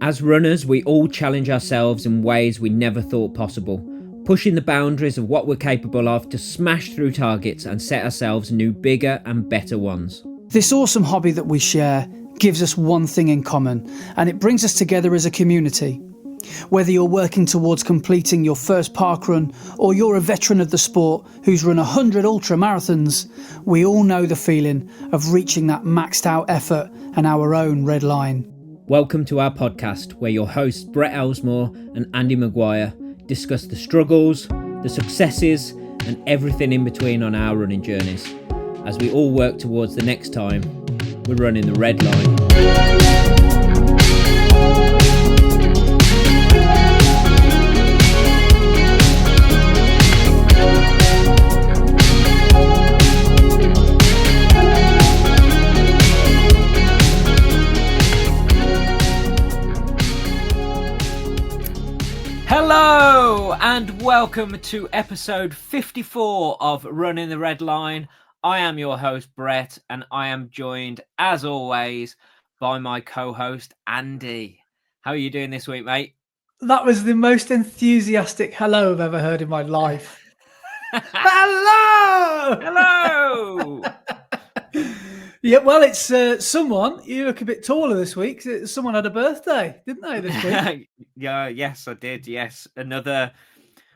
As runners, we all challenge ourselves in ways we never thought possible, pushing the boundaries of what we're capable of to smash through targets and set ourselves new, bigger and better ones. This awesome hobby that we share gives us one thing in common, and it brings us together as a community. Whether you're working towards completing your first parkrun or you're a veteran of the sport who's run 100 ultra marathons, we all know the feeling of reaching that maxed out effort and our own red line. Welcome to our podcast, where your hosts Brett Elsmore and Andy Maguire discuss the struggles, the successes and everything in between on our running journeys, as we all work towards the next time we're running the red line. Hello and welcome to episode 54 of Running the Red Line. I am your host Brett, and I am joined as always by my co-host Andy. How are you doing this week, mate? That was the most enthusiastic hello I've ever heard in my life. Hello! Hello! Yeah, well, it's someone. You look a bit taller this week. Someone had a birthday, didn't they, this week? Yes, I did. Yes, another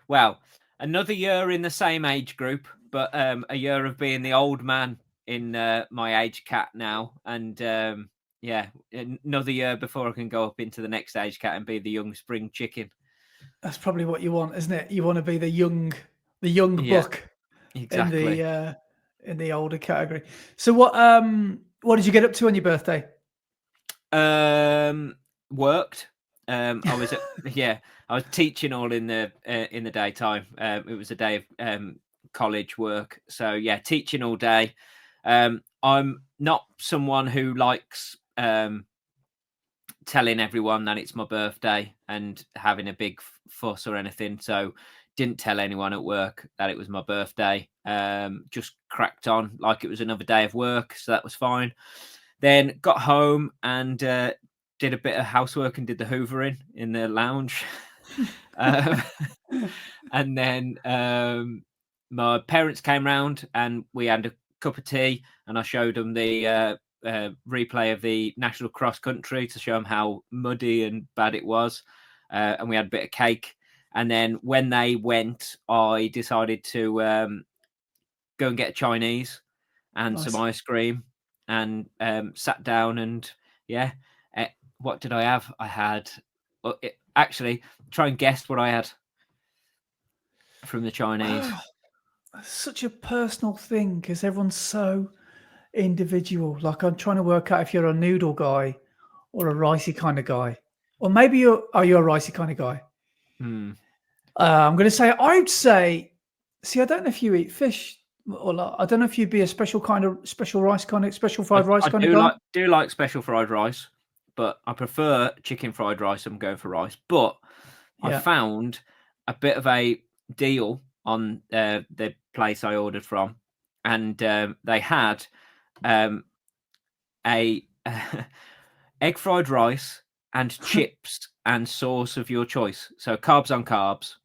year in the same age group, but a year of being the old man in my age cat now, and another year before I can go up into the next age cat and be the young spring chicken. That's probably what you want, isn't it? You want to be the young buck, exactly, in the older category. So what did you get up to on your birthday? Worked. I was teaching all in the daytime. It was a day of college work, so yeah, teaching all day. I'm not someone who likes telling everyone that it's my birthday and having a big fuss or anything, so didn't tell anyone at work that it was my birthday. Just cracked on like it was another day of work, so that was fine. Then got home and did a bit of housework and did the hoovering in the lounge. And then my parents came round and we had a cup of tea, and I showed them the replay of the national cross country to show them how muddy and bad it was. And we had a bit of cake. And then when they went, I decided to go and get a Chinese and some ice cream, and sat down and what did I have? I had actually try and guess what I had from the Chinese. That's such a personal thing because everyone's so individual. Like, I'm trying to work out if you're a noodle guy or a ricey kind of guy, or maybe you're a ricey kind of guy. I'm going to say, I'd say, I don't know if you eat fish, or I don't know if you'd be a special fried rice kind of guy. I do like special fried rice, but I prefer chicken fried rice. I'm going for rice, but I found a bit of a deal on the place I ordered from, and they had a egg fried rice and chips and sauce of your choice. So carbs on carbs.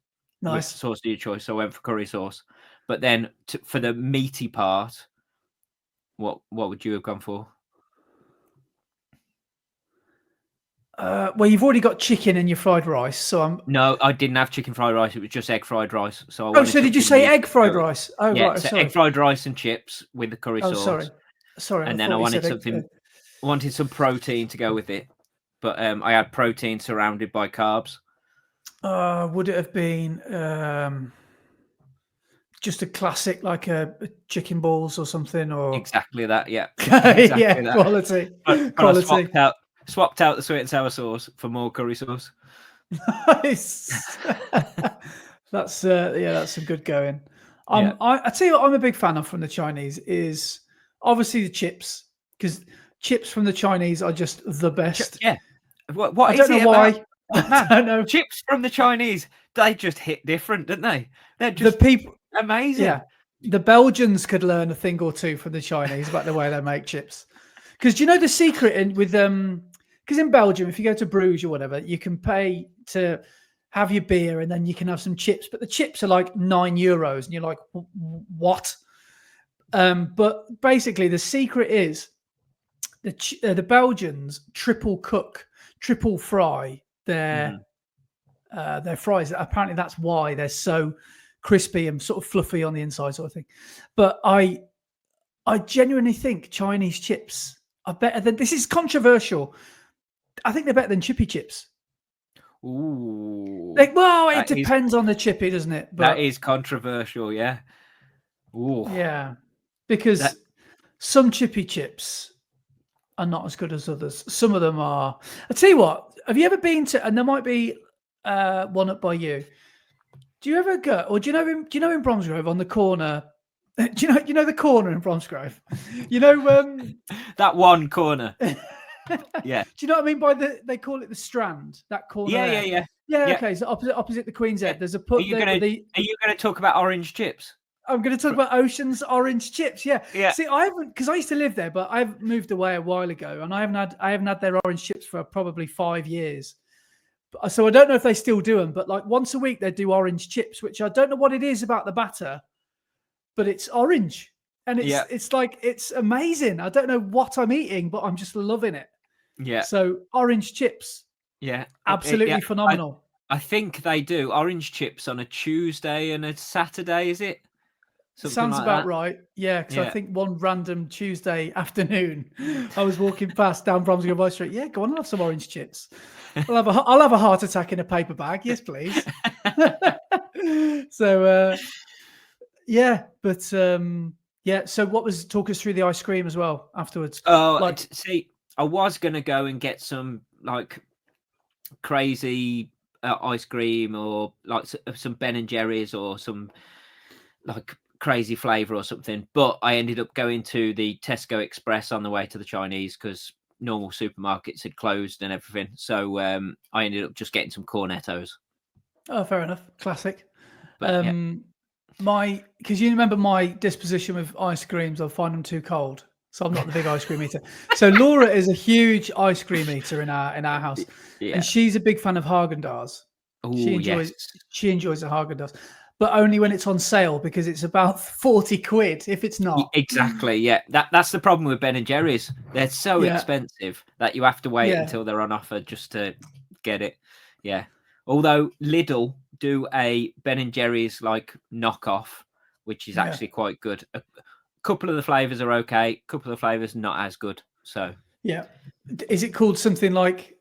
Nice. Sauce of your choice. So I went for curry sauce. But then for the meaty part, what would you have gone for? Well, you've already got chicken in your fried rice, so No, I didn't have chicken fried rice. It was just egg fried rice. So so did you say egg fried rice? Oh, yeah, right. So sorry. egg fried rice and chips with the curry sauce. Sorry. And then I wanted something. I wanted some protein to go with it, but I had protein surrounded by carbs. Would it have been just a classic, like a chicken balls or something, or exactly that? Yeah, exactly that. Quality. But Quality. I swapped out the sweet and sour sauce for more curry sauce. Nice. That's some good going. I tell you what, I'm a big fan of from the Chinese is obviously the chips, because chips from the Chinese are just the best. Yeah. What I don't know why. I don't know. Chips from the Chinese, they just hit different, don't they? They're just the people amazing. Yeah. The Belgians could learn a thing or two from the Chinese about the way they make chips. Because do you know the secret with because in Belgium, if you go to Bruges or whatever, you can pay to have your beer and then you can have some chips, but the chips are like €9, and you're like, what? But basically, the secret is the Belgians triple fry their fries. Apparently, that's why they're so crispy and sort of fluffy on the inside, sort of thing. But I genuinely think Chinese chips are better than. This is controversial. I think they're better than chippy chips. Ooh. It depends on the chippy, doesn't it? But that is controversial, yeah. Ooh. Yeah, because some chippy chips are not as good as others. Some of them are. I'll tell you what. Have you ever been to? And there might be one up by you. Do you ever go? Or do you know in Bromsgrove on the corner? Do you know the corner in Bromsgrove? You know that one corner. Yeah. Do you know what I mean by they call it the Strand? That corner. Yeah. Okay, so opposite the Queen's Head. There's a pub. Are you going to talk about orange chips? I'm going to talk about Ocean's orange chips. Yeah. See, I haven't, because I used to live there, but I've moved away a while ago, and I haven't had their orange chips for probably 5 years. So I don't know if they still do them, but like once a week they do orange chips, which I don't know what it is about the batter, but it's orange, and it's like it's amazing. I don't know what I'm eating, but I'm just loving it. Yeah. So orange chips. Yeah. Absolutely phenomenal. I think they do orange chips on a Tuesday and a Saturday, is it? Something sounds like about that. Right. Yeah, because I think one random Tuesday afternoon, I was walking past down Bromsgrove High Street. Yeah, go on and have some orange chips. I'll have a heart attack in a paper bag. Yes, please. So, So talk us through the ice cream as well afterwards. Oh, see, I was going to go and get some like crazy ice cream or like some Ben and Jerry's or some like crazy flavor or something, but I ended up going to the Tesco Express on the way to the Chinese because normal supermarkets had closed and everything. So I ended up just getting some cornettos. Oh, fair enough. Classic. But, because you remember my disposition with ice creams, I find them too cold. So I'm not the big ice cream eater. So Laura is a huge ice cream eater in our house, and she's a big fan of Haagen-Dazs. She enjoys the Haagen-Dazs, but only when it's on sale, because it's about 40 quid if it's not. Exactly. Yeah, that's the problem with Ben and Jerry's. They're so expensive that you have to wait until they're on offer just to get it. Yeah. Although Lidl do a Ben and Jerry's like knockoff, which is actually quite good. A couple of the flavors are okay. A couple of the flavors not as good. So is it called something like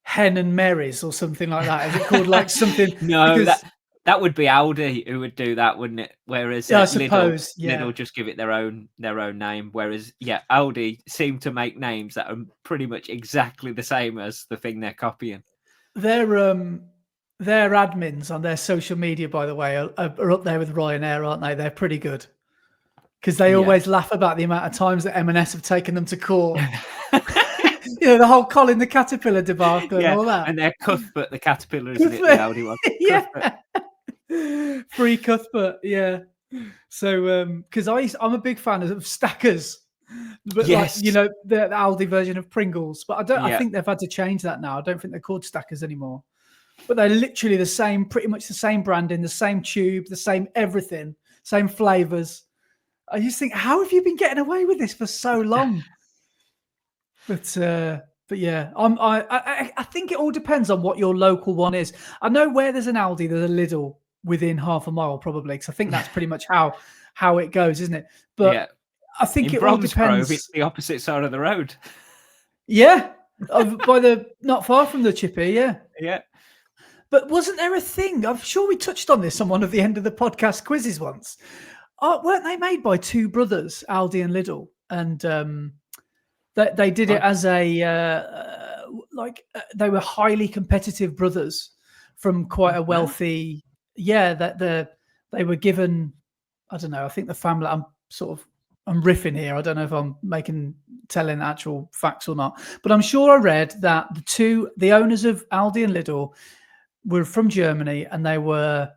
Hen and Mary's or something like that? Is it called like something? No, that would be Aldi who would do that, wouldn't it? Whereas I suppose Lidl just give it their own name. Whereas Aldi seem to make names that are pretty much exactly the same as the thing they're copying. Their admins on their social media, by the way, are up there with Ryanair, aren't they? They're pretty good, because they always laugh about the amount of times that M&S have taken them to court. The whole Colin the Caterpillar debacle and all that. And they're Cuthbert the Caterpillar, isn't it? The Audi one. Free Cuthbert, So, because I'm a big fan of Stackers, but like, the Aldi version of Pringles. But I think they've had to change that now. I don't think they're called Stackers anymore. But they're literally the same, pretty much the same branding, the same tube, the same everything, same flavors. I just think, how have you been getting away with this for so long? But yeah, I think it all depends on what your local one is. I know where there's an Aldi, there's a Lidl within half a mile, probably, because I think that's pretty much how it goes, isn't it? But I think it all depends. It's the opposite side of the road. Yeah, not far from the Chippy. Yeah. But wasn't there a thing? I'm sure we touched on this on one of the end of the podcast quizzes once. Weren't they made by two brothers, Aldi and Lidl? And they did it as a they were highly competitive brothers from quite a wealthy. They were given. I don't know. I think the family. I'm riffing here. I don't know if I'm telling actual facts or not. But I'm sure I read that the owners of Aldi and Lidl were from Germany, and they were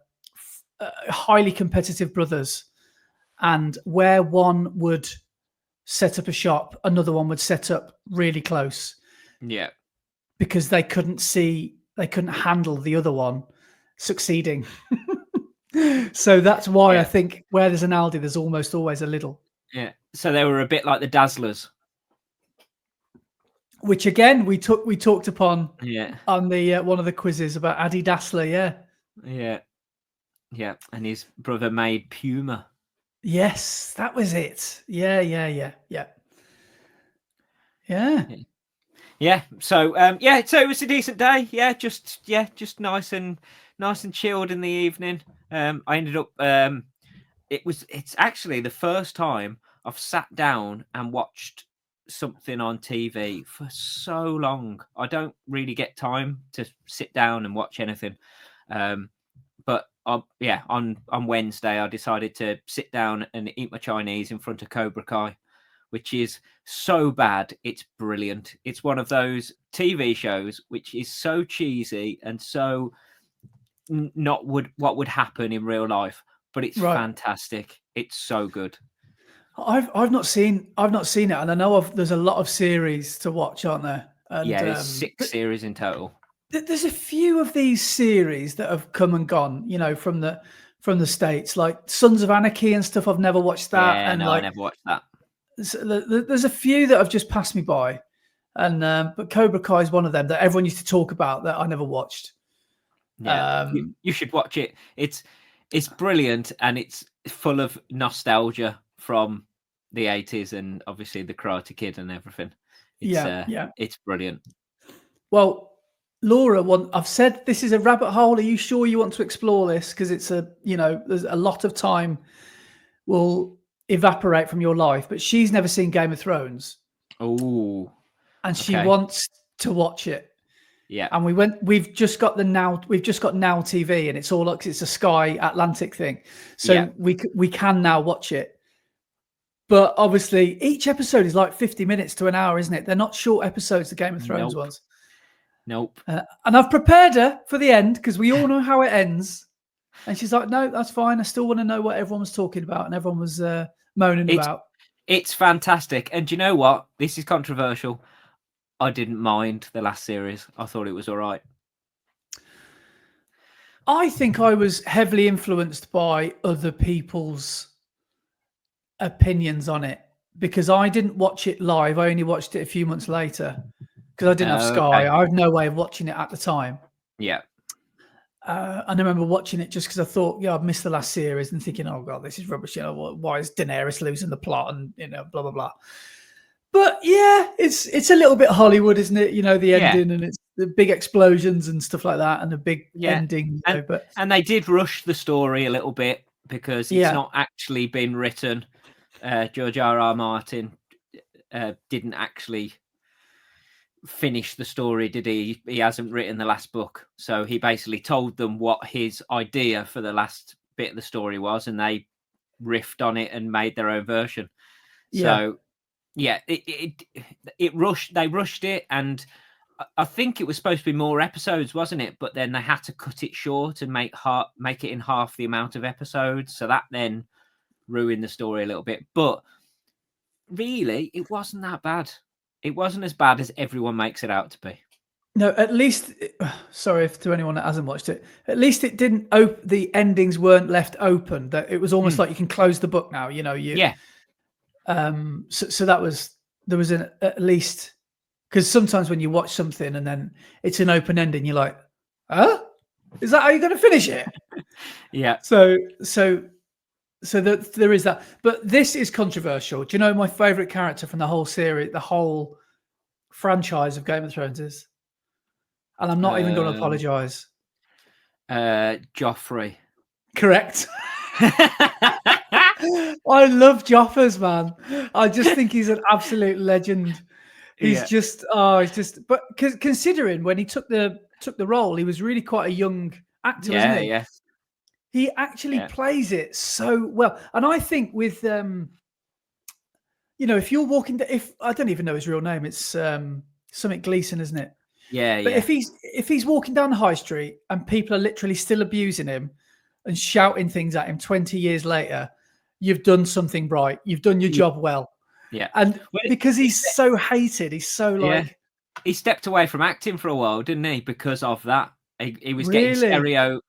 highly competitive brothers. And where one would set up a shop, another one would set up really close. Yeah. because they couldn't handle the other one succeeding. So that's why I think where there's an Aldi, there's almost always a Lidl. Yeah. So they were a bit like the Dazzlers. Which again we talked upon Yeah. on the one of the quizzes about Addy Dassler, Yeah. And his brother made Puma. Yes, that was it. Yeah. So so it was a decent day. Just nice and chilled in the evening. I ended up it's actually the first time I've sat down and watched something on TV for so long. I don't really get time to sit down and watch anything. But on Wednesday I decided to sit down and eat my Chinese in front of Cobra Kai, which is so bad it's brilliant. It's one of those TV shows which is so cheesy and so not what would happen in real life, but it's fantastic. It's so good. I've not seen it, and I know there's a lot of series to watch, aren't there? And, there's 6 series in total. There's a few of these series that have come and gone, from the States, like Sons of Anarchy and stuff. I've never watched that. Yeah, I never watched that. There's a few that have just passed me by, and but Cobra Kai is one of them that everyone used to talk about that I never watched. Yeah, you should watch it. It's brilliant, and it's full of nostalgia from the 80s and obviously the Karate Kid and everything. It's brilliant. Well, Laura, I've said this is a rabbit hole. Are you sure you want to explore this? Because it's there's a lot of time will evaporate from your life, but she's never seen Game of Thrones. Oh, and she wants to watch it. Yeah, and we've just got Now TV, and it's a Sky Atlantic thing, so we can now watch it. But obviously, each episode is like 50 minutes to an hour, isn't it? They're not short episodes, the Game of Thrones ones. Nope. And I've prepared her for the end because we all know how it ends. And she's like, no, that's fine. I still want to know what everyone was talking about and everyone was moaning about. It's fantastic. And do you know what? This is controversial. I didn't mind the last series. I thought it was all right. I think I was heavily influenced by other people's opinions on it because I didn't watch it live. I only watched it a few months later because I didn't have Sky. I had no way of watching it at the time. Yeah. And I remember watching it just because I thought, I've missed the last series and thinking, oh God, this is rubbish. Why is Daenerys losing the plot and blah blah blah. But yeah, it's a little bit Hollywood, isn't it? The ending and it's the big explosions and stuff like that, and the big ending. And they did rush the story a little bit because it's not actually been written. George R.R. Martin didn't actually finish the story, did he? He hasn't written the last book, so he basically told them what his idea for the last bit of the story was, and they riffed on it and made their own version. So it rushed. They rushed it, and I think it was supposed to be more episodes, wasn't it? But then they had to cut it short and make it in half the amount of episodes. So that then ruined the story a little bit. But really, it wasn't that bad. It wasn't as bad as everyone makes it out to be. No, at least, sorry to anyone that hasn't watched it, at least it didn't the endings weren't left open. That it was almost like you can close the book now, So that was, there was at least, because sometimes when you watch something and then it's an open ending, you're like, huh? Is that how you're going to finish it? Yeah. So that there is that, but this is controversial. Do you know my favorite character from the whole series, the whole franchise of Game of Thrones is? And I'm not even going to apologize. Joffrey. Correct. I love Joffers, man. I just think he's an absolute legend. He's but considering when he took the role, he was really quite a young actor, wasn't he? Yeah. He actually plays it so well. And I think with, if you're walking, I don't even know his real name, it's something Gleason, isn't it? Yeah. But if he's walking down the high street and people are literally still abusing him and shouting things at him 20 years later, you've done something right. You've done your job well. Yeah. And because he's so hated, he's so like, he stepped away from acting for a while, didn't he? Because of that, he was getting Really?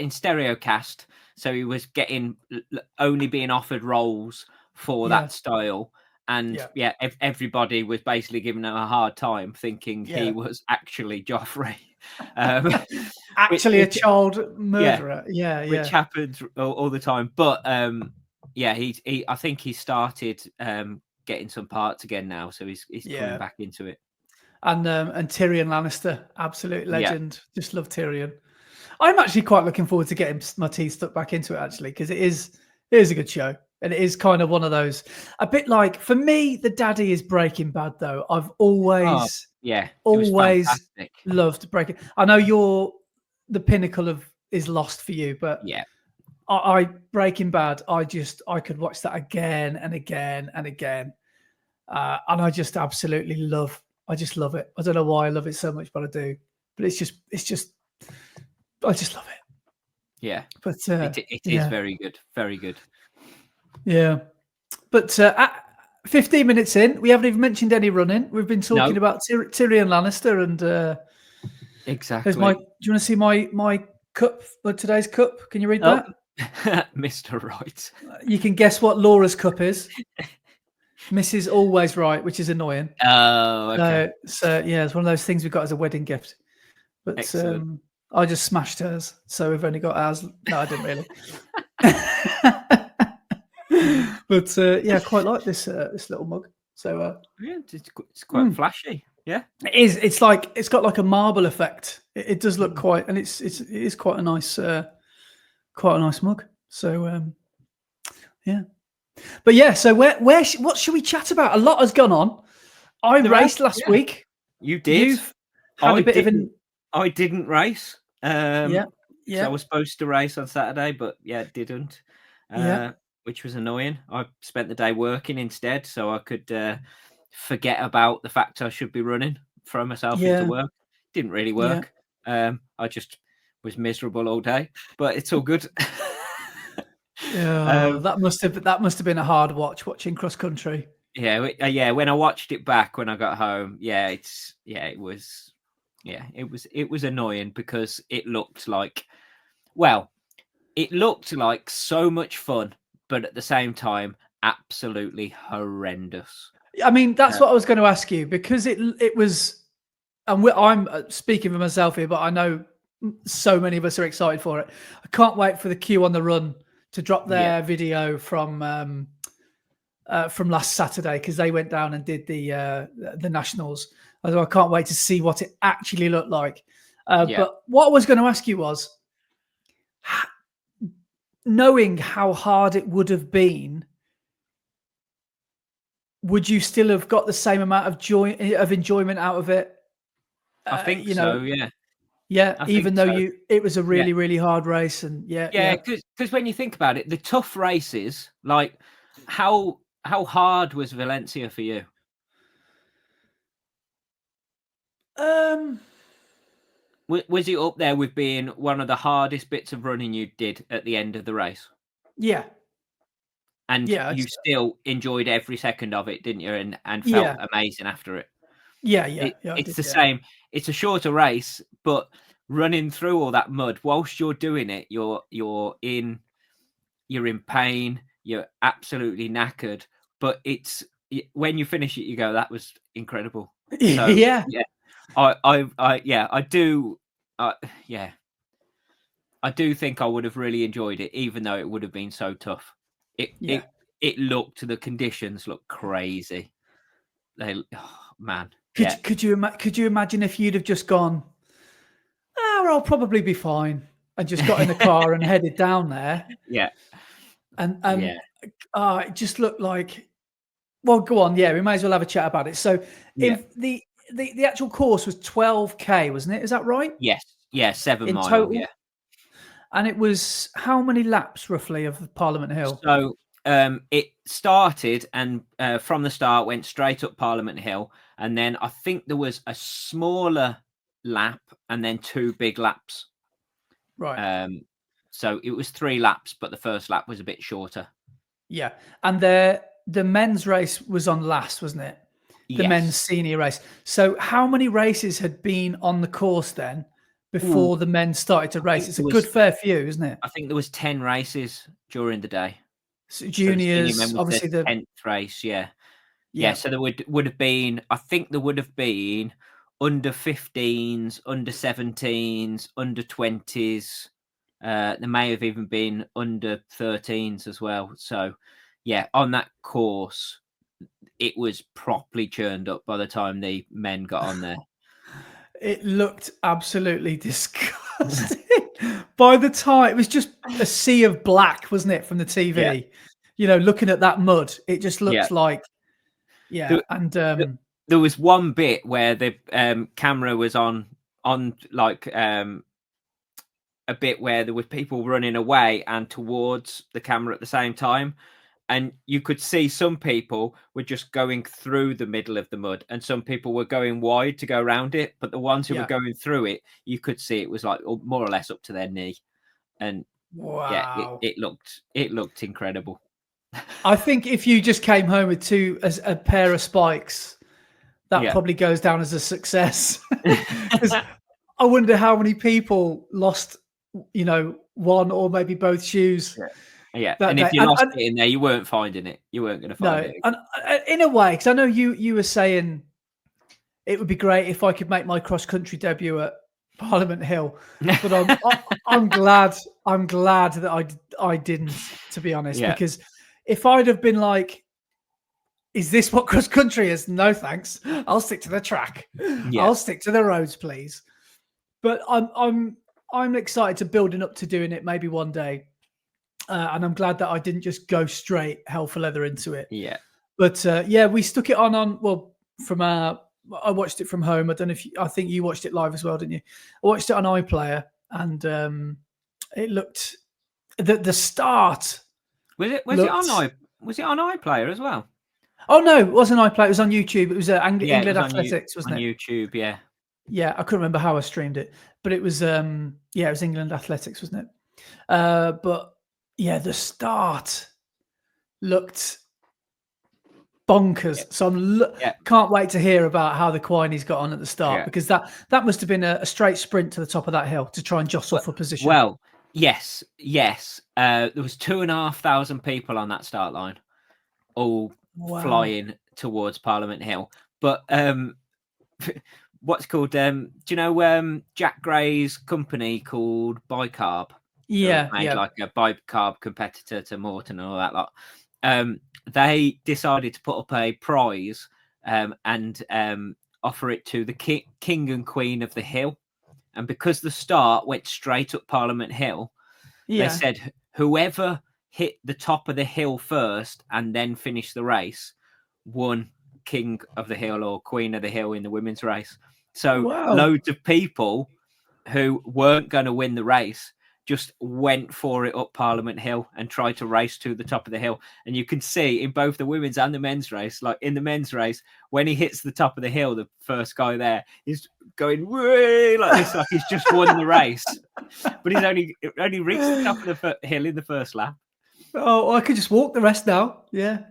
stereo cast, so he was getting only being offered roles for Yeah. that style. And everybody was basically giving him a hard time, thinking he Yeah. was actually Joffrey, um, Actually a child yeah, murderer. Yeah, which yeah. happens all the time. But I think he started getting some parts again now, so he's coming Yeah. back into it. And Tyrion Lannister, absolute Yeah. legend. Just love Tyrion. I'm actually quite looking forward to getting my teeth stuck back into it, actually, because it is a good show. And it is kind of one of those, a bit like, for me, the daddy is Breaking Bad, though. I've Oh, always yeah, it was always fantastic. loved Breaking. I know you're the pinnacle of is Lost for you, but Yeah, I Breaking Bad, I could watch that again and again and again. And I just absolutely love. I just love it. I don't know why I love it so much, but I do. But it's just, I just love it. yeah. But It is very good, very good. Yeah. But at 15 minutes in, we haven't even mentioned any running. We've been talking about Tyrion Lannister and exactly. do you want to see my cup? Today's cup? Can you read that, Mr. Right? You can guess what Laura's cup is. Mrs. Always Right, which is annoying. Oh, okay. So yeah, it's one of those things we got as a wedding gift. But Excellent. I just smashed hers, so we've only got ours. No, I didn't really. But I quite like this little mug. So yeah, it's quite flashy. Yeah, it is. It's like it's got like a marble effect. It does look quite, and it is quite a nice mug. So yeah, but yeah. So what should we chat about? A lot has gone on. I raced last week. You did. You've had a bit of an. I didn't race. Yeah. So I was supposed to race on Saturday, but didn't. Which was annoying. I spent the day working instead, so I could forget about the fact I should be running, throw myself into work. Didn't really work. I just was miserable all day, but it's all good. That must have been a hard watching cross country. Yeah. When I watched it back when I got home, it was annoying because it looked like so much fun, but at the same time, absolutely horrendous. I mean, that's what I was going to ask you, because it was, and I'm speaking for myself here, but I know so many of us are excited for it. I can't wait for the queue on the run to drop their video from last Saturday, because they went down and did the nationals. Although I can't wait to see what it actually looked like. But what I was going to ask you was, knowing how hard it would have been, would you still have got the same amount of enjoyment out of it? I think so. Yeah. Yeah, even though it was a really, really hard race, and because when you think about it, the tough races, like how hard was Valencia for you? Was it up there with being one of the hardest bits of running you did at the end of the race? Yeah. And you still enjoyed every second of it, didn't you? And felt amazing after it. Yeah. It's the same. It's a shorter race, but running through all that mud whilst you're doing it, you're in pain. You're absolutely knackered. But when you finish it, you go, "That was incredible." So, I do. I do think I would have really enjoyed it, even though it would have been so tough. The conditions looked crazy. Man. Could you imagine if you'd have just gone, I'll probably be fine, and just got in the car and headed down there? Yeah. And it just looked like, well, go on. Yeah, we may as well have a chat about it. So if the actual course was 12K, wasn't it? Is that right? Yes. Yeah, 7 miles. Total? Yeah. And it was how many laps roughly of Parliament Hill? So it started, and from the start went straight up Parliament Hill, and then I think there was a smaller lap and then 2 big laps. Right. So it was 3 laps, but the first lap was a bit shorter. Yeah, and the men's race was on last, wasn't it? the men's Yes. senior race. So how many races had been on the course then before the men started to race? It's a good fair few, isn't it? I think there was 10 races during the day. So So the senior men juniors, was obviously the 10th race, yeah. Yeah, yeah. so there would have been, I think there would have been under 15s, under 17s, under 20s. There may have even been under 13s as well. So, yeah, on that course, it was properly churned up by the time the men got on there. It looked absolutely disgusting. By the time it was just a sea of black, wasn't it, from the TV? Yeah. You know, looking at that mud, it just looks Yeah. like and There was one bit where the camera was on like a bit where there were people running away and towards the camera at the same time, and you could see some people were just going through the middle of the mud, and some people were going wide to go around it. But the ones who were going through it, you could see it was like more or less up to their knee, and yeah, wow. it looked incredible. I think if you just came home with a pair of spikes, that Yeah. probably goes down as a success. 'Cause I wonder how many people lost, you know, one or maybe both shoes. Yeah, That and day. if you lost it in there, you weren't finding it. You weren't going to find No, it. and in a way, because I know you were saying it would be great if I could make my cross country debut at Parliament Hill, but I'm glad that I didn't, to be honest, because if I'd have been like, is this what cross country is? No, thanks. I'll stick to the track. Yeah. I'll stick to the roads, please. But I'm excited to building up to doing it maybe one day, and I'm glad that I didn't just go straight hell for leather into it. Yeah. But yeah, we stuck it on well from I watched it from home. I don't know if I think you watched it live as well, didn't you? I watched it on iPlayer, and it looked the start. Was it on iPlayer as well? Oh no, it wasn't iPlayer. It was on YouTube. It was England it was Athletics, wasn't on it? YouTube, yeah. Yeah, I couldn't remember how I streamed it, but it was it was England Athletics, wasn't it? But yeah, the start looked bonkers. So can't wait to hear about how the Quiney's got on at the start, because that must have been a straight sprint to the top of that hill to try and jostle for position. Well, yes. There was 2,500 people on that start line, all flying towards Parliament Hill. But what's called do you know Jack Gray's company called Bicarb? Like a bicarb competitor to Bourton and all that lot. They decided to put up a prize and offer it to the king and queen of the hill. And because the start went straight up Parliament Hill, they said whoever hit the top of the hill first and then finished the race won king of the hill or queen of the hill in the women's race. So loads of people who weren't going to win the race just went for it up Parliament Hill and tried to race to the top of the hill. And you can see in both the women's and the men's race, like in the men's race, when he hits the top of the hill, the first guy there is going way like this, like he's just won the race. But he's only reached the top of the hill in the first lap. Oh, I could just walk the rest now. Yeah.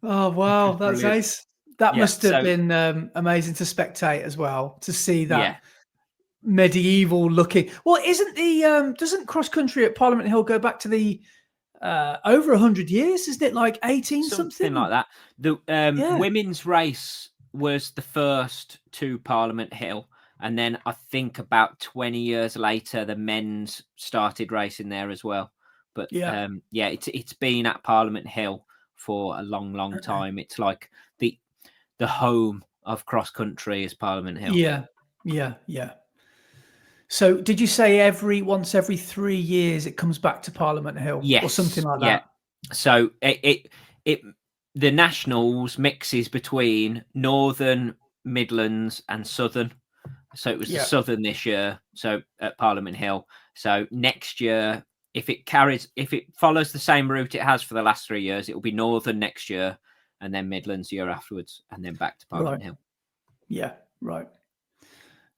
Oh, wow. That's nice. That must have been amazing to spectate as well, to see that medieval looking. Well, doesn't cross country at Parliament Hill go back to the over 100 years? Isn't it like 18 something like that? The women's race was the first to Parliament Hill, and then I think about 20 years later the men's started racing there as well. But it's been at Parliament Hill for a long time. It's like the home of cross country is Parliament Hill. Yeah. So did you say once every 3 years it comes back to Parliament Hill or something like that? So the nationals mixes between Northern, Midlands and Southern. So it was the Southern this year, so at Parliament Hill. So next year, if it follows the same route it has for the last 3 years, it will be Northern next year and then Midlands the year afterwards and then back to Parliament Hill. Yeah, right.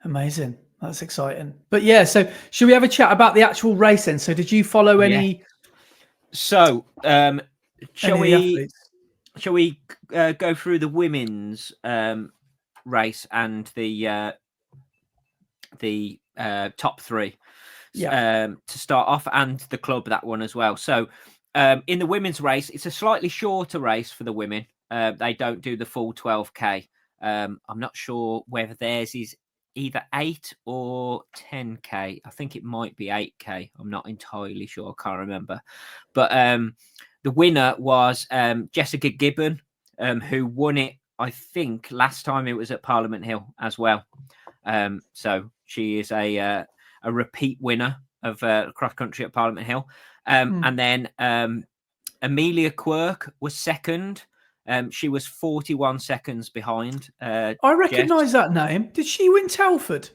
Amazing. That's exciting. But yeah, so should we have a chat about the actual race then? So did you follow any? So shall we? Athletes? shall we go through the women's race and the top three to start off, and the club, that one as well. So in the women's race, it's a slightly shorter race for the women. They don't do the full 12k. I'm not sure whether theirs is either 8 or 10k. I think it might be 8k. I'm not entirely sure. I can't remember. But the winner was Jessica Gibbon, who won it, I think, last time it was at Parliament Hill as well. So she is a repeat winner of cross country at Parliament Hill. And then Amelia Quirk was second. She was 41 seconds behind. I recognise that name. Did she win Telford?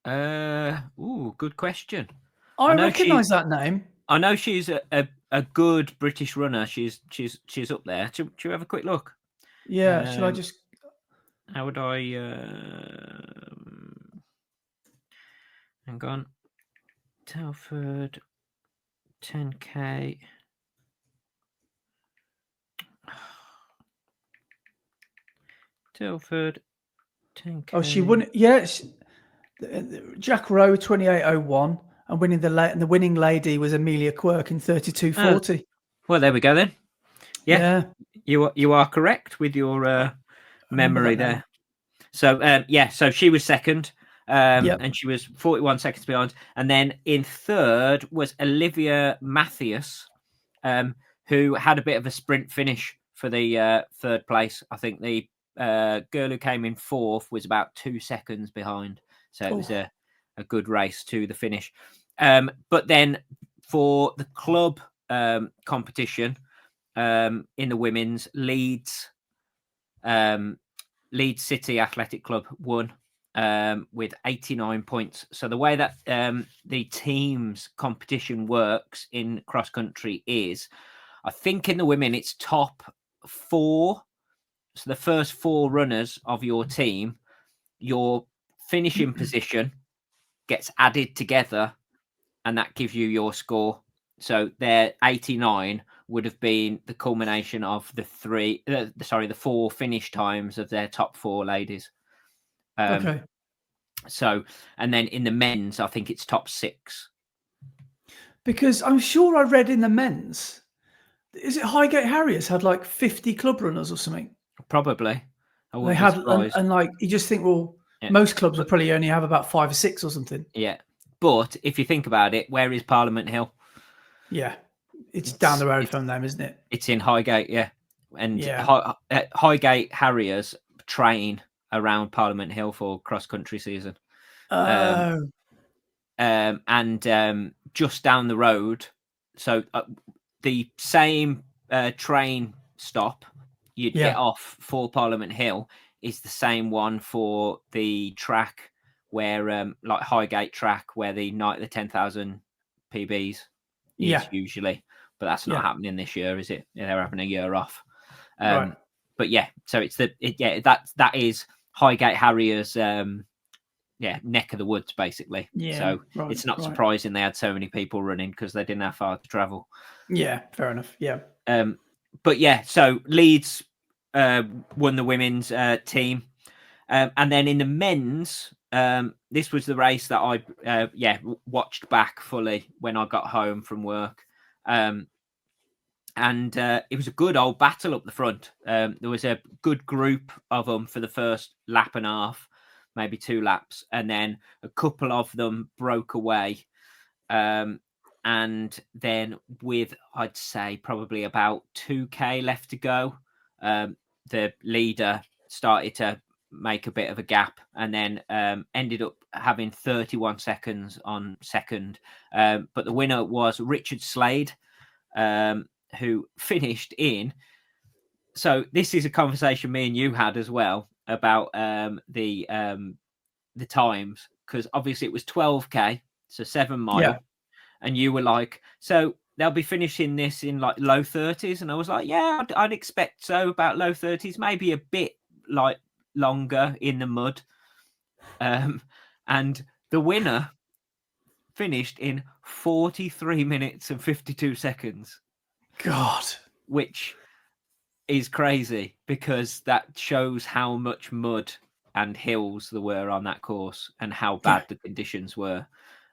Good question. I recognise that name. I know she's a good British runner. She's up there. Should you have a quick look? Yeah. Should I just? How would I? Hang on. Telford 10k. Telford 10k. Oh, she won. Yes. Jack Rowe 28:01, and the winning lady was Amelia Quirk in 32:40. Well, there we go then. Yeah. You are correct with your memory there. So so she was second. And she was 41 seconds behind. And then in third was Olivia Mathias, who had a bit of a sprint finish for the third place. I think the girl who came in fourth was about 2 seconds behind. So it was a good race to the finish. But then for the club competition in the women's, Leeds City Athletic Club won with 89 points. So the way that the team's competition works in cross country is, I think in the women, it's top 4. So the first 4 runners of your team, your finishing position gets added together, and that gives you your score. So their 89 would have been the culmination of the 4 finish times of their top 4 ladies. Okay. So, and then in the men's, I think it's top 6. Because I'm sure I read in the men's, is it Highgate Harriers had like 50 club runners or something? Probably. They had, and like, you just think, well, most clubs will probably only have about 5 or 6 or something. Yeah. But if you think about it, where is Parliament Hill? Yeah. It's down the road from them, isn't it? It's in Highgate, yeah. And Highgate Harriers train around Parliament Hill for cross-country season. And just down the road, so the same train stop you'd get off for Parliament Hill is the same one for the track where, like Highgate track, where the night of the 10,000 PBs is usually. But that's not happening this year, is it? They're having a year off. Right. But yeah, so it's that is Highgate Harriers, neck of the woods, basically. Yeah. So it's not surprising they had so many people running, because they didn't have far to travel. Yeah, fair enough. Yeah. But yeah, so Leeds won the women's team, and then in the men's, this was the race that I watched back fully when I got home from work. And it was a good old battle up the front. There was a good group of them for the first lap and a half, maybe 2 laps, and then a couple of them broke away. And then with, I'd say, probably about 2k left to go, the leader started to make a bit of a gap, and then ended up having 31 seconds on second. But the winner was Richard Slade, who finished in. So this is a conversation me and you had as well about the times, because obviously it was 12k, so 7 mile, and you were like, so they'll be finishing this in like low 30s, and I was like, yeah, I'd expect so, about low 30s, maybe a bit like longer in the mud. And the winner finished in 43 minutes and 52 seconds. God. Which is crazy because that shows how much mud and hills there were on that course and how bad the conditions were.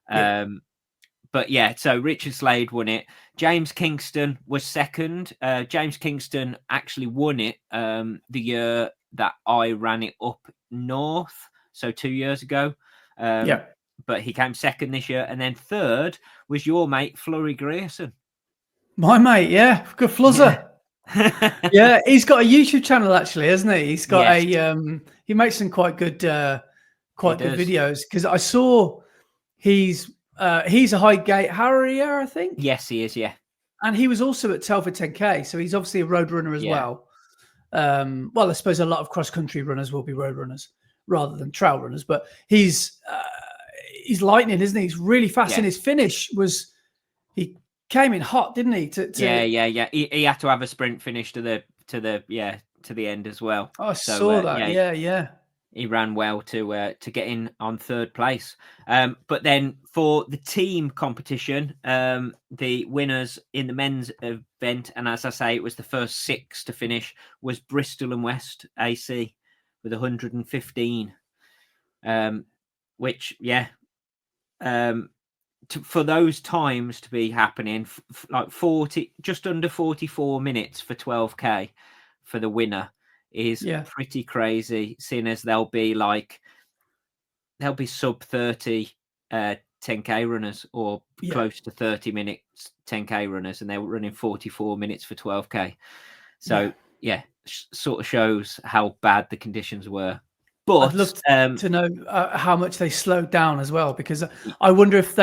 But yeah, so Richard Slade won it. James Kingston was second. James Kingston actually won it the year that I ran it up north, so 2 years ago. But he came second this year. And then third was your mate, Flurry Grayson. My mate, yeah. Good fluzzer. Yeah, he's got a YouTube channel actually, hasn't he? He's got he makes some quite good good videos, because I saw he's a high gate harrier, I think. Yes, he is, yeah. And he was also at Telford 10K, so he's obviously a road runner as well. Well, I suppose a lot of cross-country runners will be road runners rather than trail runners, but he's lightning, isn't he? He's really fast, and his finish was, he came in hot, didn't he? Yeah. He had to have a sprint finish to the end as well. Oh, I saw that. Yeah. He ran well to get in on third place. But then for the team competition, the winners in the men's event, and as I say, it was the first 6 to finish, was Bristol and West AC with 115. Which, for those times to be happening, like 40, just under 44 minutes for 12K for the winner is pretty crazy, seeing as they'll be sub 30 10K runners, or close to 30 minutes 10K runners, and they were running 44 minutes for 12K. So sort of shows how bad the conditions were. But I'd love to know how much they slowed down as well, because I wonder if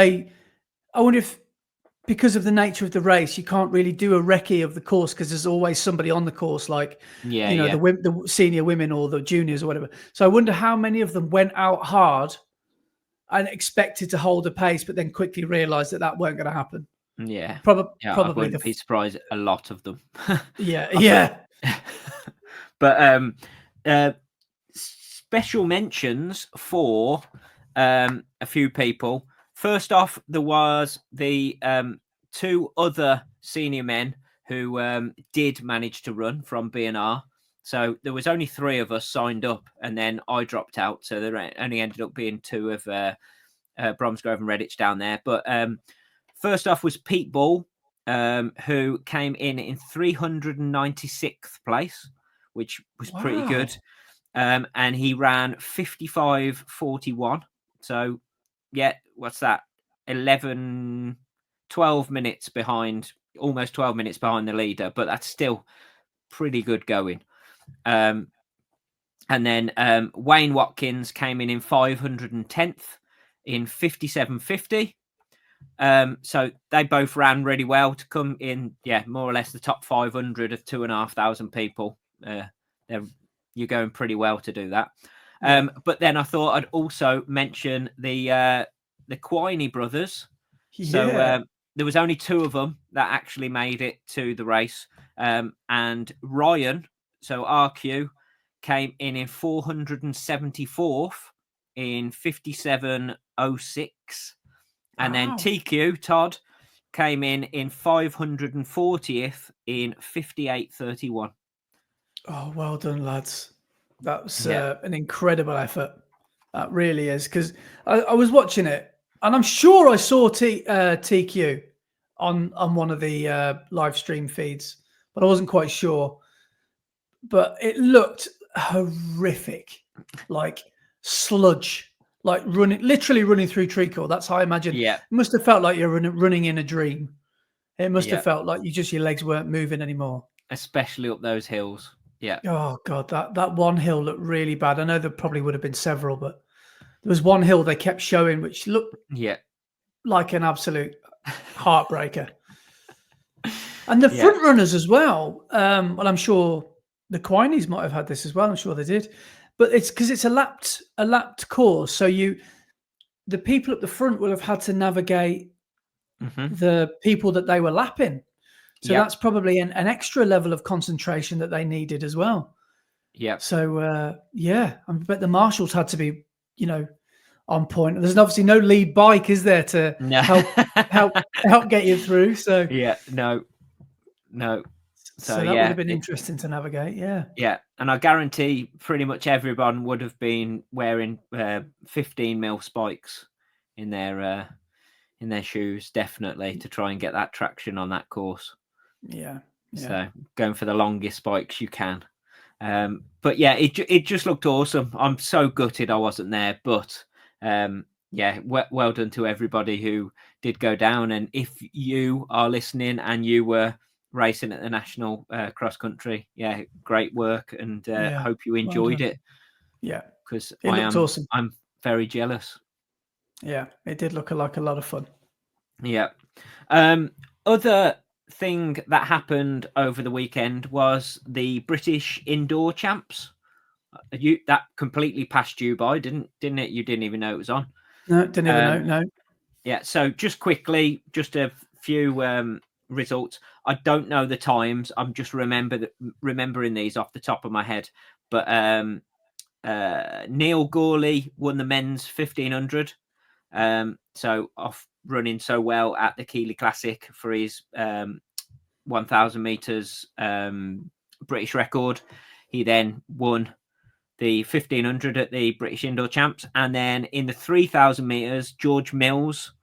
because of the nature of the race, you can't really do a recce of the course because there's always somebody on the course, like the senior women or the juniors or whatever. So I wonder how many of them went out hard and expected to hold a pace, but then quickly realised that weren't going to happen. Probably. I wouldn't be surprised. A lot of them. But special mentions for a few people. First off, there was the 2 other senior men who did manage to run from B&R. So there was only 3 of us signed up, and then I dropped out. So there only ended up being 2 of Bromsgrove and Redditch down there. But first off was Pete Ball, who came in 396th place, which was pretty good. And he ran 55:41. So, what's that? 12 minutes behind, almost 12 minutes behind the leader, but that's still pretty good going. And then Wayne Watkins came in 510th in 57:50. So they both ran really well to come in, more or less the top 500 of 2,500 people. You're going pretty well to do that. But then I thought I'd also mention the Quiney brothers. So there was only 2 of them that actually made it to the race. And Ryan, so RQ, came in 474th in 57:06. And then TQ, Todd, came in 540th in 58:31. Oh, well done, lads. That was an incredible effort. That really is, because I was watching it, and I'm sure I saw TQ on one of the live stream feeds, but I wasn't quite sure. But it looked horrific, like sludge, like literally running through treacle. That's how I imagine. It must have felt like you're running in a dream. It must have felt like your legs weren't moving anymore, especially up those hills. Yeah. Oh God, that one hill looked really bad. I know there probably would have been several, but there was one hill they kept showing which looked like an absolute heartbreaker. And the front runners as well. Well, I'm sure the Quineys might have had this as well. I'm sure they did, but it's because it's a lapped course. So the people at the front will have had to navigate the people that they were lapping. So that's probably an extra level of concentration that they needed as well. Yeah. So, I bet the marshals had to be, on point. There's obviously no lead bike, is there, to help get you through? So no. So that would have been interesting to navigate. Yeah. Yeah, and I guarantee pretty much everyone would have been wearing 15mm spikes in their shoes, definitely, to try and get that traction on that course. Yeah. So going for the longest spikes you can. But yeah, it just looked awesome. I'm so gutted I wasn't there, but yeah, well done to everybody who did go down. And if you are listening and you were racing at the national cross country, yeah, great work, and hope you enjoyed it. Yeah, because it looked awesome. I'm very jealous. Yeah, it did look like a lot of fun. Yeah. Other thing that happened over the weekend was the British Indoor Champs. That completely passed you by, didn't it? You didn't even know it was on. No, didn't even know. No. Yeah. So just quickly, just a few results. I don't know the times. I'm just remembering these off the top of my head. But Neil Gorley won the men's 1500. So off running so well at the Keighley Classic for his 1,000 meters British record. He then won the 1500 at the British Indoor Champs, and then in the 3,000 meters, George Mills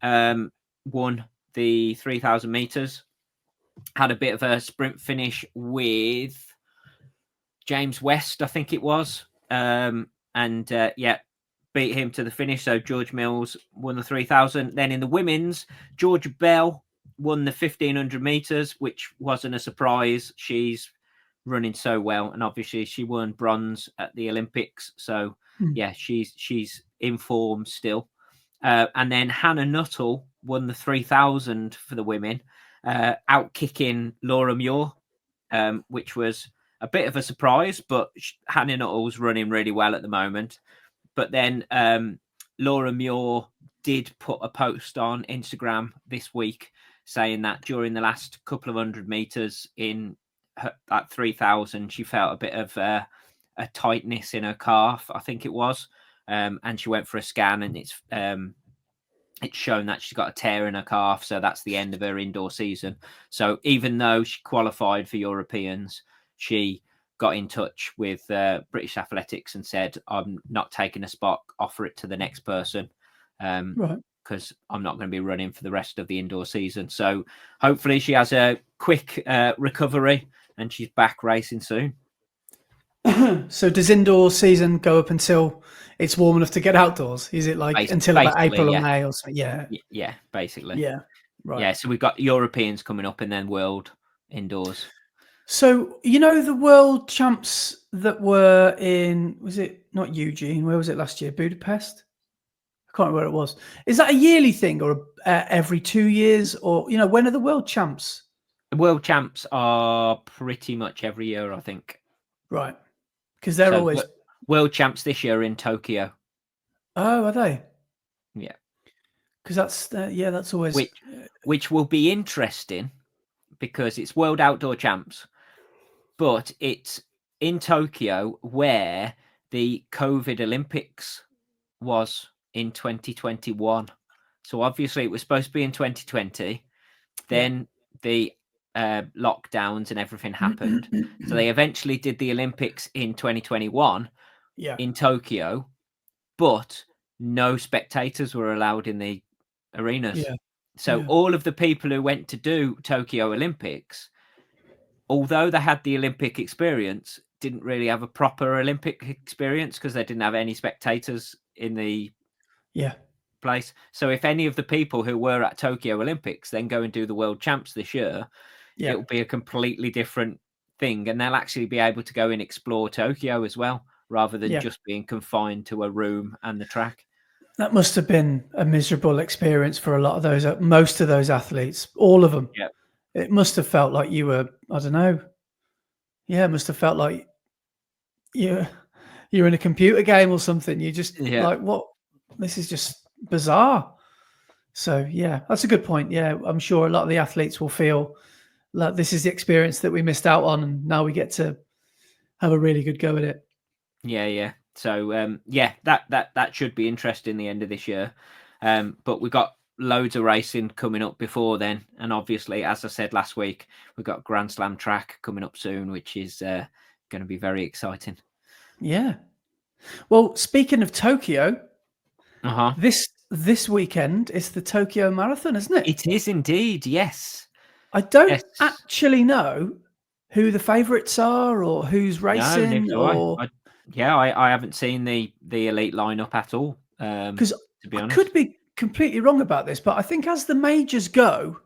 won the 3,000 meters. Had a bit of a sprint finish with James West, I think it was, and yeah, beat him to the finish. So George Mills won the 3,000. Then in the women's, Georgia Bell won the 1,500 meters, which wasn't a surprise. She's running so well, and obviously she won bronze at the Olympics. So yeah, she's in form still. And then Hannah Nuttall won the 3,000 for the women, out kicking Laura Muir, which was a bit of a surprise, but Hannah Nuttall's running really well at the moment. But then Laura Muir did put a post on Instagram this week saying that during the last couple of 100 meters in that 3,000, she felt a bit of a tightness in her calf, I think it was. And she went for a scan, and it's shown that she's got a tear in her calf. So that's the end of her indoor season. So even though she qualified for Europeans, she got in touch with British Athletics and said, I'm not taking a spot, offer it to the next person, because I'm not going to be running for the rest of the indoor season. So hopefully she has a quick recovery and she's back racing soon. So does indoor season go up until it's warm enough to get outdoors? Is it like until about April or May or something? Yeah, basically. Yeah, right. Yeah, so we've got Europeans coming up and then World indoors. So, the world champs that were in, was it not Eugene? Where was it last year? Budapest? I can't remember where it was. Is that a yearly thing or every 2 years? Or, when are the world champs? The world champs are pretty much every year, I think. Right. Because they're always... World champs this year in Tokyo. Oh, are they? Yeah. Because that's always... Which will be interesting because it's World Outdoor Champs. But it's in Tokyo where the COVID Olympics was in 2021. So obviously it was supposed to be in 2020. Then the lockdowns and everything happened. So they eventually did the Olympics in 2021 in Tokyo, but no spectators were allowed in the arenas. Yeah. So all of the people who went to do Tokyo Olympics, although they had the Olympic experience, didn't really have a proper Olympic experience because they didn't have any spectators in the place. So if any of the people who were at Tokyo Olympics then go and do the World Champs this year, it'll be a completely different thing. And they'll actually be able to go and explore Tokyo as well, rather than just being confined to a room and the track. That must have been a miserable experience for a lot of those, most of those athletes, all of them. Yeah. It must have felt like you were, I don't know. Yeah, it must have felt like you're in a computer game or something. You just like, what? This is just bizarre. So yeah, that's a good point. Yeah, I'm sure a lot of the athletes will feel like this is the experience that we missed out on, and now we get to have a really good go at it. Yeah. So that should be interesting the end of this year. But we've got loads of racing coming up before then, and obviously, as I said last week, we've got Grand Slam track coming up soon, which is going to be very exciting. Yeah. Well, speaking of Tokyo, this weekend is the Tokyo Marathon, isn't it? It is indeed, yes. I don't actually know who the favourites are or who's racing. No, I haven't seen the elite lineup at all. Because to be I honest, could be completely wrong about this, but I think as the majors go,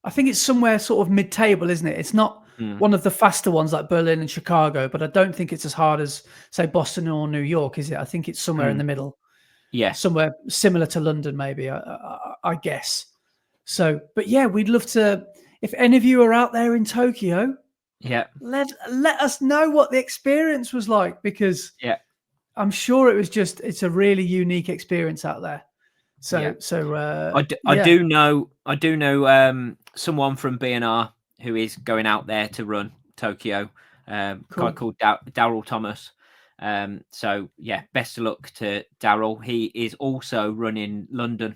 I think it's somewhere sort of mid-table, isn't it? It's not one of the faster ones like Berlin and Chicago, but I don't think it's as hard as, say, Boston or New York, is it? I think it's somewhere in the middle. Yeah. Somewhere similar to London, maybe, I guess. So, but yeah, we'd love to, if any of you are out there in Tokyo, let us know what the experience was like, because I'm sure it's a really unique experience out there. So, I do know someone from BNR who is going out there to run Tokyo, a guy called Daryl Thomas. So yeah, best of luck to Daryl. He is also running London.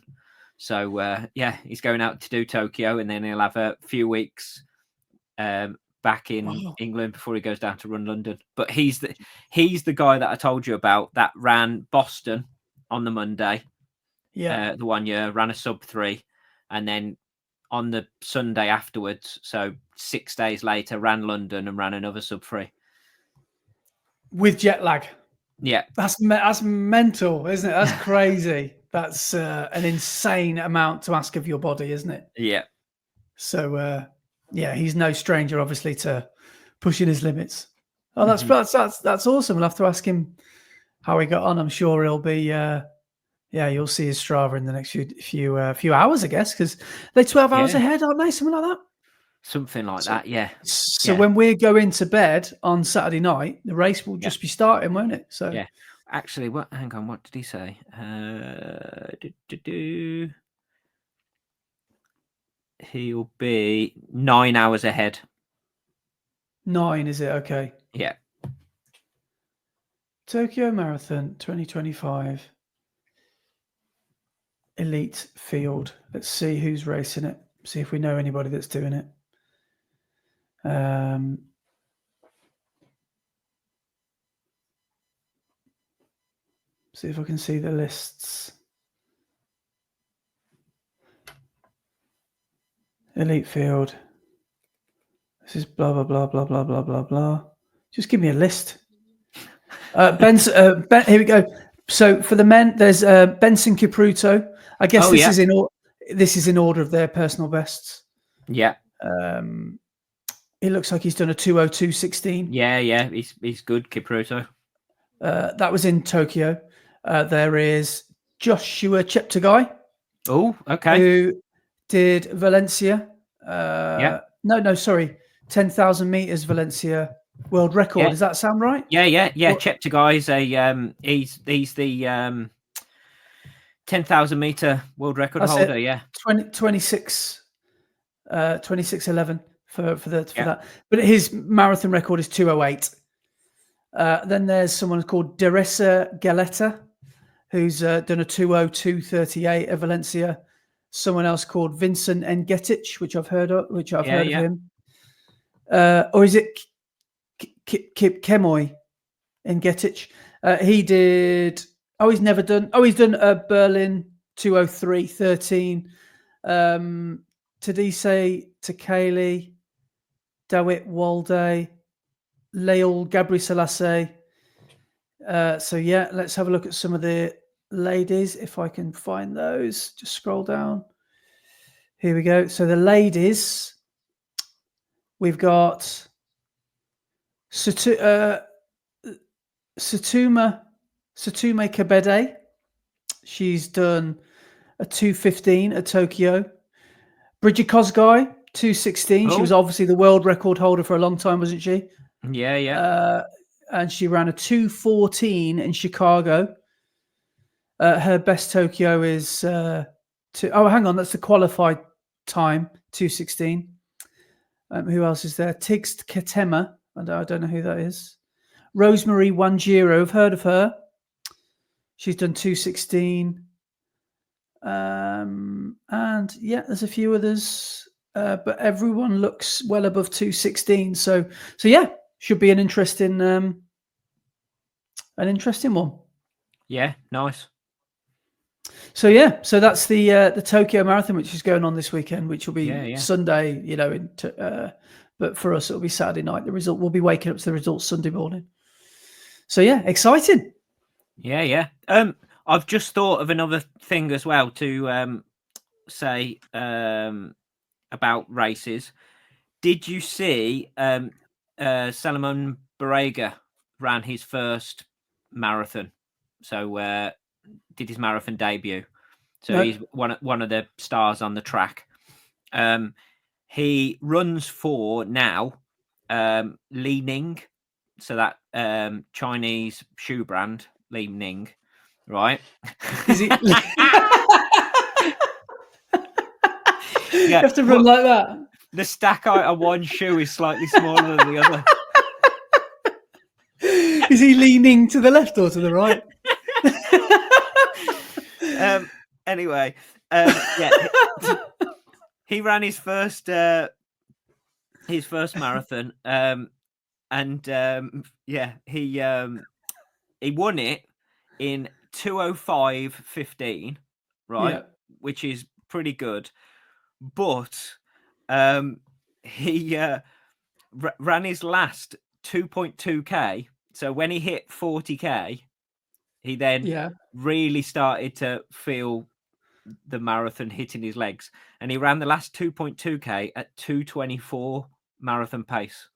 So he's going out to do Tokyo, and then he'll have a few weeks back in England before he goes down to run London. But he's the guy that I told you about that ran Boston on the Monday. The 1 year, ran a sub-3, and then on the Sunday afterwards, so 6 days later, ran London and ran another sub-3 with jet lag. Yeah, that's mental, isn't it? That's crazy. That's an insane amount to ask of your body, isn't it? Yeah. So he's no stranger, obviously, to pushing his limits. Oh, that's awesome. We'll have to ask him how he got on. I'm sure he'll be. You'll see his Strava in the next few hours, I guess, because they're 12 hours ahead, aren't they? Something like that. Something like that, yeah. So when we're going to bed on Saturday night, the race will just be starting, won't it? So yeah. Actually, hang on, what did he say? He'll be 9 hours ahead. 9, is it? Okay. Yeah. Tokyo Marathon 2025 elite field. Let's see who's racing it. See if we know anybody that's doing it. See if I can see the lists. Elite field. This is blah blah blah blah blah blah blah blah. Just give me a list. Here we go. So for the men, there's Benson Kipruto. I guess this is in order of their personal bests. Yeah. It looks like he's done a 2:02.16. Yeah, he's good, Kipruto. That was in Tokyo. There is Joshua Cheptegei. Oh, okay. Who did Valencia? No, sorry, 10,000 meters Valencia world record. Does that sound right? Yeah. Cheptegei's he's the 10,000 meter world record holder. Yeah, 26:11 for that. But his marathon record is 2:08. Then there's someone called Deresa Galeta, who's done a 2:02.38 at Valencia. Someone else called Vincent Ngetic, which I've heard of him. Or is it Kip Kemoy Ngetic? He did. He's never done. He's done Berlin 2:03.13. Tadise Takeli, Dawit Walde, Leal Gabri Selassie. Let's have a look at some of the ladies, if I can find those. Just scroll down. Here we go. So the ladies, we've got Satume Kabede. She's done a 2:15 at Tokyo. Bridget Kosgei, 2:16. She was obviously the world record holder for a long time, wasn't she? Yeah. And she ran a 2:14 in Chicago. Her best Tokyo is hang on, that's the qualified time, 2:16. Who else is there? Tigst Ketema. I don't know who that is. Rosemary Wanjiro, I've heard of her. She's done 2:16. And yeah, there's a few others, but everyone looks well above 216. So yeah, should be an interesting one. Yeah, nice. So yeah, so that's the Tokyo Marathon, which is going on this weekend, which will be Yeah. Sunday. But for us, it'll be Saturday night. The result, we'll be waking up to the results Sunday morning. So yeah, exciting. Yeah. I've just thought of another thing as well to say about races. Did you see Salomon Barega ran his first marathon? So did his marathon debut. So he's one of the stars on the track. He runs for now Li Ning, so that Chinese shoe brand, Li Ning, right? Is he? You have to run like that. The stack out of one shoe is slightly smaller than the other. Is he leaning to the left or to the right? Anyway, he ran his first marathon, and he won it in 2:05:15, right? Yeah. Which is pretty good, but he ran his last 2.2k. So when he hit 40k, he then really started to feel the marathon hitting his legs, and he ran the last 2.2k at 2:24 marathon pace,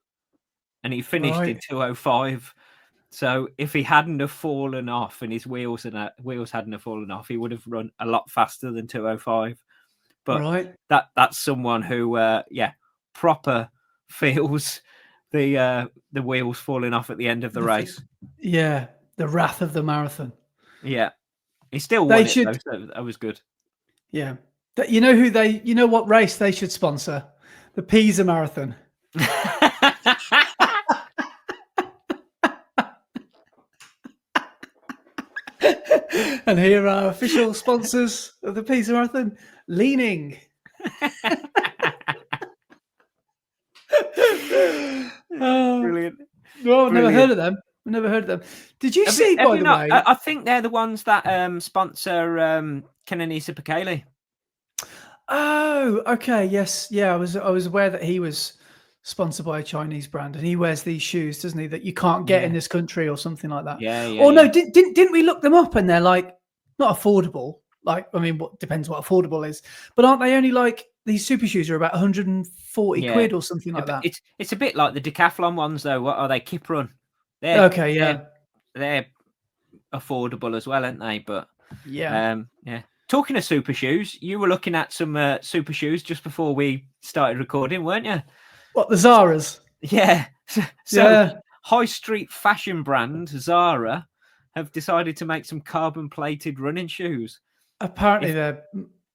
and he finished in 2:05. So if he hadn't have fallen off and his wheels hadn't have fallen off, he would have run a lot faster than 2:05. But that's someone who proper feels the wheels falling off at the end of the race. Yeah, the wrath of the marathon. Yeah, he still won it though, so that was good. Yeah, you know what race they should sponsor? The Pisa Marathon. And here are official sponsors of the Pisa Marathon: Leaning. Brilliant. Well, I've never heard of them. Did you see, by the way? I think they're the ones that sponsor Kenyan Superkele. Oh, okay. Yes. Yeah, I was aware that he was sponsored by a Chinese brand, and he wears these shoes, doesn't he, that you can't get in this country or something like that. Yeah. No, didn't we look them up, and they're like not affordable. Like, I mean, what depends what affordable is, but aren't they only like these super shoes are about 140 quid or something like that? It's a bit like the decathlon ones, though. What are they? Kiprun. They're affordable as well, aren't they? But yeah. Talking of super shoes, you were looking at some super shoes just before we started recording, weren't you? What, the Zara's? Yeah. So high street fashion brand Zara have decided to make some carbon plated running shoes. Apparently they're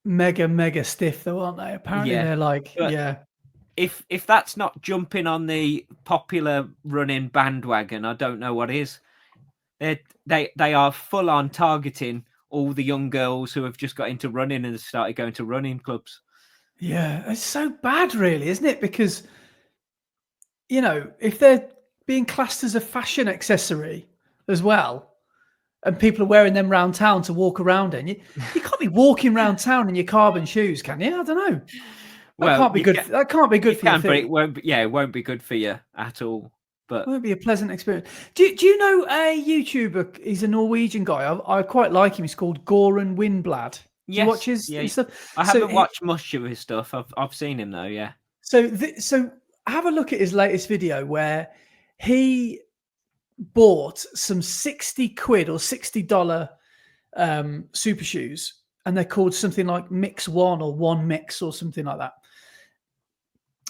mega stiff though, aren't they? Apparently they're like, If that's not jumping on the popular running bandwagon, I don't know what is. They are full on targeting all the young girls who have just got into running and started going to running clubs. Yeah, it's so bad, really, isn't it? Because, you know, if they're being classed as a fashion accessory as well, and people are wearing them around town to walk around in, you can't be walking around town in your carbon shoes, can you? I don't know. That can't be good. That can't be good for you. But it won't be good for you at all. But it won't be a pleasant experience. Do you know a YouTuber? He's a Norwegian guy. I quite like him. He's called Goran Windblad. Do you watch his stuff? I haven't watched much of his stuff. I've seen him though. Yeah. So have a look at his latest video where he bought some 60 quid or $60 super shoes, and they're called something like Mix One or One Mix or something like that.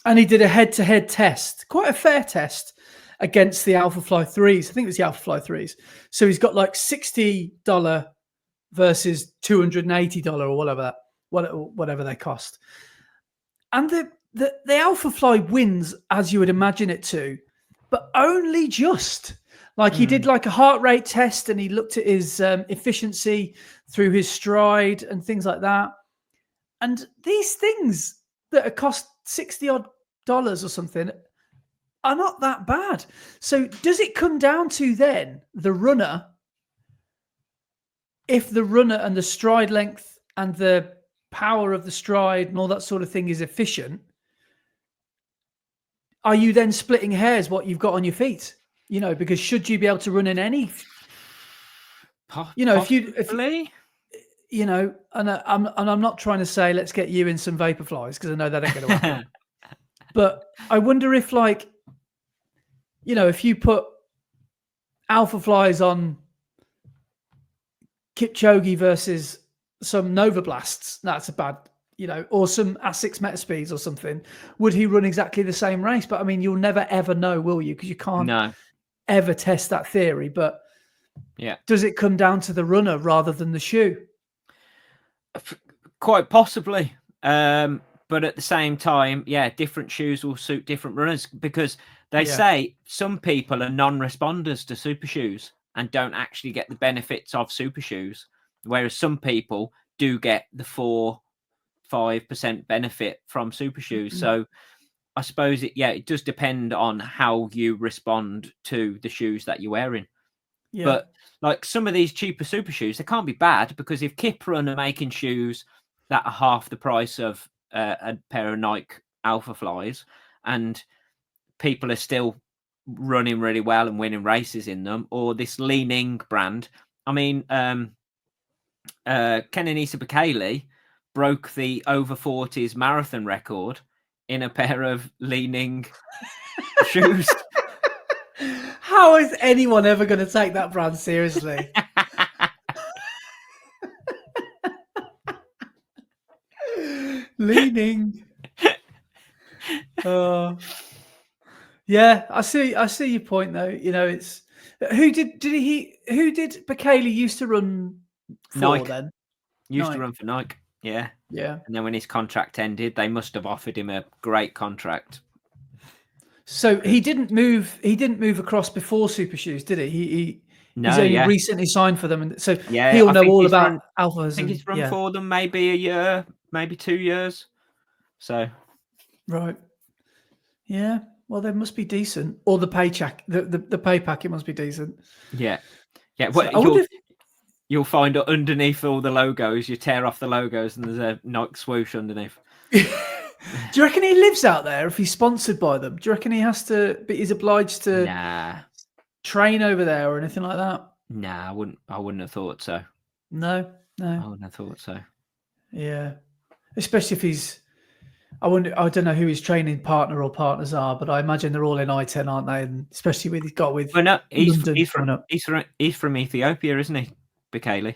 And he did a head-to-head test, quite a fair test, against the Alpha Fly 3s. I think it was the Alpha Fly 3s. So he's got like $60 versus $280 or whatever they cost. And the Alpha Fly wins as you would imagine it to, but only just. Like he did like a heart rate test, and he looked at his efficiency through his stride and things like that. And these things that are cost $60 odd or something are not that bad. So does it come down to then the runner? If the runner and the stride length and the power of the stride and all that sort of thing is efficient, are you then splitting hairs what you've got on your feet? Because should you be able to run in any, Possibly. and I'm not trying to say let's get you in some Vaporflies, because I know that ain't going to happen. But I wonder if, like, if you put Alpha Flies on Kipchoge versus some Nova Blasts, that's a bad, or some Asics Metaspeeds or something, would he run exactly the same race? But I mean, you'll never ever know, will you? Because you can't ever test that theory. But yeah, does it come down to the runner rather than the shoe? Quite possibly. But at the same time, different shoes will suit different runners, because they say some people are non-responders to super shoes and don't actually get the benefits of super shoes, whereas some people do get the 4-5% benefit from super shoes. So I suppose it does depend on how you respond to the shoes that you're wearing. Yeah. But like some of these cheaper super shoes, they can't be bad, because if Kiprun are making shoes that are half the price of a pair of Nike Alpha Flies, and people are still running really well and winning races in them, or this Leaning brand. I mean, Kenyan Bekele broke the over 40s marathon record in a pair of Leaning shoes. How is anyone ever going to take that brand seriously? Leaning. Yeah, I see your point though. It's who did Bekele used to run for Nike. then? Used to run for Nike. Yeah. And then when his contract ended, they must have offered him a great contract. So he didn't move across before Super Shoes, did he? He's only recently signed for them, and so he'll know all about Alphas. I think he's run for them maybe a year, maybe 2 years. So right. Yeah. Well, they must be decent, or the paycheck, the pay packet must be decent. Yeah. Well, you'll find underneath all the logos, you tear off the logos, and there's a Nike swoosh underneath. Do you reckon he lives out there if he's sponsored by them? Do you reckon he has to? But he's obliged to train over there or anything like that? Nah, I wouldn't have thought so. No. I wouldn't have thought so. Yeah, especially if he's. I don't know who his training partner or partners are, but I imagine they're all in I-10, aren't they? And especially with Well, no, he's from Ethiopia, isn't he, Bekele?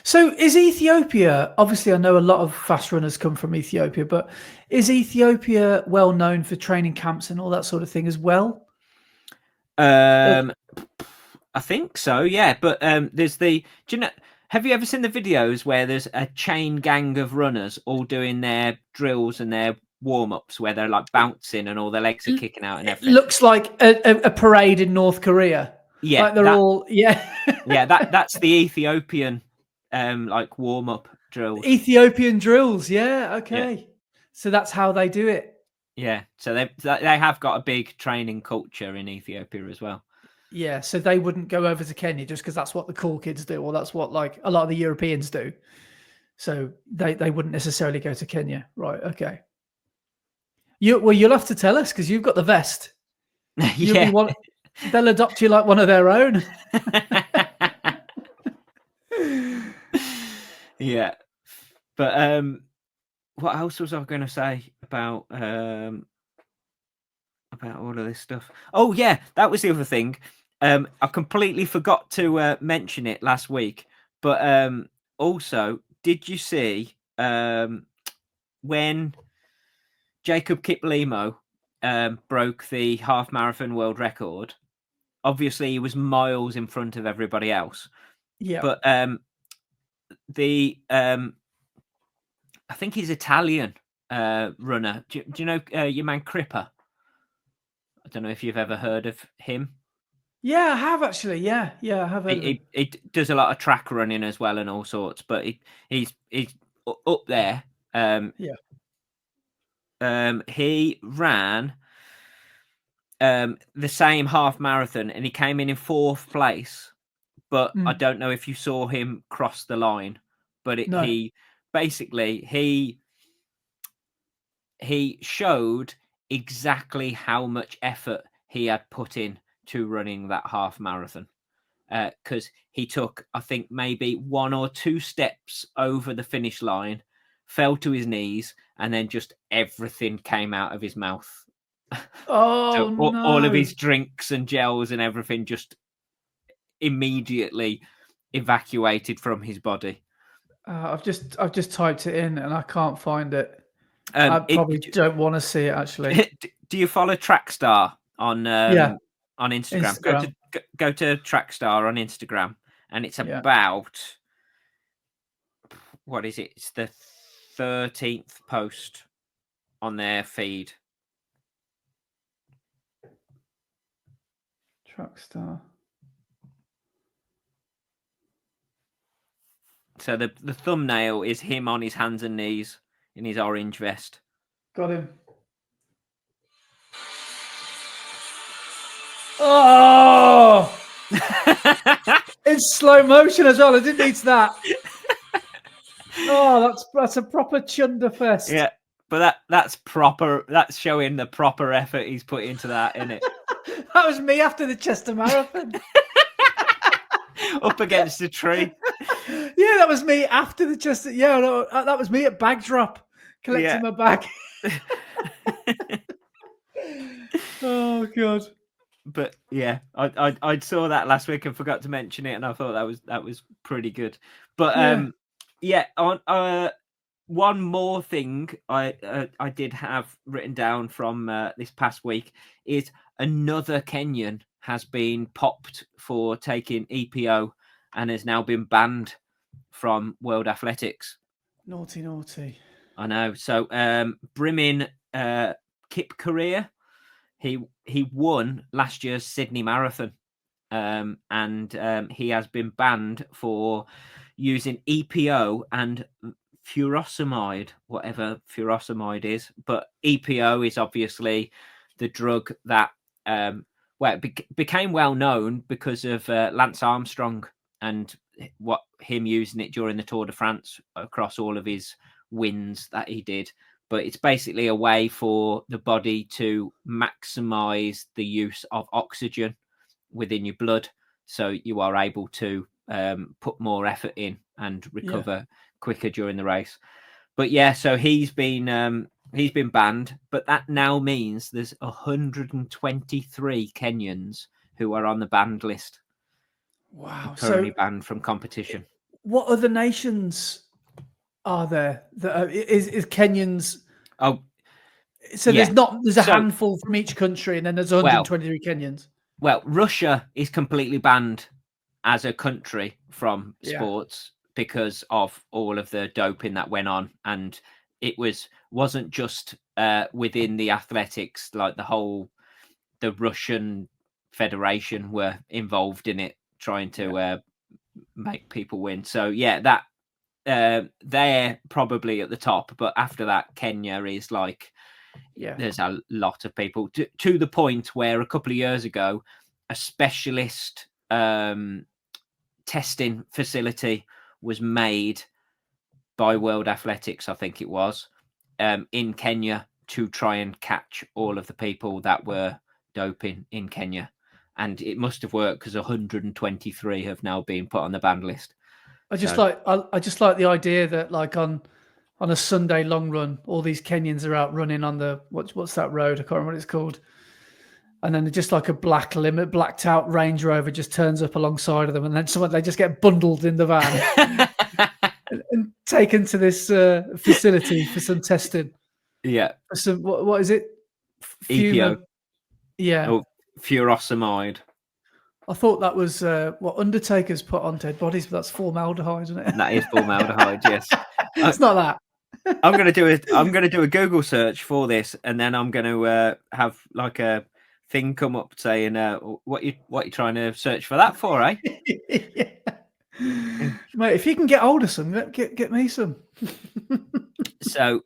So is Ethiopia, obviously I know a lot of fast runners come from Ethiopia, but is Ethiopia well known for training camps and all that sort of thing as well? I think so, yeah. But there's have you ever seen the videos where there's a chain gang of runners all doing their drills and their warm-ups where they're like bouncing and all their legs are kicking out and everything? It looks like a parade in North Korea. Yeah. Like they're all, that's the Ethiopian like warm-up drills. Ethiopian drills, okay. Yeah. So that's how they do it. Yeah, so they have got a big training culture in Ethiopia as well. Yeah, so they wouldn't go over to Kenya just because that's what the cool kids do, or that's what like a lot of the Europeans do. So they wouldn't necessarily go to Kenya, right? Okay. You'll have to tell us because you've got the vest. They'll adopt you like one of their own. Yeah, but what else was I going to say about all of this stuff? Oh yeah, that was the other thing. I completely forgot to mention it last week, but also, did you see when Jacob Kiplimo broke the half marathon world record? Obviously, he was miles in front of everybody else. Yeah, but I think he's Italian runner. Do you know your man Cripper? I don't know if you've ever heard of him. Yeah, I have actually. Yeah, I have heard of him. He does a lot of track running as well and all sorts, but he's up there. Yeah. He ran the same half marathon and he came in fourth place. But I Mm. don't know if you saw him cross the line. But No. he basically he showed exactly how much effort he had put in to running that half marathon. Because he took, I think, maybe 1 or 2 steps over the finish line, fell to his knees, and then just everything came out of his mouth. Oh So all of no. his drinks and gels and everything just immediately evacuated from his body. I've just typed it in and I can't find it. I probably don't want to see it actually. Do you follow Trackstar on Yeah, Instagram? Instagram. Go to Trackstar on Instagram, and it's Yeah. about, what is it? It's the 13th post on their feed. Trackstar. So the thumbnail is him on his hands and knees in his orange vest. Got him. Oh, in slow motion as well. I didn't need that. Oh, that's a proper chunderfest. Yeah, but that's proper. That's showing the proper effort he's put into that, isn't it? That was me after the Chester Marathon. Up against a tree. Yeah, that was me after the Chester. Yeah, no, that was me at bag drop, collecting my bag. Oh god. But yeah, I saw that last week and forgot to mention it, and I thought that was pretty good. But yeah, on one more thing I did have written down from this past week is another Kenyan has been popped for taking EPO and has now been banned from World Athletics. Naughty, naughty. I know. So Brimin Kip Korea, he won last year's Sydney Marathon, and he has been banned for using EPO and furosemide, whatever furosemide is. But EPO is obviously the drug that became well known because of Lance Armstrong and what him using it during the Tour de France across all of his wins that he did. But it's basically a way for the body to maximize the use of oxygen within your blood, so you are able to put more effort in and recover quicker during the race. But yeah, so he's been banned, but that now means there's 123 Kenyans who are on the banned list. Wow. Currently So banned from competition. what other nations are there that is Kenyans? Oh, so yeah. there's a handful from each country, and then there's 123 Kenyans. Well, Russia is completely banned as a country from sports because of all of the doping that went on, and it wasn't just within the athletics. Like the Russian Federation were involved in it, trying to make people win. So yeah, that they're probably at the top, but after that, Kenya is like, there's a lot of people to the point where a couple of years ago, a specialist testing facility was made by World Athletics, I think it was, in Kenya to try and catch all of the people that were doping in Kenya. And it must have worked because 123 have now been put on the banned list. I just like the idea that, like, on a Sunday long run, all these Kenyans are out running on the what's that road? I can't remember what it's called. And then just like a blacked out Range Rover just turns up alongside of them, and then they just get bundled in the van and taken to this facility for some testing. Yeah. For some what is it? EPO. Yeah. Oh, furosemide. I thought that was what Undertaker's put on dead bodies, but that's formaldehyde, isn't it? That is formaldehyde, yes. It's not that. I'm gonna do a Google search for this, and then I'm gonna have like a thing come up saying, what you trying to search for that for, eh? Yeah. Mate, if you can get hold of some, get me some. So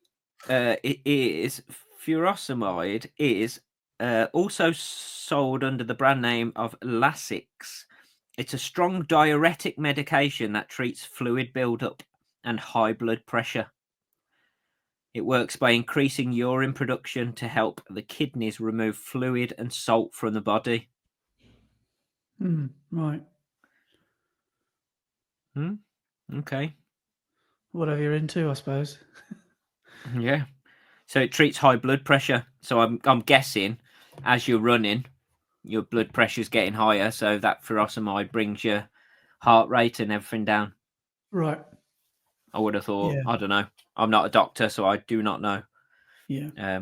it is furosemide is also sold under the brand name of Lasix. It's a strong diuretic medication that treats fluid buildup and high blood pressure. It works by increasing urine production to help the kidneys remove fluid and salt from the body. Right. Okay. Whatever you're into, I suppose. Yeah. So it treats high blood pressure. So I'm guessing as you're running, your blood pressure's getting higher. So that furosemide brings your heart rate and everything down. Right. I would have thought. Yeah. I don't know. I'm not a doctor, so I do not know. Yeah.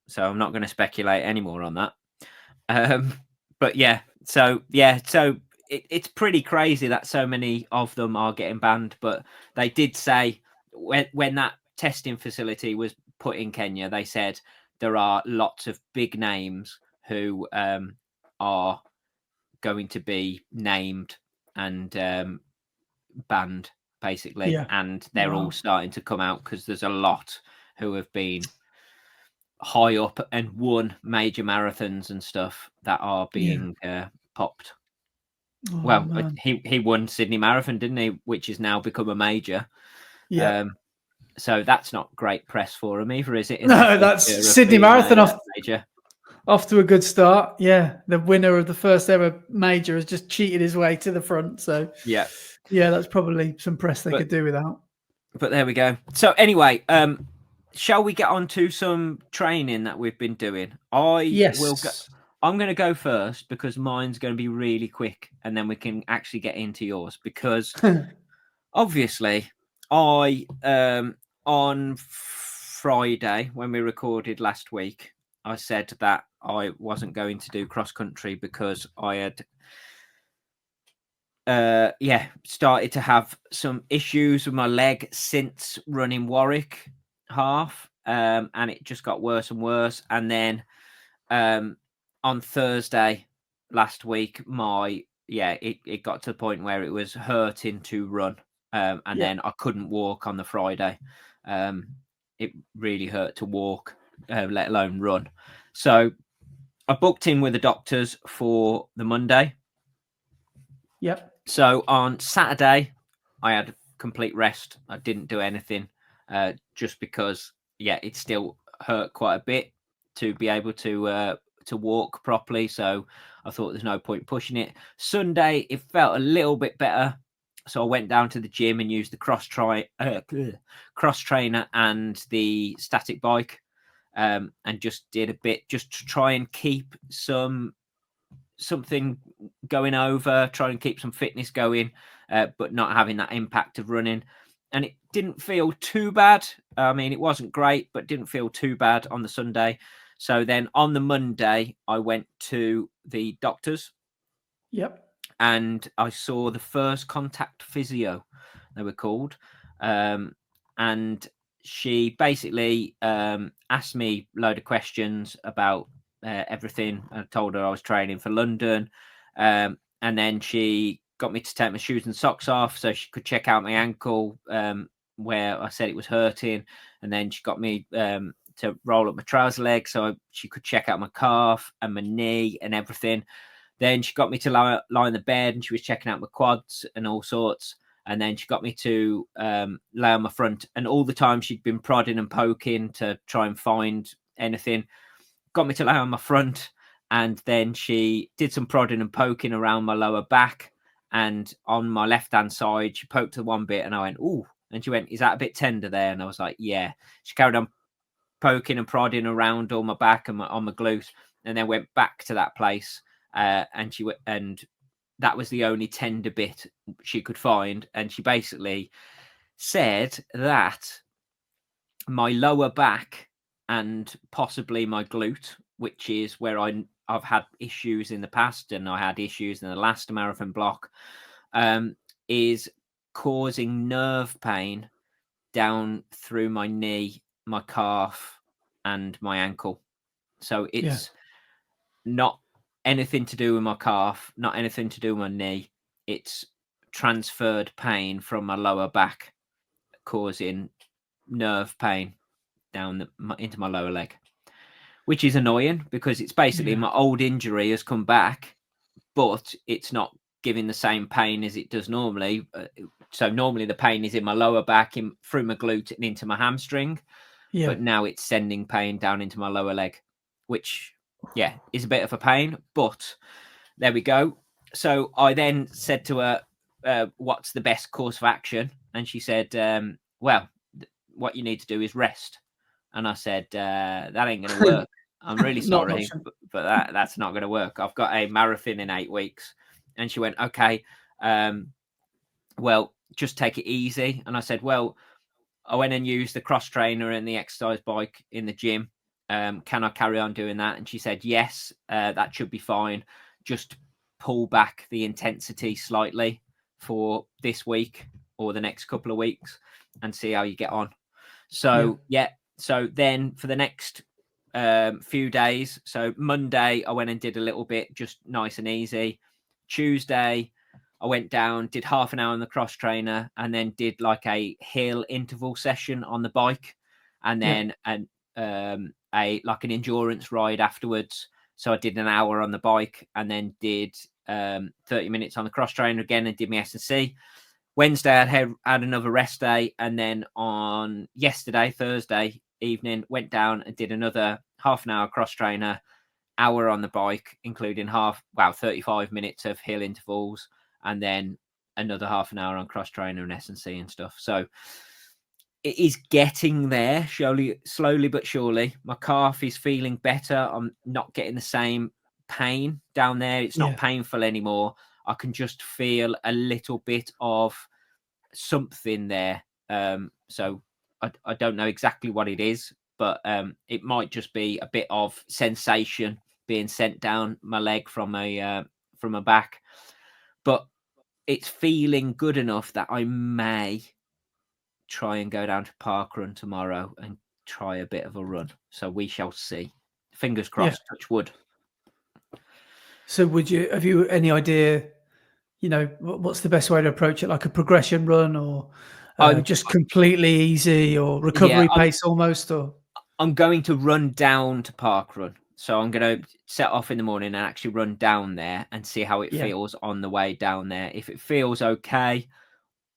So I'm not going to speculate anymore on that. But yeah. So it's pretty crazy that so many of them are getting banned. But they did say when that testing facility was put in Kenya, they said there are lots of big names who are going to be named and banned, basically. Yeah. And they're all Wow. starting to come out because there's a lot who have been high up and won major marathons and stuff that are being popped. Oh, Well, man. he won Sydney Marathon, didn't he? Which has now become a major. Yeah. So that's not great press for him either, is it? In No, their that's first year of Sydney being Marathon a major. off to a good start. Yeah, the winner of the first ever major has just cheated his way to the front. So Yeah, that's probably some press they could do without. But there we go. So anyway, shall we get on to some training that we've been doing? Yes. I'm going to go first because mine's going to be really quick, and then we can actually get into yours. Because obviously, I on Friday when we recorded last week, I said that I wasn't going to do cross country because I had started to have some issues with my leg since running Warwick half, and it just got worse and worse. And then on Thursday last week, it got to the point where it was hurting to run, and then I couldn't walk on the Friday. It really hurt to walk, let alone run. So I booked in with the doctors for the Monday. Yep. So on Saturday, I had complete rest. I didn't do anything, just because, it still hurt quite a bit to be able to walk properly. So I thought there's no point pushing it. Sunday, it felt a little bit better. So I went down to the gym and used the cross trainer and the static bike, and just did a bit just to try and keep something going over, try and keep some fitness going, but not having that impact of running. And it didn't feel too bad. I mean, it wasn't great, but didn't feel too bad on the Sunday. So then on the Monday, I went to the doctors. Yep. And I saw the first contact physio, they were called. And she basically asked me a load of questions about everything. I told her I was training for London. And then she got me to take my shoes and socks off so she could check out my ankle, where I said it was hurting. And then she got me to roll up my trouser leg so she could check out my calf and my knee and everything. Then she got me to lie on the bed and she was checking out my quads and all sorts. And then she got me to lay on my front. And all the time she'd been prodding and poking to try and find anything. Got me to lay on my front. And then she did some prodding and poking around my lower back. And on my left-hand side, she poked to one bit and I went, ooh. And she went, is that a bit tender there? And I was like, yeah. She carried on poking and prodding around all my back and on my glute. And then went back to that place. And that was the only tender bit she could find. And she basically said that my lower back and possibly my glute, which is where I've had issues in the past, and I had issues in the last marathon block, is causing nerve pain down through my knee, my calf, and my ankle. So it's not anything to do with my calf, not anything to do with my knee. It's transferred pain from my lower back, causing nerve pain down into my lower leg, which is annoying because it's basically my old injury has come back, but it's not giving the same pain as it does normally. So normally the pain is in my lower back, through my glute and into my hamstring. Yeah. But now it's sending pain down into my lower leg, which, is a bit of a pain. But there we go. So I then said to her, what's the best course of action? And she said, well, what you need to do is rest. And I said, that ain't going to work. I'm really sorry, but that's not going to work. I've got a marathon in 8 weeks. And she went, okay, well, just take it easy. And I said, well, I went and used the cross trainer and the exercise bike in the gym. Can I carry on doing that? And she said, yes, that should be fine. Just pull back the intensity slightly for this week or the next couple of weeks and see how you get on. So, so then for the next few days, so Monday, I went and did a little bit, just nice and easy. Tuesday, I went down, did half an hour on the cross trainer, and then did like a hill interval session on the bike, and then an endurance ride afterwards. So I did an hour on the bike, and then did 30 minutes on the cross trainer again, and did my S&C. Wednesday, I had another rest day, and then on Thursday evening, went down and did another half an hour cross trainer, hour on the bike, including 35 minutes of hill intervals, and then another half an hour on cross trainer and S&C and stuff. So it is getting there, slowly but surely. My calf is feeling better. I'm not getting the same pain down there. It's not painful anymore. I can just feel a little bit of something there. So I don't know exactly what it is, but it might just be a bit of sensation being sent down my leg from my back. But it's feeling good enough that I may try and go down to Parkrun tomorrow and try a bit of a run. So we shall see. Fingers crossed, touch wood. So have you any idea, what's the best way to approach it? Like a progression run or just completely easy or recovery pace almost? Or I'm going to run down to Parkrun. So I'm going to set off in the morning and actually run down there and see how it feels on the way down there. If it feels okay,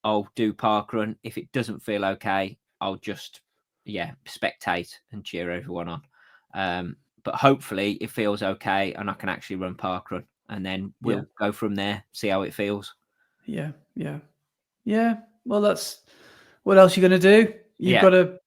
I'll do Parkrun. If it doesn't feel okay, I'll just, spectate and cheer everyone on. But hopefully it feels okay and I can actually run Parkrun, and then we'll go from there, see how it feels. Yeah. Well, that's what else you're going to do. You've got to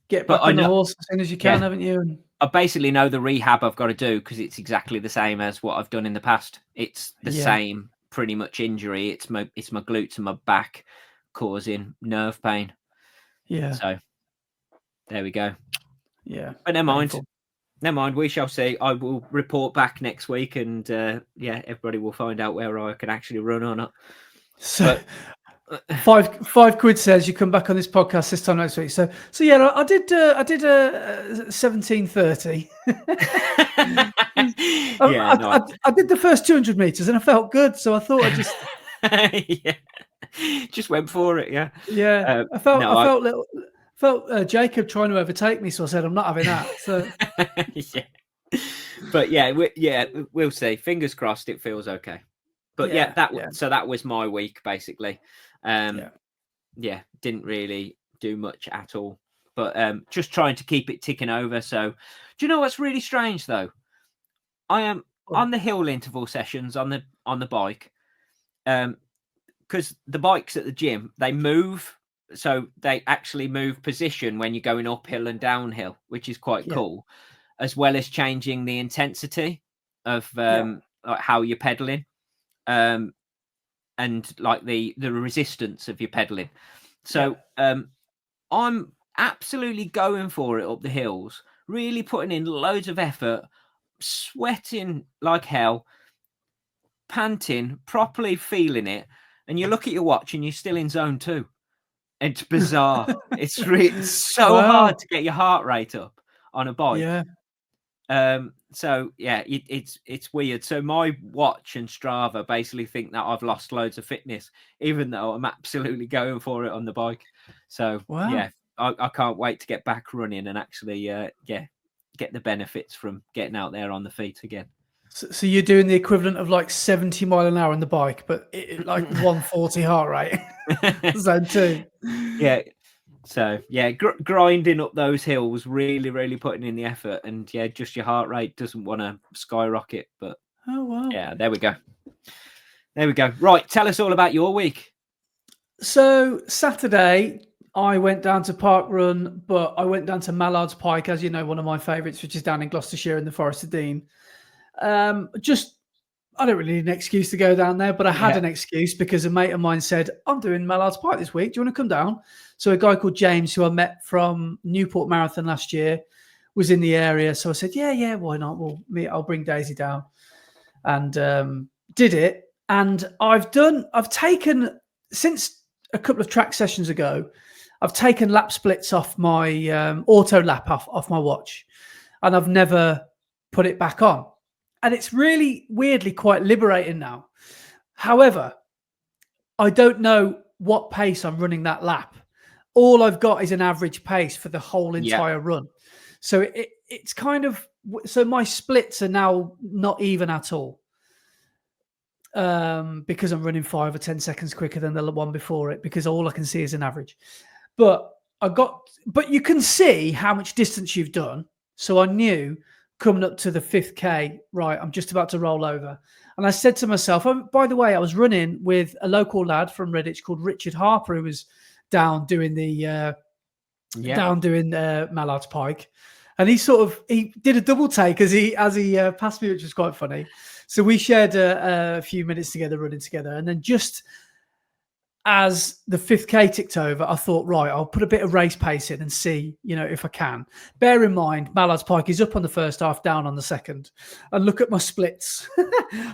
get back on the horse as soon as you can, haven't you? And I basically know the rehab I've got to do because it's exactly the same as what I've done in the past. It's the same pretty much injury. It's my glutes and my back causing nerve pain. Yeah. So there we go. Yeah. But never mind. We shall see. I will report back next week, and everybody will find out whether I can actually run or not. So, five quid says you come back on this podcast this time next week. So yeah, I did 17:30. I did the first 200 meters and I felt good, so I thought I just just went for it. I felt Jacob trying to overtake me, so I said I'm not having that. So but we'll see. Fingers crossed, it feels okay. But so that was my week basically. Didn't really do much at all, but just trying to keep it ticking over. So do you know what's really strange though? I am on the hill interval sessions on the bike, because the bikes at the gym, they move, so they actually move position when you're going uphill and downhill, which is quite cool, as well as changing the intensity of like how you're pedaling. And like the resistance of your pedaling. So I'm absolutely going for it up the hills, really putting in loads of effort, sweating like hell, panting, properly feeling it. And you look at your watch and you're still in zone 2. It's bizarre. It's so hard to get your heart rate up on a bike. So yeah, it's weird. So my watch and Strava basically think that I've lost loads of fitness, even though I'm absolutely going for it on the bike. So Wow. yeah, I can't wait to get back running and actually get the benefits from getting out there on the feet again. So you're doing the equivalent of like 70 mile an hour on the bike, but like 140 heart rate. Zone 2. Yeah. So yeah, grinding up those hills, really, really putting in the effort, and yeah, just your heart rate doesn't want to skyrocket. But Oh wow. yeah, there we go. There we go. Right, tell us all about your week. So Saturday, I went down to Parkrun, but I went down to Mallard's Pike, as you know, one of my favourites, which is down in Gloucestershire in the Forest of Dean. I don't really need an excuse to go down there, but I had an excuse because a mate of mine said, I'm doing Mallard's Pike this week. Do you want to come down? So a guy called James, who I met from Newport Marathon last year, was in the area. So I said, yeah, why not? I'll bring Daisy down. And did it. And I've taken, since a couple of track sessions ago, I've taken lap splits off my auto lap off my watch. And I've never put it back on. And it's really weirdly quite liberating now. However, I don't know what pace I'm running that lap. All I've got is an average pace for the whole entire run. So it's kind of, so my splits are now not even at all. Because I'm running 5 or 10 seconds quicker than the one before it, because all I can see is an average. But you can see how much distance you've done. So I knew coming up to the 5th K, right, I'm just about to roll over. And I said to myself, oh, by the way, I was running with a local lad from Redditch called Richard Harper, who was down doing Mallard's Pike. And he did a double take as he passed me, which was quite funny. So we shared a few minutes together, running together. And then just as the 5th K ticked over, I thought, right, I'll put a bit of race pace in and see, if I can. Bear in mind, Mallard's Pike is up on the first half, down on the second. And look at my splits.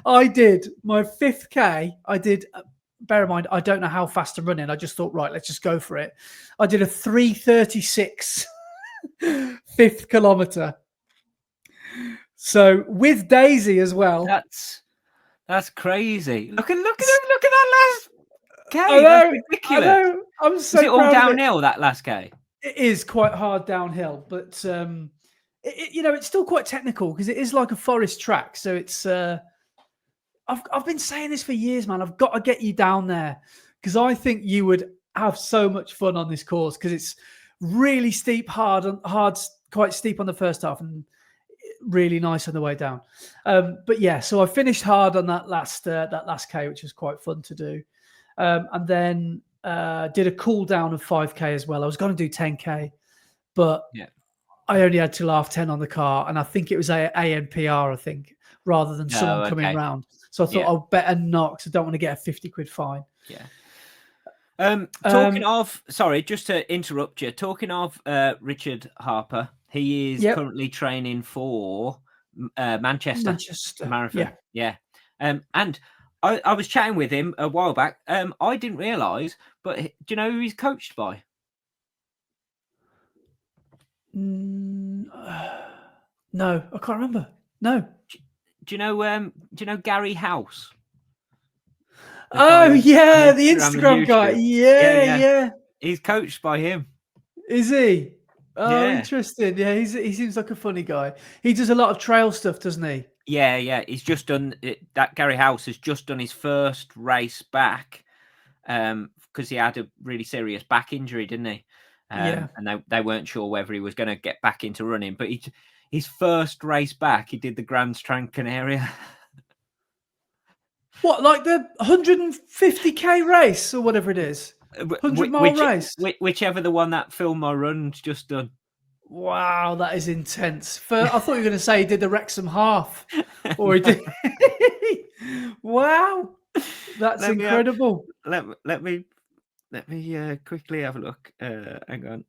I did my 5th K. Bear in mind, I don't know how fast I'm running. I just thought, right, let's just go for it. I did a 3:36 5th kilometer. So with Daisy as well. That's crazy. Look at that last K. I know, that's ridiculous. I know. I'm so Is it all downhill, that last K? It is quite hard downhill, but it's still quite technical because it is like a forest track. So it's I've been saying this for years, man. I've got to get you down there because I think you would have so much fun on this course because it's really steep, hard, quite steep on the first half and really nice on the way down. But yeah, so I finished hard on that last K, which was quite fun to do. And then did a cool down of 5K as well. I was going to do 10K, but I only had till 10:30 on the car, and I think it was ANPR, I think, rather than someone coming round. So I thought I'll better not, because I don't want to get a 50 quid fine. Yeah. Talking of, sorry, just to interrupt you. Talking of Richard Harper, he is currently training for Manchester Marathon. Yeah. And I was chatting with him a while back. I didn't realise, but do you know who he's coached by? No, I can't remember. No. Do you know Gary House? Oh yeah, the Instagram guy. Yeah. He's coached by him. Is he? Oh, interesting. Yeah, he seems like a funny guy. He does a lot of trail stuff, doesn't he? Yeah. He's just done that. Gary House has just done his first race back, because he had a really serious back injury, didn't he? And they weren't sure whether he was going to get back into running. But his first race back, he did the Grand Strand Canaria. What, like the 150k race or whatever it is? 100-mile race? Whichever the one that Phil Moran's just done. Wow, that is intense. I thought you were going to say he did the Wrexham half. Or he did... Wow, that's incredible. Let me quickly have a look. Hang on.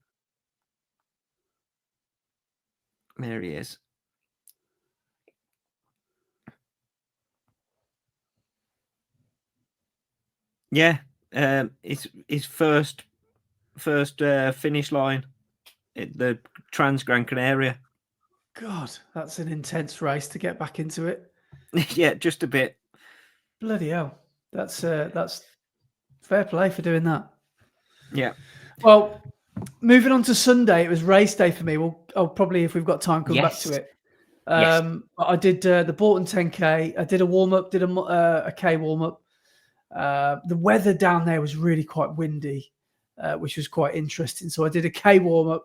There he is. Yeah, his first finish line at the Trans Gran Canaria. God, that's an intense race to get back into it. Yeah, just a bit. Bloody hell. That's fair play for doing that. Yeah. Well, moving on to Sunday, it was race day for me. I'll probably, if we've got time, come back to it. Yes. I did the Bourton 10K. I did a warm up, did a K warm up. The weather down there was really quite windy, which was quite interesting. So I did a K warm up,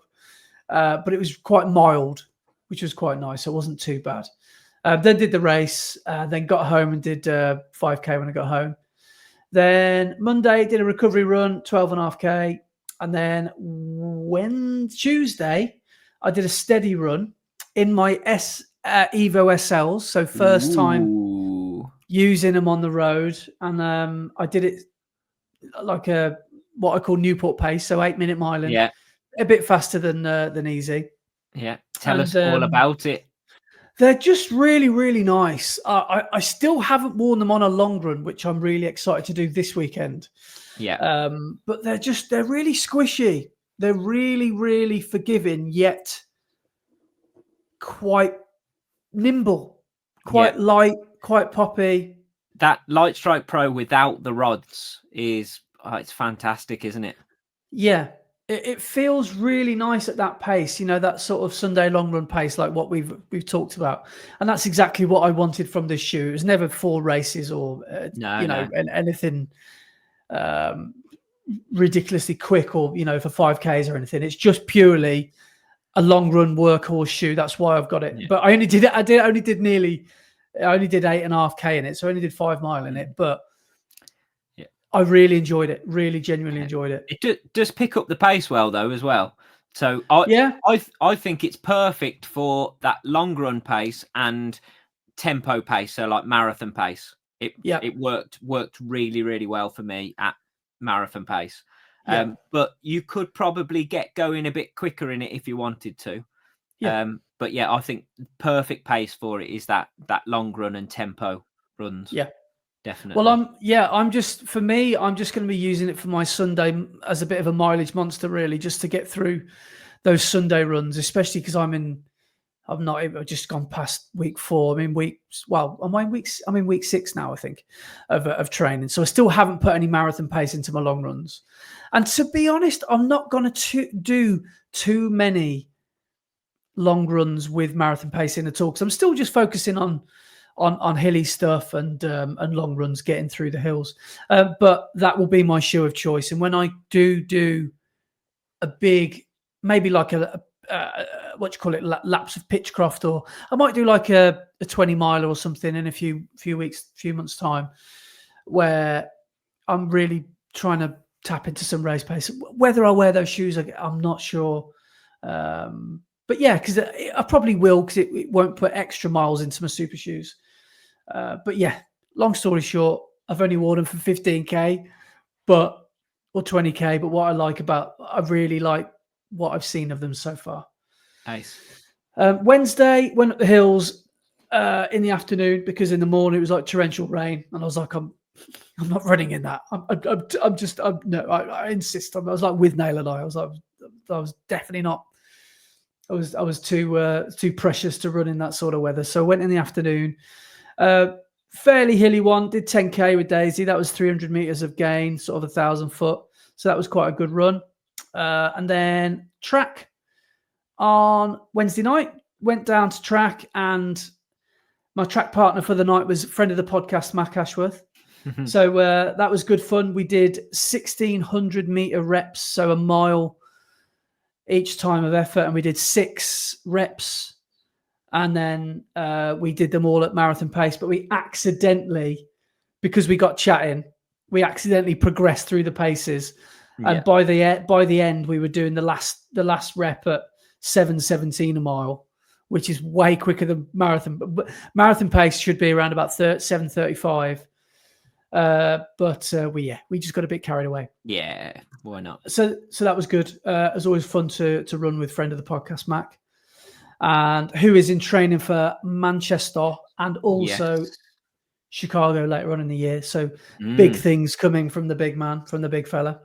but it was quite mild, which was quite nice. So it wasn't too bad. Then did the race, then got home and did 5K when I got home. Then Monday did a recovery run, 12.5K. And then Tuesday, I did a steady run in my Evo SLs. So first time using them on the road. And I did it like what I call Newport pace. So 8-minute miling. Yeah. A bit faster than easy. Yeah. Tell us all about it. They're just really, really nice. I still haven't worn them on a long run, which I'm really excited to do this weekend. Yeah. But they're really squishy. They're really, really forgiving, yet quite nimble, quite light, quite poppy. That Light Strike Pro without the rods is it's fantastic, isn't it? Yeah. It feels really nice at that pace, that sort of Sunday long run pace, like what we've talked about, and that's exactly what I wanted from this shoe. It was never 4 races or anything ridiculously quick or for 5Ks or anything. It's just purely a long run workhorse shoe. That's why I've got it. Yeah. But I only did 8.5K in it, so I only did 5 mile in it, but. I really enjoyed it. Really, genuinely enjoyed it. It does pick up the pace well, though, as well. So I think it's perfect for that long run pace and tempo pace. So like marathon pace. It worked really, really well for me at marathon pace. But you could probably get going a bit quicker in it if you wanted to. But yeah, I think perfect pace for it is that long run and tempo runs. Yeah. Definitely. Well, I'm just going to be using it for my Sunday as a bit of a mileage monster, really, just to get through those Sunday runs, especially because I've just gone past week 4. I'm in week 6 now, I think, of training. So I still haven't put any marathon pace into my long runs. And to be honest, I'm not going to do too many long runs with marathon pace in at all, because I'm still just focusing on hilly stuff and long runs, getting through the hills. But that will be my shoe of choice. And when I do a big, maybe like laps of Pitchcroft, or I might do like a 20 miler or something in a few months time, where I'm really trying to tap into some race pace. Whether I wear those shoes, I'm not sure. But yeah, because I probably will, because it won't put extra miles into my super shoes. But yeah, long story short, I've only worn them for 15K or 20K. But I really like what I've seen of them so far. Nice. Wednesday, went up the hills in the afternoon, because in the morning it was like torrential rain, and I was like, I'm not running in that. I insist. I was like with Nail and I was definitely not. I was too precious to run in that sort of weather. So I went in the afternoon. Fairly hilly one, did 10K with Daisy. That was 300 meters of gain, sort of 1,000 foot. So that was quite a good run. And then track on Wednesday night, went down to track, and my track partner for the night was a friend of the podcast, Mac Ashworth. So that was good fun. We did 1,600 meter reps, so a mile each time of effort, and we did 6 reps. And then we did them all at marathon pace, but we accidentally, because we got chatting, we accidentally progressed through the paces. Yeah. And by the end, we were doing the last rep at 7:17 a mile, which is way quicker than marathon. But marathon pace should be around about 7:35. But we just got a bit carried away. Yeah, why not? So that was good. It was always fun to run with friend of the podcast, Mac, and who is in training for Manchester and also Chicago later on in the year. So big things coming from the big man, from the big fella.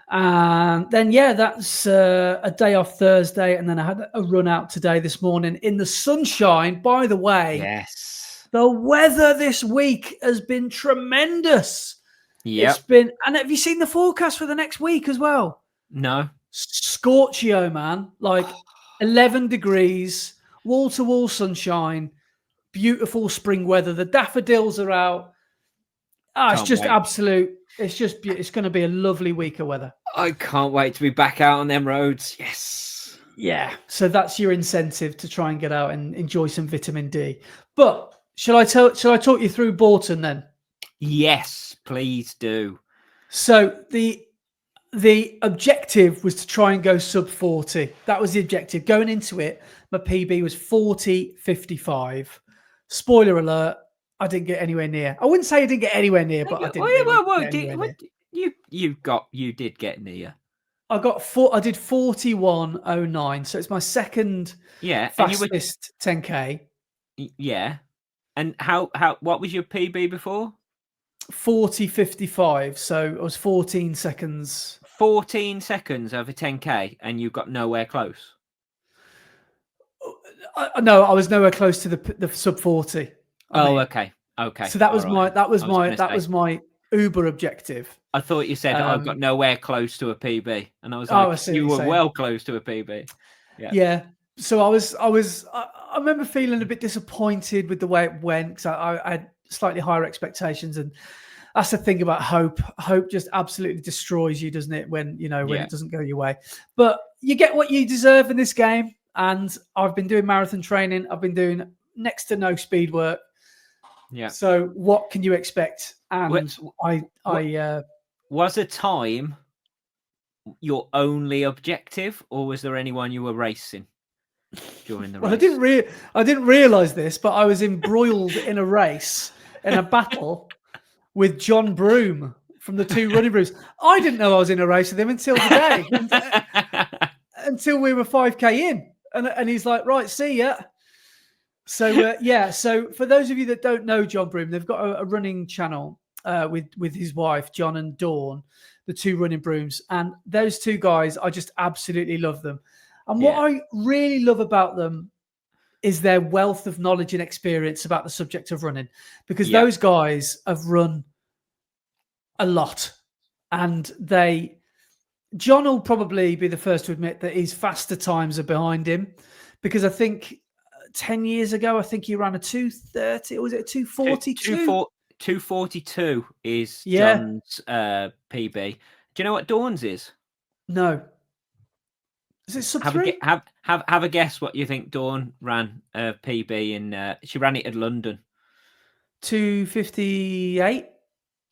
And then, yeah, that's a day off Thursday. And then I had a run out today, this morning in the sunshine. By the way, Yes. the weather this week has been tremendous. Yep. It's been, and have you seen the forecast for the next week as well? No. Scorchio, man. Like 11 degrees, wall to wall sunshine, beautiful spring weather. The daffodils are out. It's Can't just wait. absolute. It's going to be a lovely week of weather. I can't wait to be back out on them roads. Yes. Yeah. So that's your incentive to try and get out and enjoy some vitamin D. But shall I talk you through Bourton then? Yes, please do. So the objective was to try and go sub 40. That was the objective. Going into it, my PB was 40.55. Spoiler alert, I didn't get anywhere near. I wouldn't say I didn't get anywhere near, but I didn't get anywhere near. You did get near. I did 41.09, so it's my second fastest 10K. Yeah. And what was your PB before? 40.55, so it was 14 seconds. 14 seconds over 10K, and you got nowhere close. No, I was nowhere close to the sub 40. Okay. So that was my Uber objective. I thought you said I've got nowhere close to a PB, and I was like, you were well close to a PB. Yeah. So I remember feeling a bit disappointed with the way it went because I had slightly higher expectations, and that's the thing about hope. Hope just absolutely destroys you, doesn't it? When it doesn't go your way, but you get what you deserve in this game. And I've been doing marathon training. I've been doing next to no speed work. Yeah. So what can you expect? And was a time your only objective, or was there anyone you were racing during the race? Well, I didn't realize this, but I was embroiled in a race, in a battle with John Broome from the Two Running Brooms. I didn't know I was in a race with him until today, until we were 5K in, and he's like, "Right, see ya." So So for those of you that don't know John Broome, they've got a running channel with his wife John and Dawn, the Two Running Brooms, and those two guys, I just absolutely love them. And what I really love about them is their wealth of knowledge and experience about the subject of running, because those guys have run a lot, and John will probably be the first to admit that his faster times are behind him, because I think 10 years ago, I think he ran a 2:30, or was it a 2:42? 2:42 is John's PB. Do you know what Dawn's is? No. Is it sub 3? Have a guess what you think Dawn ran PB in. She ran it at London. 2:58?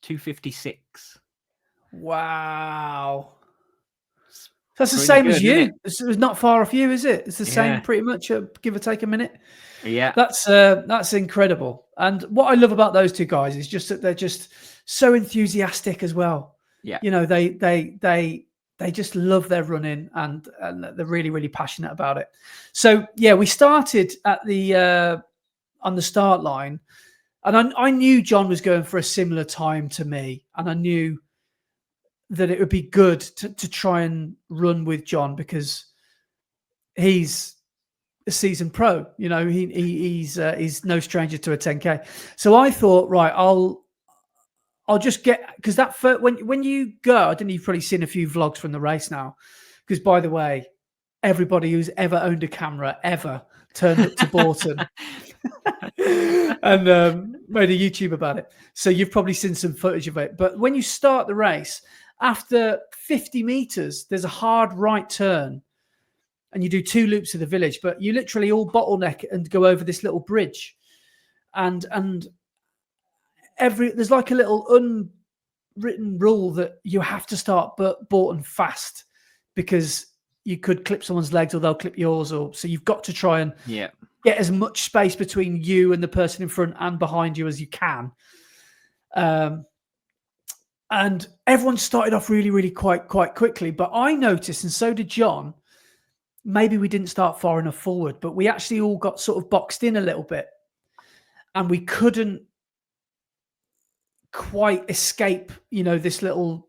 2:56. Wow. That's the same as you. It's not far off you, is it? It's the same, pretty much, give or take a minute. Yeah. That's incredible. And what I love about those two guys is just that they're just so enthusiastic as well. Yeah. They just love their running, and they're really, really passionate about it. So we started at on the start line, and I knew John was going for a similar time to me, and I knew that it would be good to try and run with John, because he's a seasoned pro. He's no stranger to a 10K. So I thought, right, I'll just get, because that when you go, I don't know, you've probably seen a few vlogs from the race now, because by the way, everybody who's ever owned a camera ever turned up to Bourton and made a YouTube about it. So you've probably seen some footage of it. But when you start the race, after 50 meters, there's a hard right turn, and you do 2 loops of the village, but you literally all bottleneck and go over this little bridge. And there's like a little unwritten rule that you have to start Bourton fast, because you could clip someone's legs or they'll clip yours, so you've got to try and get as much space between you and the person in front and behind you as you can. And everyone started off really, really quite quickly. But I noticed, and so did John, maybe we didn't start far enough forward, but we actually all got sort of boxed in a little bit, and we couldn't quite escape, this little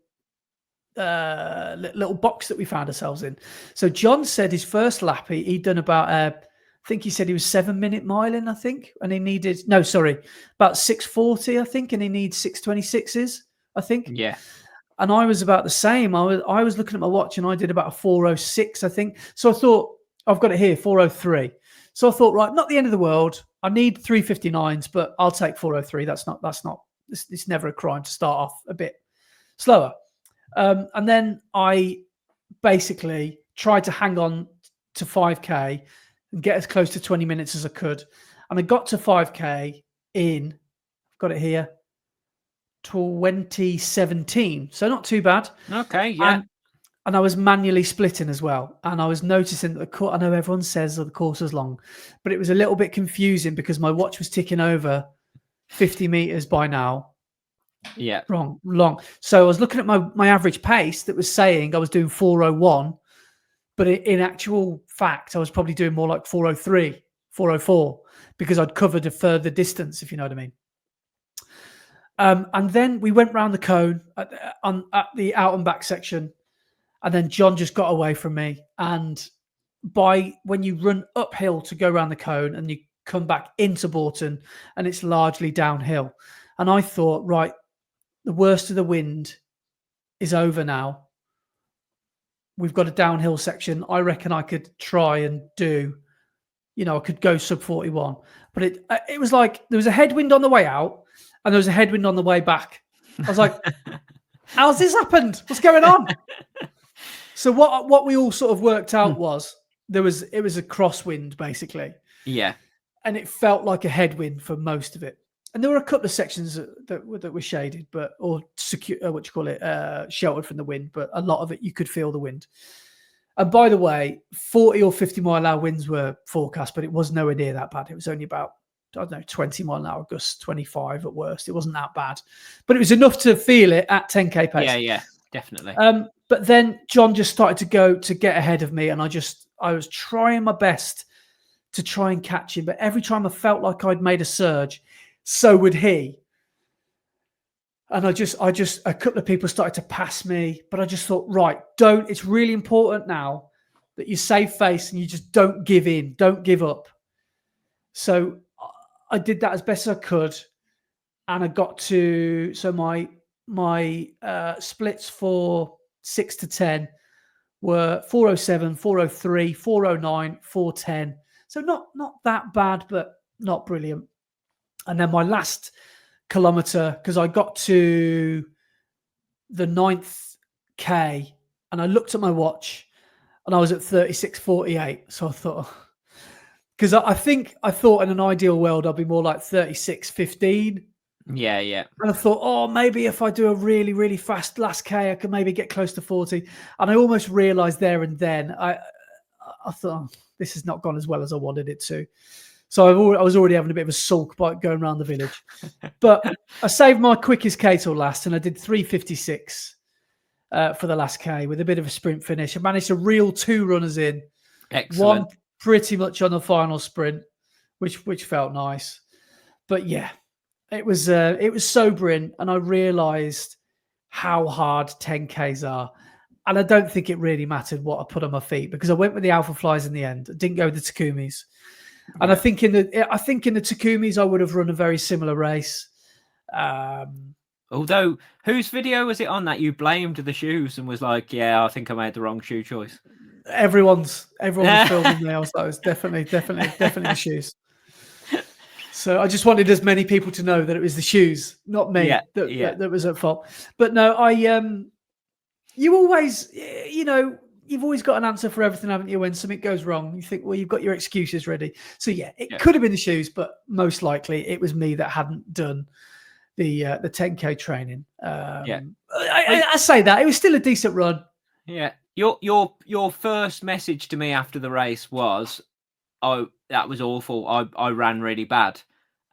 little box that we found ourselves in. So John said his first lap, he'd done about, I think he said he was 7-minute miling, I think. And he needed, about 6:40, I think. And he needs 6:26s, I think. Yeah. And I was about the same. I was looking at my watch and I did about a 4:06, I think. So I thought, I've got it here, 4:03. So I thought, right, not the end of the world. I need 3:59s, but I'll take 4:03. It's never a crime to start off a bit slower. And then I basically tried to hang on to 5K and get as close to 20 minutes as I could. And I got to 5K in, I've got it here, 2017. So not too bad. Okay, yeah. And I was manually splitting as well. And I was noticing that I know everyone says that the course is long, but it was a little bit confusing because my watch was ticking over 50 meters by now. Yeah. Long. So I was looking at my average pace that was saying I was doing 4:01, but in actual fact, I was probably doing more like 4:03, 4:04, because I'd covered a further distance, if you know what I mean. And then we went round the cone at the out and back section, and then John just got away from me. And when you run uphill to go around the cone and you come back into Bourton, and it's largely downhill. And I thought, right, the worst of the wind is over now. We've got a downhill section. I reckon I could try and do, I could go sub 41. But it was like there was a headwind on the way out and there was a headwind on the way back. I was like, how's this happened? What's going on? So what we all sort of worked out was it was a crosswind, basically. Yeah. And it felt like a headwind for most of it. And there were a couple of sections that were shaded, or secure, sheltered from the wind. But a lot of it, you could feel the wind. And by the way, 40 or 50 mile an hour winds were forecast, but it was nowhere near that bad. It was only about, 20 mile an hour gusts, 25 at worst. It wasn't that bad, but it was enough to feel it at 10K pace. Yeah, definitely. But then John just started to get ahead of me, and I was trying my best to try and catch him. But every time I felt like I'd made a surge, so would he. And a couple of people started to pass me, but I just thought, right, it's really important now that you save face and you just don't give in, don't give up. So I did that as best as I could. And I got to, so my splits for 6 to 10 were 4:07, 4:03, 4:09, 4:10. So not that bad, but not brilliant. And then my last kilometer, because I got to the 9th K and I looked at my watch and I was at 36:48. So I thought, because I thought in an ideal world, I'd be more like 36:15. Yeah. And I thought, maybe if I do a really, really fast last K, I could maybe get close to 40. And I almost realized there and then, I thought, this has not gone as well as I wanted it to. So I was already having a bit of a sulk by going around the village. But I saved my quickest K till last, and I did 3:56 for the last K with a bit of a sprint finish. I managed to reel 2 runners in. Excellent. One pretty much on the final sprint, which felt nice. But yeah, it was sobering, and I realised how hard 10Ks are. And I don't think it really mattered what I put on my feet, because I went with the Alpha Flies in the end. I didn't go with the Takumis. And I think in the Takumis, I would have run a very similar race. Although, whose video was it on that you blamed the shoes and was like, "Yeah, I think I made the wrong shoe choice"? Everyone was filming me. I was like, it was definitely the shoes. So I just wanted as many people to know that it was the shoes, not me, that was at fault. But no, you always, you've always got an answer for everything, haven't you? When something goes wrong, you think, well, you've got your excuses ready. So yeah, it could have been the shoes, but most likely it was me that hadn't done the 10K training. I say that it was still a decent run. Yeah, your first message to me after the race was, "Oh, that was awful. I ran really bad,"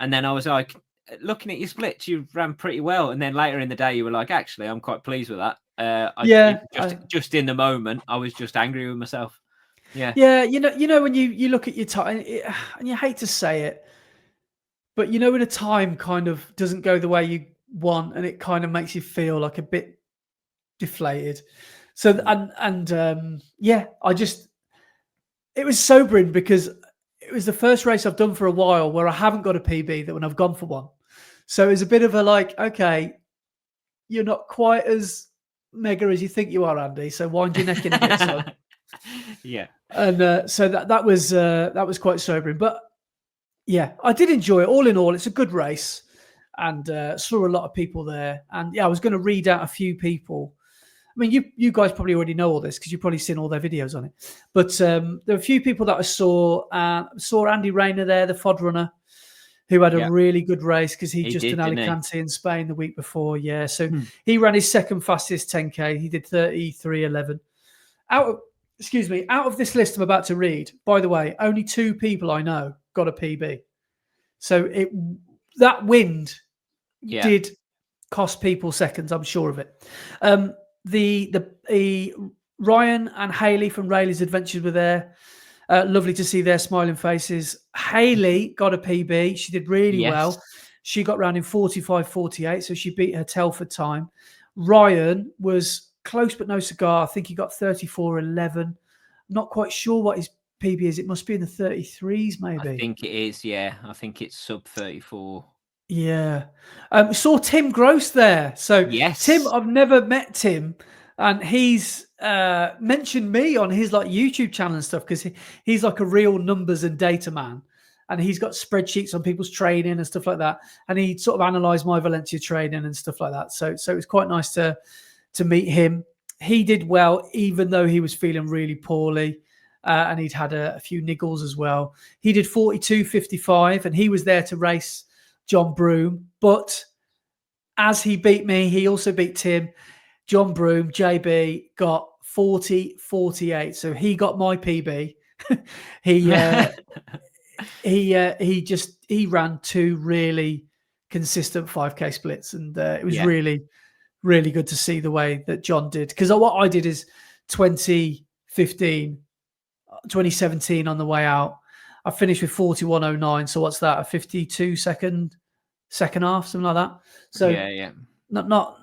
and then I was like, looking at your splits, you ran pretty well. And then later in the day, you were like, "Actually, I'm quite pleased with that." Just in the moment, I was just angry with myself. Yeah. You know when you look at your time, and you hate to say it, but when a time kind of doesn't go the way you want, and it kind of makes you feel like a bit deflated. So yeah, it was sobering because it was the first race I've done for a while where I haven't got a PB that when I've gone for one. So it was a bit of a like, okay, you're not quite as mega as you think you are, Andy. So wind your neck in a bit, son. Yeah. And so that was quite sobering. But yeah, I did enjoy it. All in all, it's a good race, and saw a lot of people there. And yeah, I was going to read out a few people. I mean, you guys probably already know all this because you've probably seen all their videos on it. But there are a few people that I saw. Saw Andy Rayner there, the FOD runner, who had a really good race because he just did Alicante in Spain the week before. Yeah, so he ran his second fastest 10K. He did 33:11. Out of this list I'm about to read, by the way, only 2 people I know got a PB. So that wind did cost people seconds. I'm sure of it. The Ryan and Hayley from Rayleigh's Adventures were there. Lovely to see their smiling faces. Hayley got a PB. She did really well. She got round in 45:48, so she beat her Telford time. Ryan was close but no cigar. I think he got 34:11. Not quite sure what his PB is. It must be in the 33s, maybe. I think it is, yeah. I think it's sub 34. Yeah. Saw Tim Gross there. So Tim, I've never met Tim, and he's mentioned me on his like YouTube channel and stuff because he's like a real numbers and data man, and he's got spreadsheets on people's training and stuff like that, and he sort of analysed my Valencia training and stuff like that. So it was quite nice to meet him. He did well, even though he was feeling really poorly, and he'd had a few niggles as well. He did 42:55, and he was there to race John Broome, but as he beat me, he also beat Tim. John Broome, JB, got 40:48, so he got my PB. He ran 2 really consistent 5K splits, and it was really, really good to see the way that John did. Because what I did is 2017 on the way out, I finished with 41:09. So what's that? A 52 second half, something like that. So not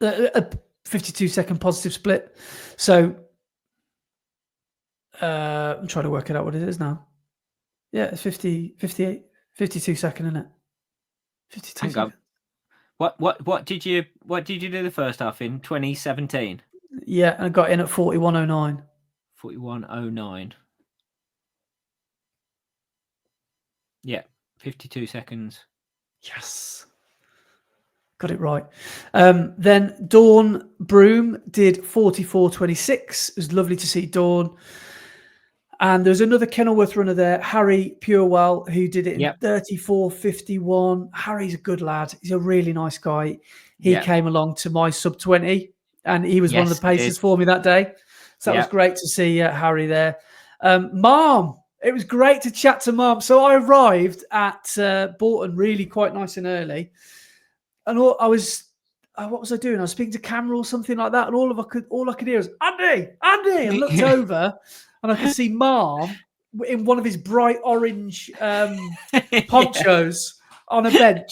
a 52 second positive split. So I'm trying to work it out what it is now. Yeah, it's 52 second, isn't it? 52 second. What did you do the first half in 2017? Yeah, I got in at 41:09. 41:09. Yeah, 52 seconds. Yes. Got it right. Then Dawn Broome did 44:26. It was lovely to see Dawn. And there's another Kenilworth runner there, Harry Purewell, who did it in 34:51. Harry's a good lad. He's a really nice guy. He came along to my sub 20, and he was one of the pacers for me that day. So that was great to see Harry there. Mom, it was great to chat to Mom. So I arrived at Bourton really quite nice and early. And what was I doing? I was speaking to camera or something like that. And all I could hear was, Andy! And looked over and I could see Mom in one of his bright orange ponchos on a bench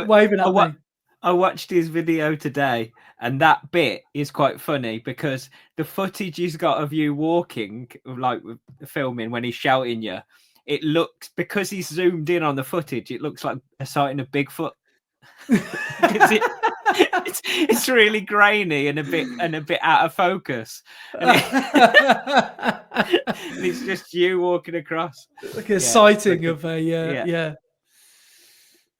waving at me. I watched his video today, and that bit is quite funny because the footage he's got of you walking, like filming when he's shouting you, it looks, because he's zoomed in on the footage, it looks like a sighting of Bigfoot. It's really grainy and a bit out of focus, and it's just you walking across, like a sighting of a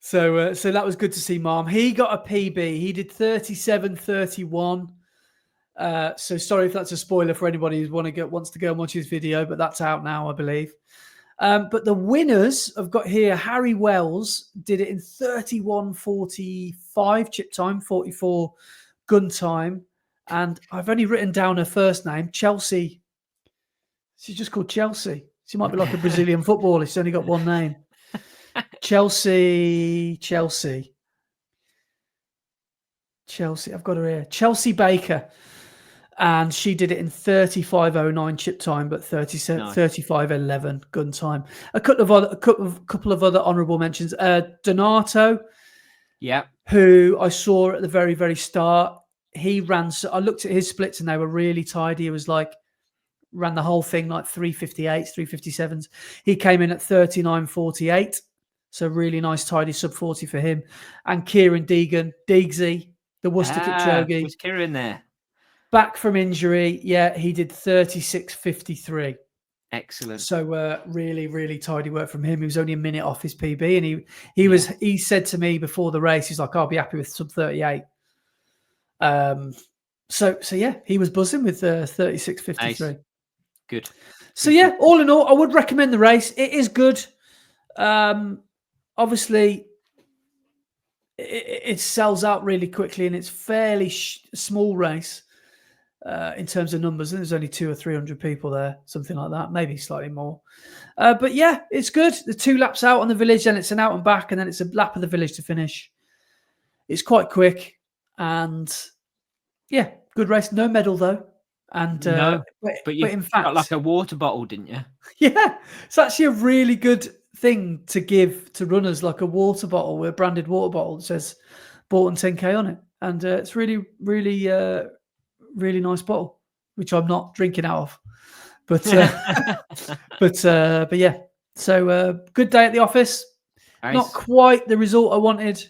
So that was good to see Mom. He got a PB. He did 37:31. So sorry if that's a spoiler for anybody who wants to go and watch his video, but that's out now, I believe. But the winners I've got here, Harry Wells did it in 31:45 chip time, 44 gun time. And I've only written down her first name, Chelsea. She's just called Chelsea. She might be like a Brazilian footballer. She's only got one name. Chelsea. I've got her here. Chelsea Baker. And she did it in 35:09 chip time, but 35:11 gun time. A couple of other honourable mentions. Donato Yeah. who I saw at the very, very start. He ran. I looked at his splits and they were really tidy. He was like ran the whole thing like 358s, 357s. He came in at 39.48. So really nice, tidy sub 40 for him. And Kieran Deegsy, the Worcester Kipchoge. Was Kieran there? Back from injury. Yeah, he did 36.53. Excellent. So really, really tidy work from him. He was only a minute off his PB, and he said to me before the race, he's like, "I'll be happy with sub 38." So yeah, he was buzzing with 36.53. Nice. Good. So yeah, all in all, I would recommend the race. It is good. Obviously, it sells out really quickly, and it's fairly small race. In terms of numbers, there's only 200 or 300 people there, something like that, maybe slightly more. But yeah, it's good. The 2 laps out on the village, then it's an out and back, and then it's a lap of the village to finish. It's quite quick, and yeah, good race. No medal though. And no, but in fact, got like a water bottle, didn't you? Yeah, it's actually a really good thing to give to runners, like a water bottle, a branded water bottle that says Bourton 10K on it, and it's really, really. Really nice bottle, which I'm not drinking out of, but but yeah. So good day at the office. Nice. Not quite the result I wanted,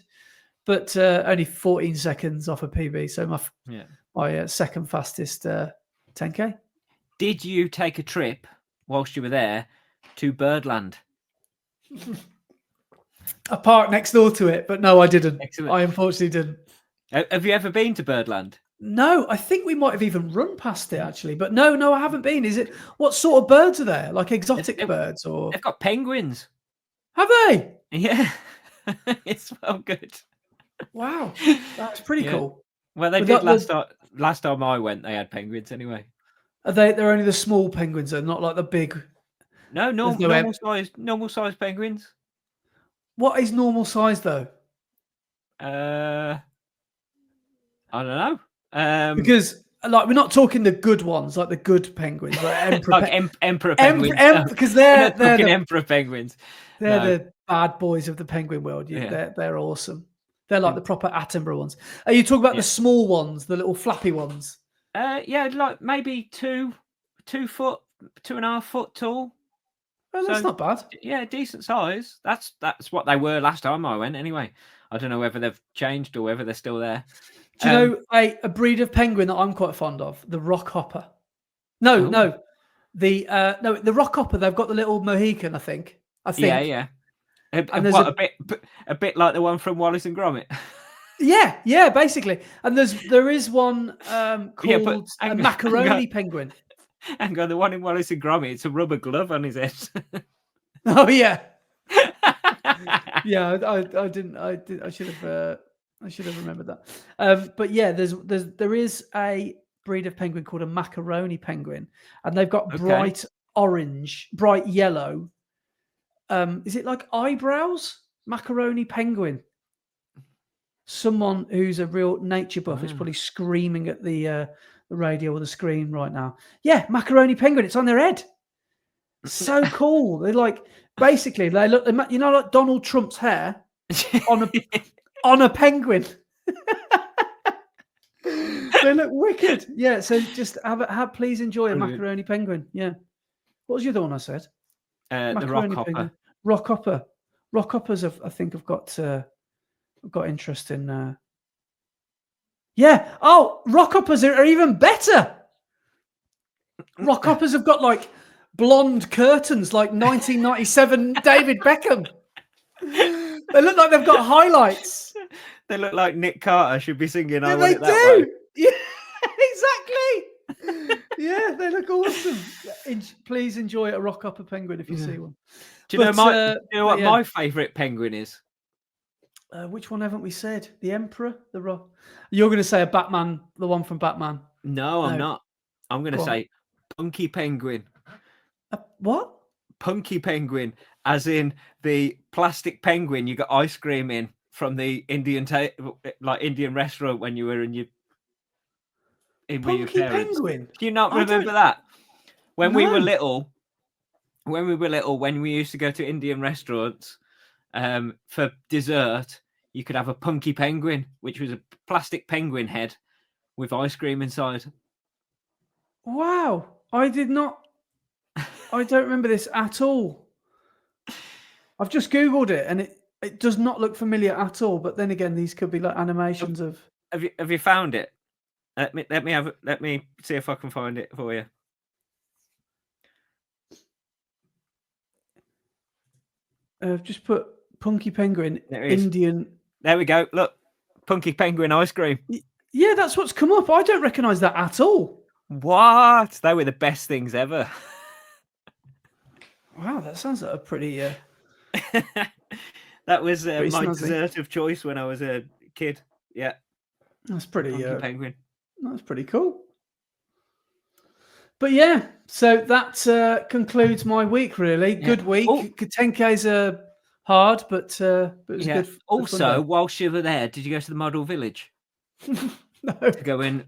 but only 14 seconds off a PB. So my second fastest 10K. Did you take a trip whilst you were there to Birdland? I parked next door to it, but no, I didn't. Excellent. I unfortunately didn't. Have you ever been to Birdland? No, I think we might have even run past it actually, but no, I haven't been. Is it what sort of birds are there? Like exotic birds, or they've got penguins? Have they? Yeah, it's well good. Wow, that's pretty cool. Well, they did last time I went. They had penguins anyway. Are they? They're only the small penguins, though, not like the big. No, normal size penguins. What is normal size though? I don't know. Because like we're not talking the good ones, like the good penguins, like emperor penguins. Because they're the emperor penguins. They're the bad boys of the penguin world. They're awesome. They're like the proper Attenborough ones. Are you talking about the small ones, the little flappy ones? Yeah, like maybe 2 foot, 2.5 foot tall. Oh, that's not bad. Yeah, decent size. That's what they were last time I went. Anyway, I don't know whether they've changed or whether they're still there. Do you know a breed of penguin that I'm quite fond of? The rock hopper. No, the rock hopper. They've got the little Mohican, I think. Yeah. A bit like the one from Wallace and Gromit. Yeah, basically. And there is one called a macaroni penguin. Hang on, the one in Wallace and Gromit, it's a rubber glove on his head. Oh yeah. Yeah, I didn't. I should have remembered that. But yeah, there is a breed of penguin called a macaroni penguin, and they've got bright orange, bright yellow. Is it like eyebrows? Macaroni penguin. Someone who's a real nature buff is probably screaming at the radio or the screen right now. Yeah, macaroni penguin. It's on their head. So cool. They're like basically they look, like Donald Trump's hair on a penguin. They look wicked. Yeah. So just please enjoy a macaroni penguin. Yeah. What was the other one I said? The rock hopper. Rock hopper. Rock hoppers I think have got interest in. Yeah. Oh, rock hoppers are even better. Rock hoppers have got like blonde curtains, like 1997 David Beckham. They look like they've got highlights. They look like Nick Carter should be singing. Yeah, I want it that way. Yeah, exactly. Yeah, they look awesome. Please enjoy a rock hopper penguin if you see one. Do you know what my favourite penguin is? Which one haven't we said? The Emperor, the Rock. You're going to say a Batman, the one from Batman. No, I'm not. I'm going to say Punky Penguin. What? Punky Penguin, as in the plastic penguin you got ice cream in from the Indian restaurant when you were in with your parents. Punky Penguin? Do you not remember that? When we were little, when we used to go to Indian restaurants for dessert, you could have a punky penguin, which was a plastic penguin head with ice cream inside. Wow. I don't remember this at all. I've just Googled it and it does not look familiar at all. But then again, these could be like animations of. Have you found it? Let me see if I can find it for you. I've just put punky penguin Indian. There we go. Look, punky penguin ice cream. Yeah, that's what's come up. I don't recognise that at all. What? They were the best things ever. Wow, that sounds like a pretty. That was my dessert of choice when I was a kid. Yeah, that's pretty. Punky penguin. That's pretty cool. But so that concludes my week. Really good week. 10Ks are hard, but it was good. Also, whilst you were there, did you go to the model village? No. To go in,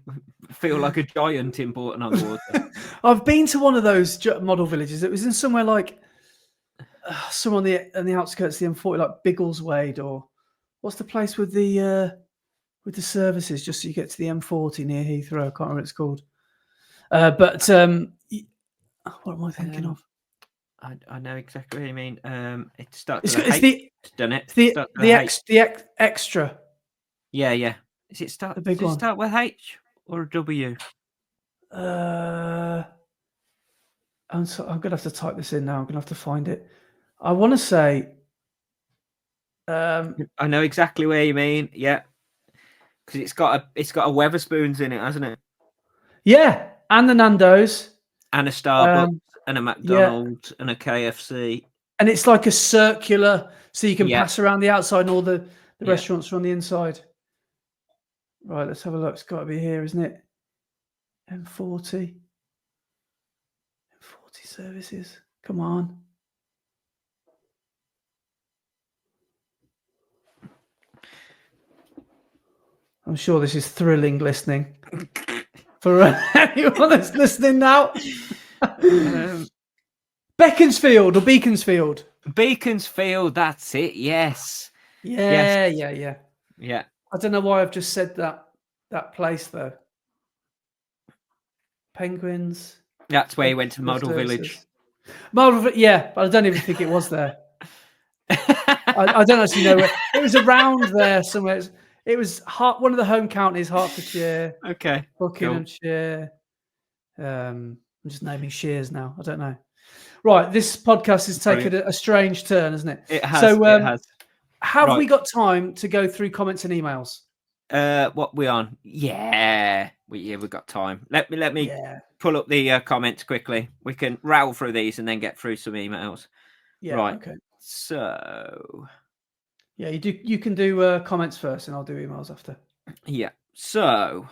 feel like a giant in Bourton on the water. I've been to one of those model villages. It was in somewhere like somewhere on the outskirts of the M40, like Biggleswade, or what's the place with the services just so you get to the M40 near Heathrow? I can't remember what it's called. But what am I thinking of? I know exactly what you mean. It starts. It's the extra. Yeah. Is it start? The big does one. It start with H or a W? I'm gonna have to type this in now. I'm gonna have to find it. I want to say. I know exactly where you mean. Yeah, because it's got a Weatherspoons in it, hasn't it? Yeah, and the Nando's, and a Starbucks, and a McDonald's, and a KFC. And it's like a circular, so you can pass around the outside, and all the restaurants are on the inside. Right, let's have a look. It's got to be here, isn't it? M40 services. Come on. I'm sure this is thrilling listening for anyone that's listening now. Beaconsfield or Beaconsfield? Beaconsfield, that's it. Yes. Yeah. Yeah. I don't know why I've just said that place though. Penguins. That's where you went to Model Village. Yeah, but I don't even think it was there. I don't actually know where. It was around there somewhere. It was one of the home counties, Hertfordshire. Okay. Buckinghamshire. I'm just naming shares now. I don't know. Right, this podcast has taken a strange turn, hasn't it? It has. So, it has. Have we got time to go through comments and emails? What we on? Yeah, we've got time. Let me pull up the comments quickly. We can rattle through these and then get through some emails. Yeah. Right. Okay. So. Yeah, you can do comments first, and I'll do emails after. Yeah. So.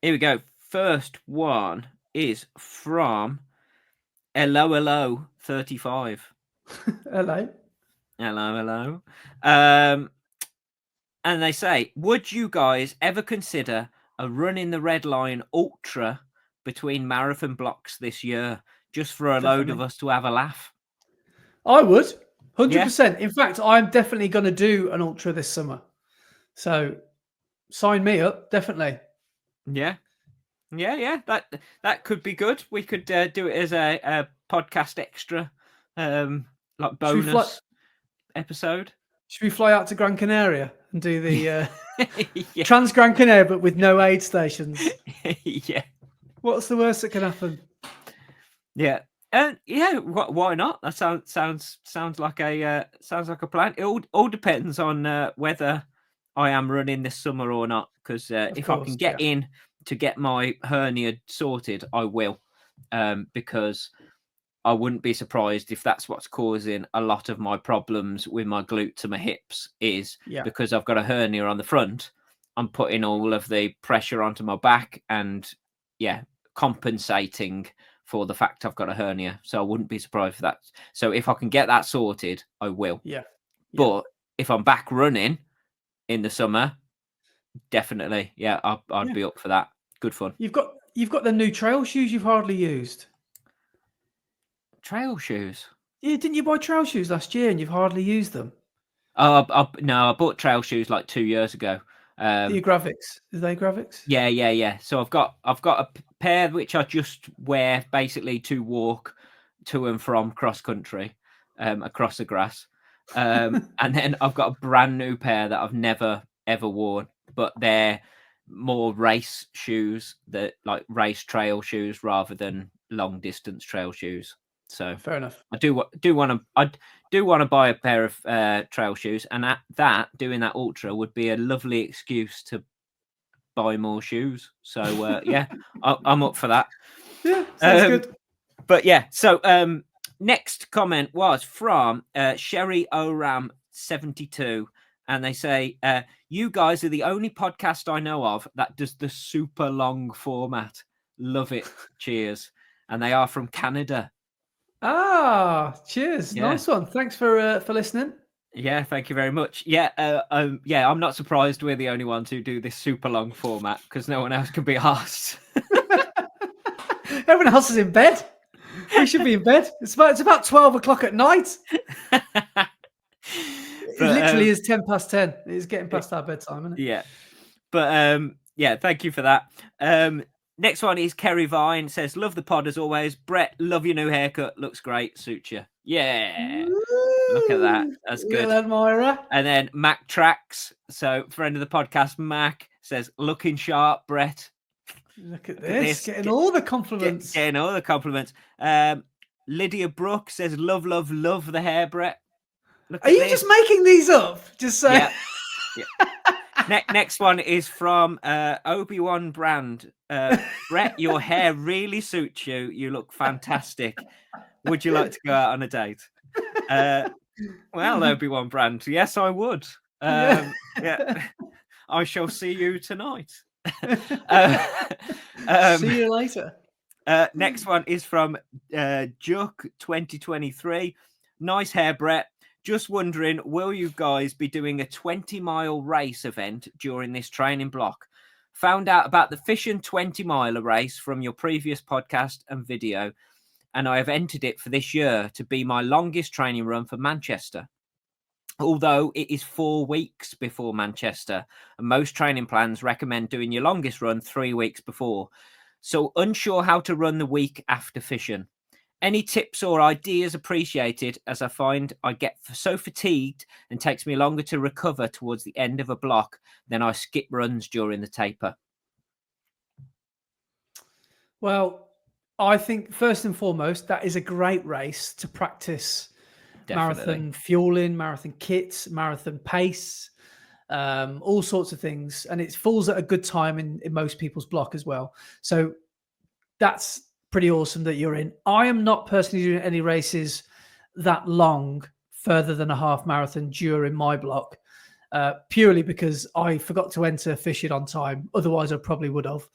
Here we go. First one is from Hello 35. Hello. And they say, would you guys ever consider a run in the Red Line Ultra between marathon blocks this year, just for a load of us to have a laugh? I would, 100%. In fact, I'm definitely going to do an Ultra this summer. So sign me up, definitely. Yeah. That could be good. We could do it as a podcast extra, like bonus episode. Should we fly out to Gran Canaria and do the Trans Gran Canaria, but with no aid stations? Yeah. What's the worst that can happen? Yeah. And why not? That sounds like a plan. It all depends on whether I am running this summer or not. Because if I can get in to get my hernia sorted, I will. Because I wouldn't be surprised if that's what's causing a lot of my problems with my glutes and my hips is because I've got a hernia on the front. I'm putting all of the pressure onto my back and compensating for the fact I've got a hernia. So I wouldn't be surprised for that. So if I can get that sorted, I will. Yeah. But if I'm back running in the summer, definitely. Yeah, I'd be up for that. Good fun. You've got the new trail shoes you've hardly used. Trail shoes? Yeah, didn't you buy trail shoes last year and you've hardly used them? No, I bought trail shoes like 2 years ago. The graphics, are they graphics? Yeah. So I've got a pair which I just wear basically to walk to and from cross country, across the grass. And then I've got a brand new pair that I've never ever worn, but they're more race shoes, that like race trail shoes rather than long distance trail shoes. So Fair enough. I do want to buy a pair of trail shoes, and doing that ultra would be a lovely excuse to buy more shoes. So yeah, I'm up for that. Yeah, sounds good. But yeah, so next comment was from Sherry Oram 72, and they say, "You guys are the only podcast I know of that does the super long format. Love it. Cheers." And they are from Canada. Cheers. Yeah. Nice one. Thanks for listening. Yeah, thank you very much. Yeah, I'm not surprised we're the only ones who do this super long format because no one else can be asked. Everyone else is in bed. We should be in bed. It's about 12 o'clock at night. It literally is 10 past 10. It's getting past our bedtime, isn't it? Yeah. But yeah, thank you for that. Next one is Kerry Vine, says, "Love the pod as always. Brett, love your new haircut. Looks great. Suits you." Yeah. Look at that. That's good. Little admirer. And then Mac Tracks, so friend of the podcast, Mac, says, "Looking sharp, Brett." Look at this. Getting all the compliments. Getting all the compliments. Lydia Brooke says, "Love the hair, Brett." Look Are you just making these up? Just say. Yeah. Next one is from Obi-Wan Brand. "Brett, your hair really suits you. You look fantastic. Would you like to go out on a date?" Well, Obi-Wan Brand, yes, I would. Yeah. I shall see you tonight. See you later. Next one is from Juck 2023. "Nice hair, Brett. Just wondering, will you guys be doing a 20-mile race event during this training block? Found out about the Fishing 20-miler race from your previous podcast and video, and I have entered it for this year to be my longest training run for Manchester. Although it is 4 weeks before Manchester, and most training plans recommend doing your longest run 3 weeks before. So unsure how to run the week after Fishing. Any tips or ideas appreciated, as I find I get so fatigued and takes me longer to recover towards the end of a block than I skip runs during the taper." Well, I think first and foremost, that is a great race to practice marathon fueling, marathon kits, marathon pace, all sorts of things. And it falls at a good time in most people's block as well. So that's pretty awesome that you're in. I am not personally doing any races that long, further than a half marathon during my block, purely because I forgot to enter Fishing on time. Otherwise, I probably would have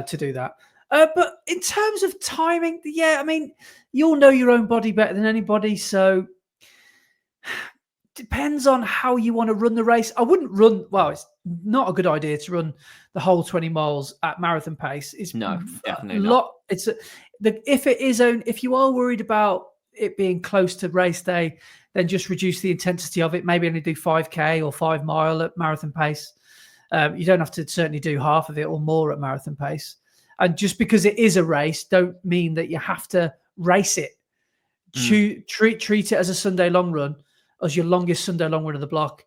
to do that. But in terms of timing, yeah, I mean, you'll know your own body better than anybody. So depends on how you want to run the race. I wouldn't run. Well, it's not a good idea to run the whole 20 miles at marathon pace. It's no, definitely not. If you are worried about it being close to race day, then just reduce the intensity of it. Maybe only do 5K or 5 mile at marathon pace. You don't have to certainly do half of it or more at marathon pace. And just because it is a race, don't mean that you have to race it. Treat it as a Sunday long run, as your longest Sunday long run of the block,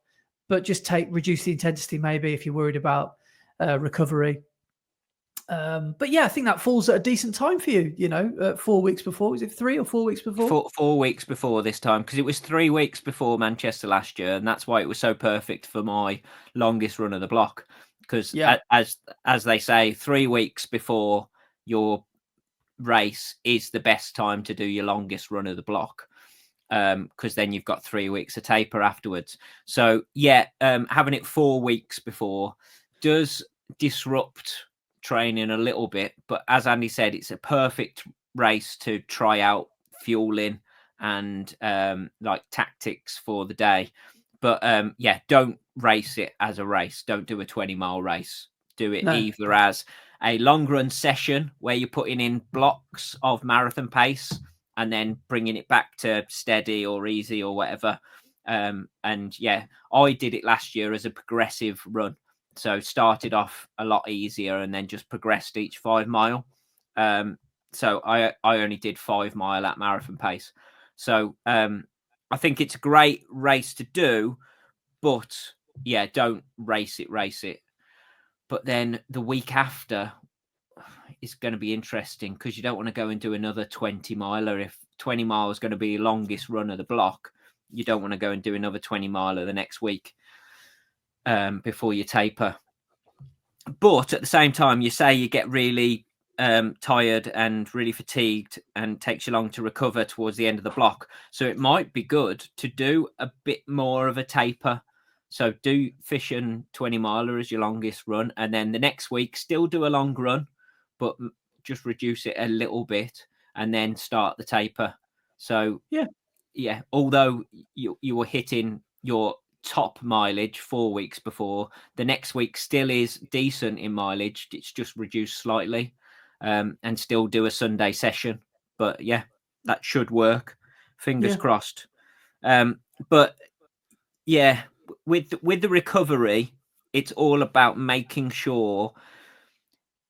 but just reduce the intensity maybe if you're worried about recovery. But yeah, I think that falls at a decent time for you, 4 weeks before. Was it 3 or 4 weeks before? 4 weeks before this time, because it was 3 weeks before Manchester last year, and that's why it was so perfect for my longest run of the block. Because as they say, 3 weeks before your race is the best time to do your longest run of the block, because then you've got 3 weeks of taper afterwards. So yeah, having it 4 weeks before does disrupt training a little bit, but as Andy said, it's a perfect race to try out fueling and like tactics for the day. But yeah, don't race it as a race. Don't do a 20-mile race. Do it either as a long run session where you're putting in blocks of marathon pace and then bringing it back to steady or easy or whatever, And yeah, I did it last year as a progressive run. So started off a lot easier and then just progressed each 5 mile. So I only did 5 mile at marathon pace. So I think it's a great race to do, but yeah, don't race it. But then the week after is going to be interesting because you don't want to go and do another 20 miler. If 20 miles is going to be the longest run of the block, you don't want to go and do another 20 miler the next week before you taper. But at the same time, you say you get really tired and really fatigued and takes you long to recover towards the end of the block. So it might be good to do a bit more of a taper. So do fishing 20 miler as your longest run. And then the next week, still do a long run, but just reduce it a little bit and then start the taper. So yeah. Although you were hitting your top mileage 4 weeks before, the next week still is decent in mileage. It's just reduced slightly, and still do a Sunday session. But yeah, that should work. Fingers crossed. But yeah, with the recovery, it's all about making sure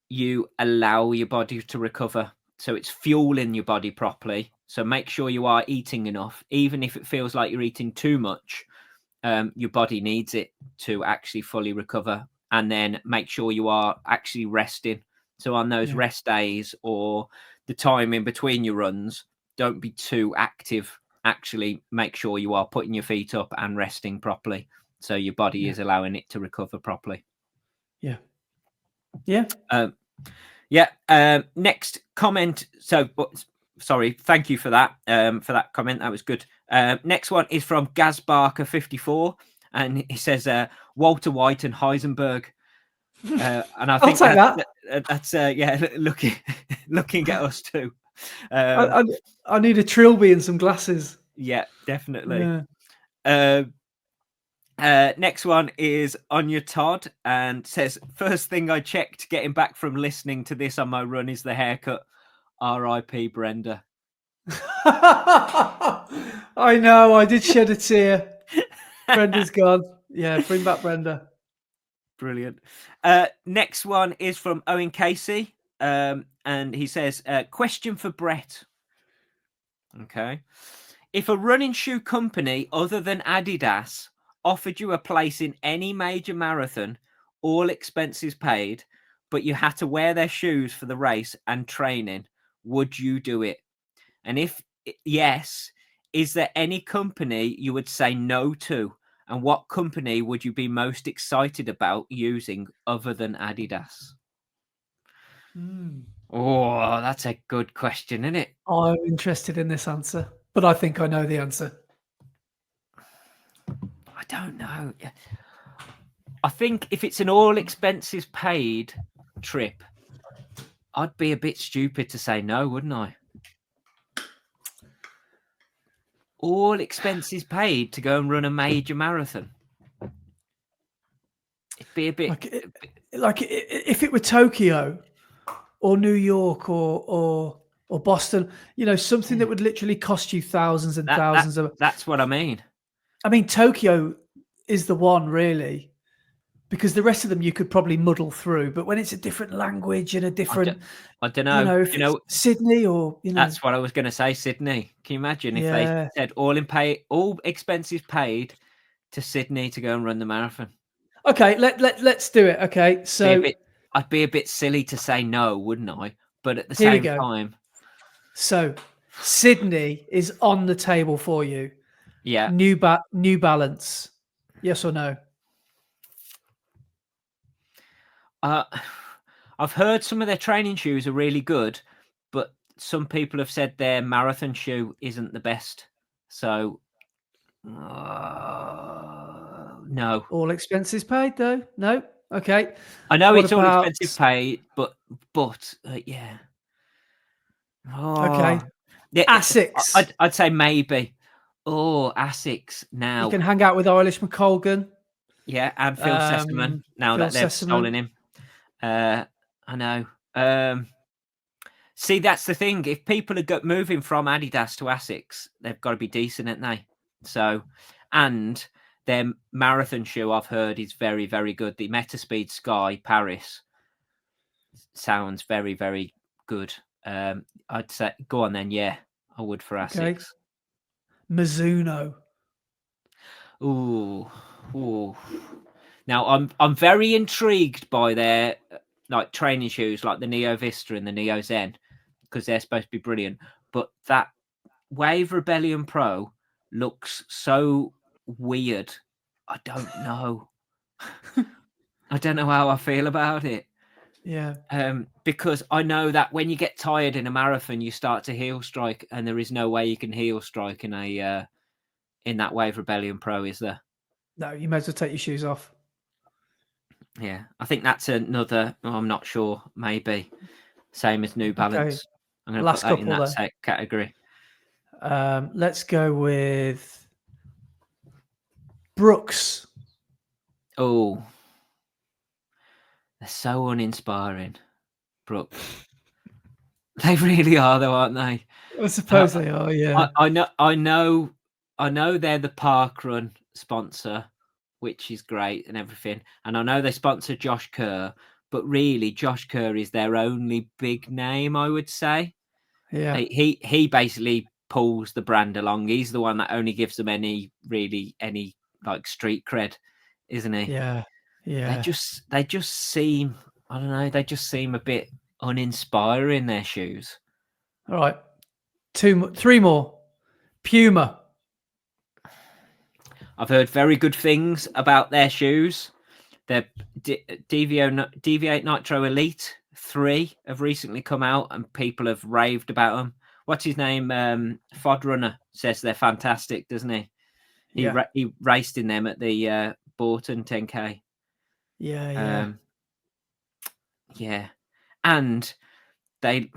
you allow your body to recover. So it's fueling your body properly. So make sure you are eating enough, even if it feels like you're eating too much. Your body needs it to actually fully recover. And then make sure you are actually resting. So on those rest days or the time in between your runs, don't be too active. Actually make sure you are putting your feet up and resting properly. So your body is allowing it to recover properly. Yeah. Next comment. Sorry, thank you for that comment. That was good. Next one is from Gazbarker 54, and he says Walter White and Heisenberg. And I think that's looking at us too. I need a trilby and some glasses. Yeah, definitely. Yeah. Next one is Anya Todd and says, first thing I checked getting back from listening to this on my run is the haircut. R.I.P. Brenda. I know, I did shed a tear. Brenda's gone. Yeah, bring back Brenda. Brilliant. Next one is from Owen Casey. And he says, question for Brett. Okay. If a running shoe company other than Adidas offered you a place in any major marathon, all expenses paid, but you had to wear their shoes for the race and training, would you do it? And if yes, is there any company you would say no to? And what company would you be most excited about using other than Adidas? Oh, that's a good question, isn't it? I'm interested in this answer, but I think I know the answer. I don't know. I think if it's an all expenses paid trip, I'd be a bit stupid to say no, wouldn't I? All expenses paid to go and run a major marathon. It'd be a bit like if it were Tokyo or New York or Boston, something that would literally cost you thousands and thousands of. That's what I mean. I mean, Tokyo is the one really, because the rest of them you could probably muddle through. But when it's a different language and a different, I don't know. If it's Sydney or that's what I was going to say. Sydney. Can you imagine if they said all expenses paid to Sydney to go and run the marathon? Okay, let's do it. Okay, so I'd be a bit silly to say no, wouldn't I? But at the same time, so Sydney is on the table for you. Yeah. New Balance. Yes or no? I've heard some of their training shoes are really good, but some people have said their marathon shoe isn't the best. So no. All expenses paid though? No. Okay. I know it's all expenses paid, but yeah. Okay. Asics. I'd say maybe. Oh, Asics now. You can hang out with Eilish McColgan. Yeah, and Phil Sessamon now that they've stolen him. I know. See, that's the thing. If people are moving from Adidas to Asics, they've got to be decent, haven't they? So, And their marathon shoe, I've heard, is very, very good. The Metaspeed Sky Paris sounds very, very good. I'd say go on then. Yeah, I would for Asics. Mizuno. Ooh. Now I'm very intrigued by their like training shoes, like the Neo Vista and the Neo Zen, because they're supposed to be brilliant. But that Wave Rebellion Pro looks so weird. I don't know. I don't know how I feel about it. Yeah. Because I know that when you get tired in a marathon, you start to heel strike, and there is no way you can heel strike in a in that Wave Rebellion Pro, is there? No, you may as well take your shoes off. Yeah, I think that's another. I'm not sure. Maybe same as New Balance. I'm going to put that in that category. Let's go with Brooks. Oh, they're so uninspiring, Brooks. They really are, though, aren't they? I suppose they are. Yeah, I know. They're the Parkrun sponsor, which is great and everything. And I know they sponsor Josh Kerr, but really, Josh Kerr is their only big name, I would say. Yeah, he basically pulls the brand along. He's the one that only gives them any like street cred, isn't he? Yeah. They just seem, I don't know, they just seem a bit uninspiring, their shoes. All right, 3 more. Puma. I've heard very good things about their shoes. Their Deviate Nitro Elite 3 have recently come out, and people have raved about them. What's his name? Fodrunner says they're fantastic, doesn't he? He raced in them at the Bourton 10K. Yeah. And they,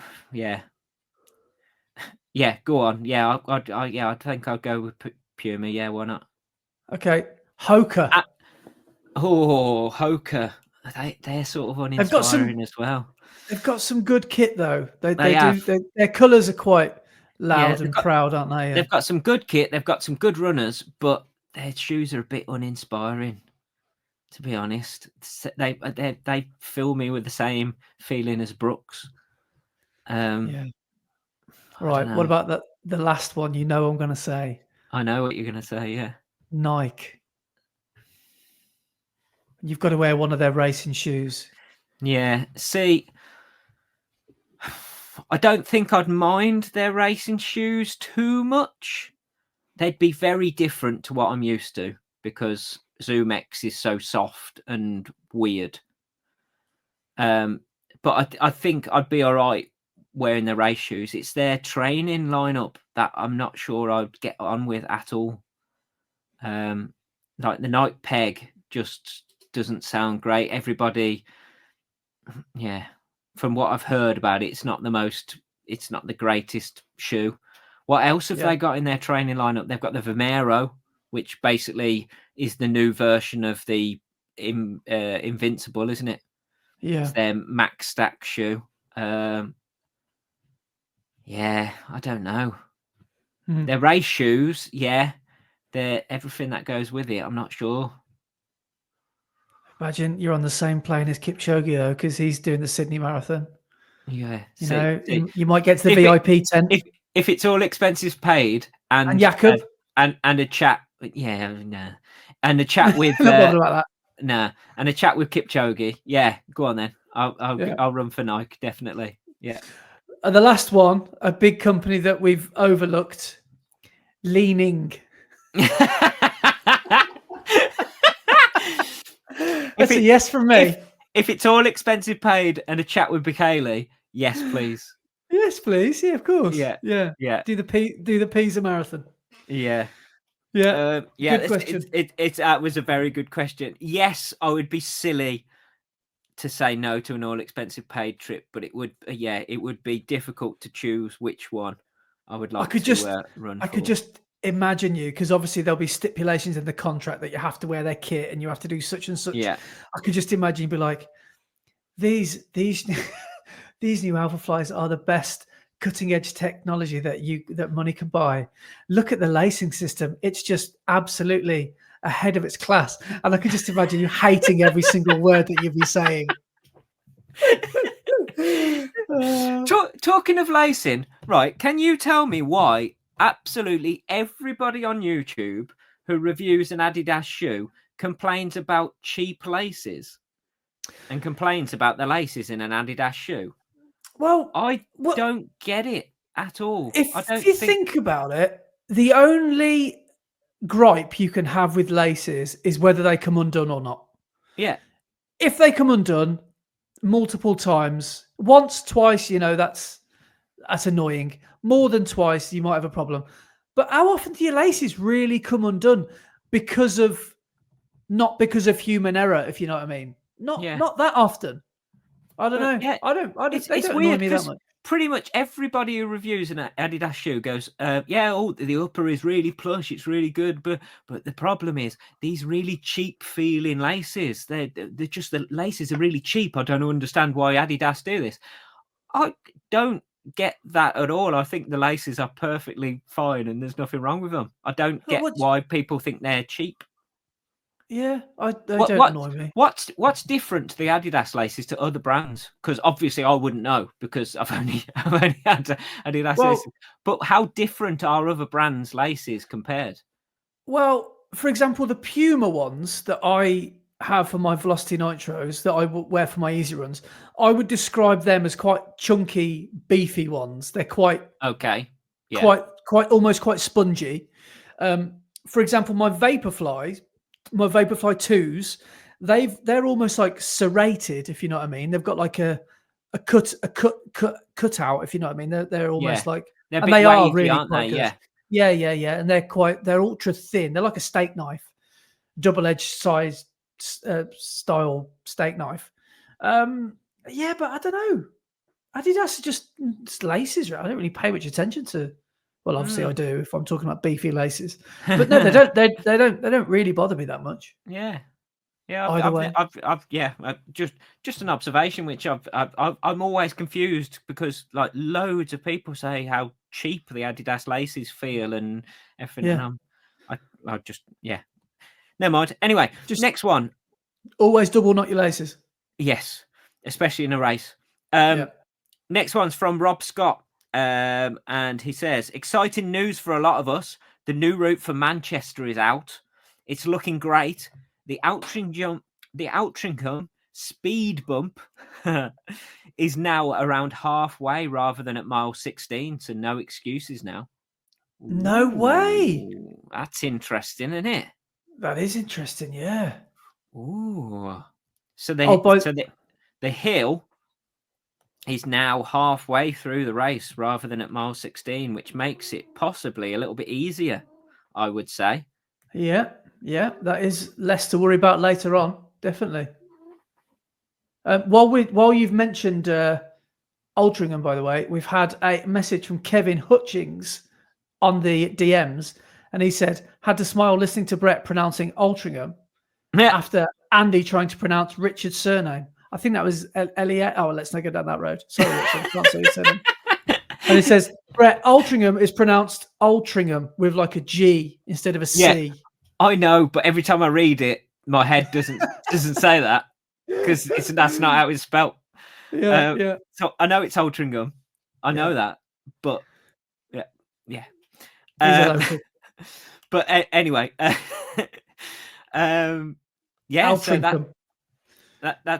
go on. Yeah, I think I'll go with Puma. Yeah, why not? Okay, Hoka. Hoka. They're sort of uninspiring as well. They've got some good kit though. They do. Their colours are quite loud and proud, aren't they? Yeah. They've got some good kit. They've got some good runners, but their shoes are a bit uninspiring, to be honest. They fill me with the same feeling as Brooks. Yeah. Right. What about the last one? You know, I'm going to say. I know what you're going to say. Yeah. Nike. You've got to wear one of their racing shoes. Yeah. See, I don't think I'd mind their racing shoes too much. They'd be very different to what I'm used to because Zoom X is so soft and weird. But I think I'd be all right wearing the race shoes. It's their training lineup that I'm not sure I'd get on with at all. Like the Nike Peg just doesn't sound great. Everybody, from what I've heard about it, it's not the greatest shoe. What else have they got in their training lineup? They've got the Vomero, which basically is the new version of the Invincible, isn't it? Yeah. It's their max stack shoe. I don't know. Their race shoes, they're everything that goes with it. I'm not sure. Imagine you're on the same plane as Kipchoge though, because he's doing the Sydney Marathon. Yeah, you might get to the VIP tent if it's all expenses paid and Jakob and a chat. And a chat with about that. And a chat with Kipchoge. Yeah, go on then. I'll run for Nike definitely. Yeah. The last one, a big company that we've overlooked, Leaning. That's a yes from me. If it's all expensive paid and a chat with Bikali, yes, please. Yes, please. Yeah, of course. Yeah. Do the Pisa Marathon. Yeah. Good question. It was a very good question. Yes, I would be silly to say no to an all expensive paid trip, but it would be difficult to choose which one I would like to run. I could just imagine you, because obviously there'll be stipulations in the contract that you have to wear their kit and you have to do such and such. Yeah. I could just imagine you be like, these new Alpha Flies are the best cutting edge technology that money can buy. Look at the lacing system; it's just absolutely ahead of its class. And I can just imagine you hating every single word that you'd be saying. Talking of lacing, right? Can you tell me why absolutely everybody on YouTube who reviews an Adidas shoe complains about cheap laces and complains about the laces in an Adidas shoe? Well, I don't get it at all. If you think about it, the only gripe you can have with laces is whether they come undone or not. Yeah. If they come undone multiple times, once, twice, that's annoying. More than twice, you might have a problem. But how often do your laces really come undone not because of human error, if you know what I mean? Not that often. I don't know. Yeah, They don't annoy me that much. Pretty much everybody who reviews an Adidas shoe goes, the upper is really plush, it's really good, but the problem is these really cheap feeling laces. They're just, the laces are really cheap. I don't understand why Adidas do this. I don't get that at all. I think the laces are perfectly fine and there's nothing wrong with them. I don't get why people think they're cheap. Yeah, they don't annoy me. What's different to the Adidas laces to other brands? Because obviously I wouldn't know because I've only had Adidas laces. But how different are other brands' laces compared? Well, for example, the Puma ones that I have for my Velocity Nitros that I wear for my easy runs, I would describe them as quite chunky, beefy ones. They're quite quite almost quite spongy. For example, my Vaporfly 2s, they're almost like serrated, if you know what I mean. They've got like a cut out, if you know what I mean. They're almost like, and they wavy, are really aren't quite they? good. Yeah. And they're ultra thin. They're like a steak knife, double-edged size style steak knife. But I don't know. Adidas are just laces, right? I don't really pay much attention to. Well, obviously I do if I'm talking about beefy laces, but no, they don't. They don't really bother me that much. Yeah. Just an observation, which I'm always confused because like loads of people say how cheap the Adidas laces feel and everything. Yeah. And I just never mind. Anyway, next one. Always double knot your laces. Yes, especially in a race. Yeah. Next one's from Rob Scott, and he says, "Exciting news for a lot of us. The new route for Manchester is out. It's looking great. The Altrincham speed bump is now around halfway rather than at mile 16, so no excuses now." No way. That's interesting, isn't it? That is interesting, yeah. Ooh. So the hill is now halfway through the race rather than at mile 16, which makes it possibly a little bit easier, I would say. Yeah, that is less to worry about later on, definitely. While you've mentioned Altrincham, by the way, we've had a message from Kevin Hutchings on the DMs, and he said, had to smile listening to Brett pronouncing Altrincham after Andy trying to pronounce Richard's surname. I think that was Elliot. Oh, let's not go down that road. Sorry, Richard. Can't say his surname. And it says, Brett, Altrincham is pronounced Altrincham with like a G instead of a C. Yeah, I know, but every time I read it, my head doesn't say that because that's not how it's spelled. Yeah. So I know it's Altrincham. I know that, but yeah. But anyway, Altrincham.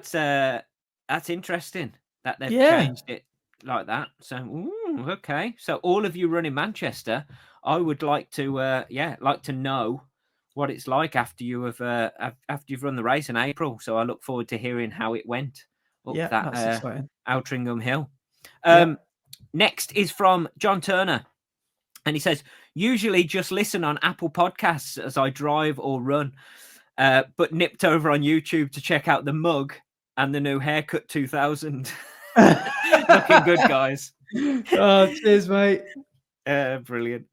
So that's interesting that they've changed it like that. So okay. So all of you running Manchester, I would like to know what it's like after you've run the race in April. So I look forward to hearing how it went up that Altrincham Hill. Next is from John Turner, and he says, usually just listen on Apple Podcasts as I drive or run, but nipped over on YouTube to check out the mug and the new haircut 2000. Looking good, guys. Oh, cheers, mate. Brilliant.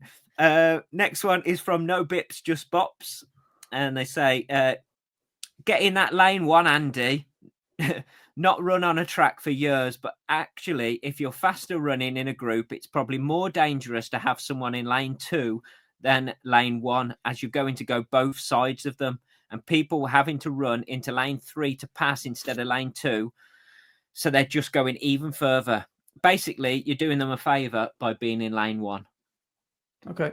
Next one is from No Bips, Just Bops. And they say, get in that lane one, Andy. not run on a track for years, but actually, if you're faster running in a group, it's probably more dangerous to have someone in lane 2 than lane 1, as you're going to go both sides of them, and people having to run into lane 3 to pass instead of lane 2. So they're just going even further. Basically, you're doing them a favor by being in lane 1. Okay.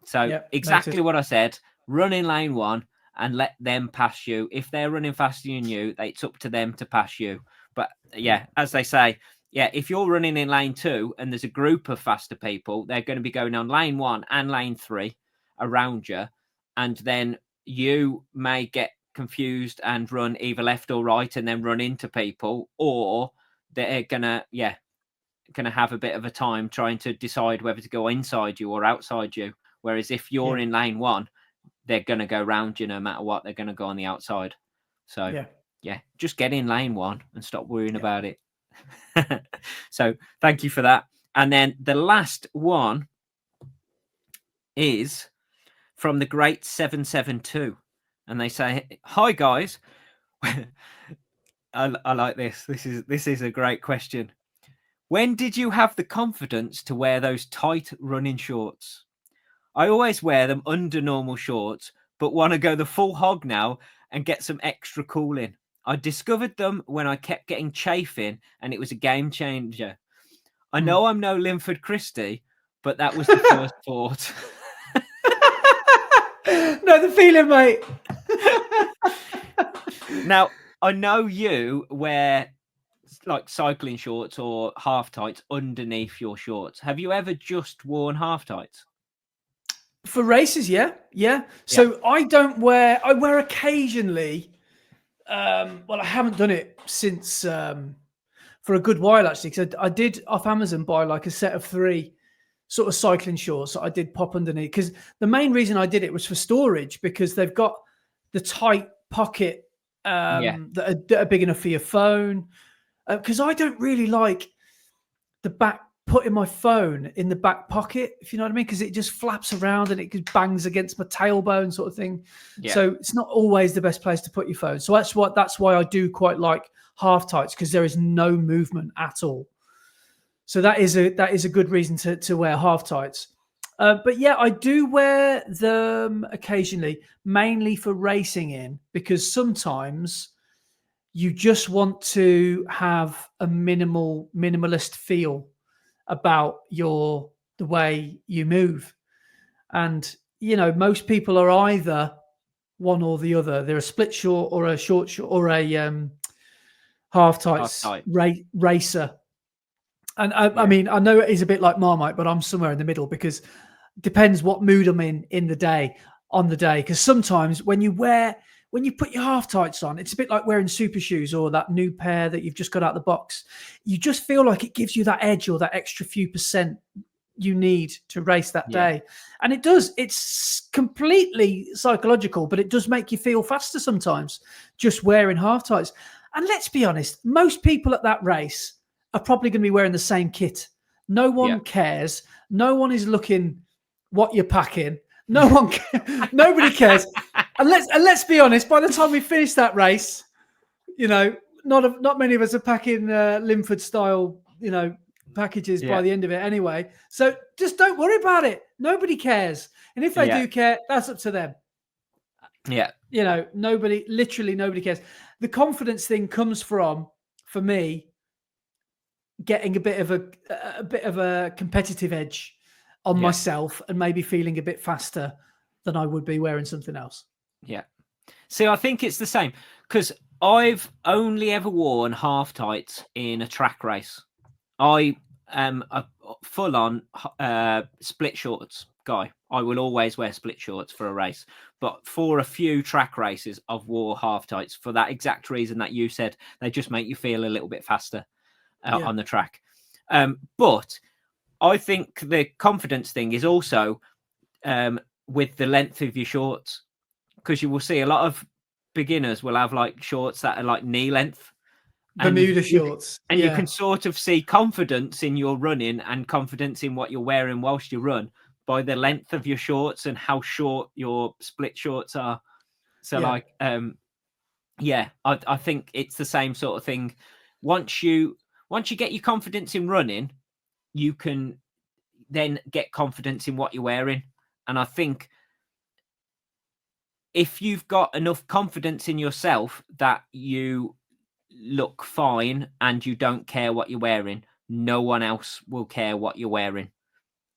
So exactly what I said, run in lane 1 and let them pass you. If they're running faster than you, it's up to them to pass you. But yeah, as they say, if you're running in lane 2 and there's a group of faster people, they're going to be going on lane 1 and lane 3 around you. And then you may get confused and run either left or right and then run into people, or they're gonna have a bit of a time trying to decide whether to go inside you or outside you. Whereas if you're in lane 1, they're gonna go round you no matter what. They're gonna go on the outside. So just get in lane 1 and stop worrying about it. So thank you for that. And then the last one is from the great 772. And they say, "Hi guys." I like this. This is a great question. When did you have the confidence to wear those tight running shorts? I always wear them under normal shorts, but want to go the full hog now and get some extra cooling. I discovered them when I kept getting chafing, and it was a game changer. I know I'm no Linford Christie, but that was the first thought. No, the feeling, mate. Now, I know you wear like cycling shorts or half tights underneath your shorts. Have you ever just worn half tights? For races, yeah. So I wear occasionally. Well, I haven't done it since for a good while, actually, because I did off Amazon buy like a set of 3 sort of cycling shorts that I did pop underneath, because the main reason I did it was for storage, because they've got the tight pocket that are big enough for your phone, because I don't really like the back, putting my phone in the back pocket, if you know what I mean, because it just flaps around and it bangs against my tailbone sort of thing. So it's not always the best place to put your phone. So that's why I do quite like half tights, because there is no movement at all. So that is a good reason to wear half tights. But yeah, I do wear them occasionally, mainly for racing in, because sometimes you just want to have a minimalist feel about the way you move. And, most people are either one or the other. They're a split short or a short short or a half tights racer. And I mean, I know it is a bit like Marmite, but I'm somewhere in the middle, because it depends what mood I'm in on the day. Because sometimes when you put your half tights on, it's a bit like wearing super shoes or that new pair that you've just got out the box. You just feel like it gives you that edge or that extra few percent you need to race that day. And it does. It's completely psychological, but it does make you feel faster sometimes just wearing half tights. And let's be honest, most people at that race are probably going to be wearing the same kit. No one cares. No one is looking what you're packing. Nobody cares. And let's be honest, by the time we finish that race, not many of us are packing Linford style, packages by the end of it anyway. So just don't worry about it. Nobody cares. And if they do care, that's up to them. Yeah. Literally nobody cares. The confidence thing comes from, for me, getting a bit of a competitive edge on myself and maybe feeling a bit faster than I would be wearing something else. Yeah. See, I think it's the same, because I've only ever worn half tights in a track race. I am a full-on split shorts guy. I will always wear split shorts for a race. But for a few track races, I've wore half tights for that exact reason that you said. They just make you feel a little bit faster on the track. But I think the confidence thing is also with the length of your shorts, because you will see a lot of beginners will have like shorts that are like knee length. Bermuda shorts. And you can sort of see confidence in your running and confidence in what you're wearing whilst you run by the length of your shorts and how short your split shorts are. So I think it's the same sort of thing. once you get your confidence in running, you can then get confidence in what you're wearing. And I think if you've got enough confidence in yourself that you look fine and you don't care what you're wearing, no one else will care what you're wearing.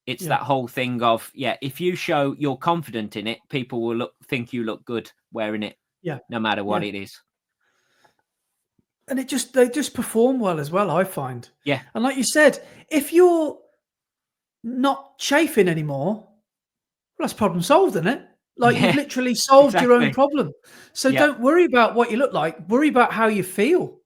It's that whole thing of, if you show you're confident in it, people will think you look good wearing it. Yeah. No matter what it is. And they just perform well as well, I find. Yeah. And like you said, if you're not chafing anymore, well, that's problem solved, isn't it? Like you've literally solved your own problem. So don't worry about what you look like. Worry about how you feel.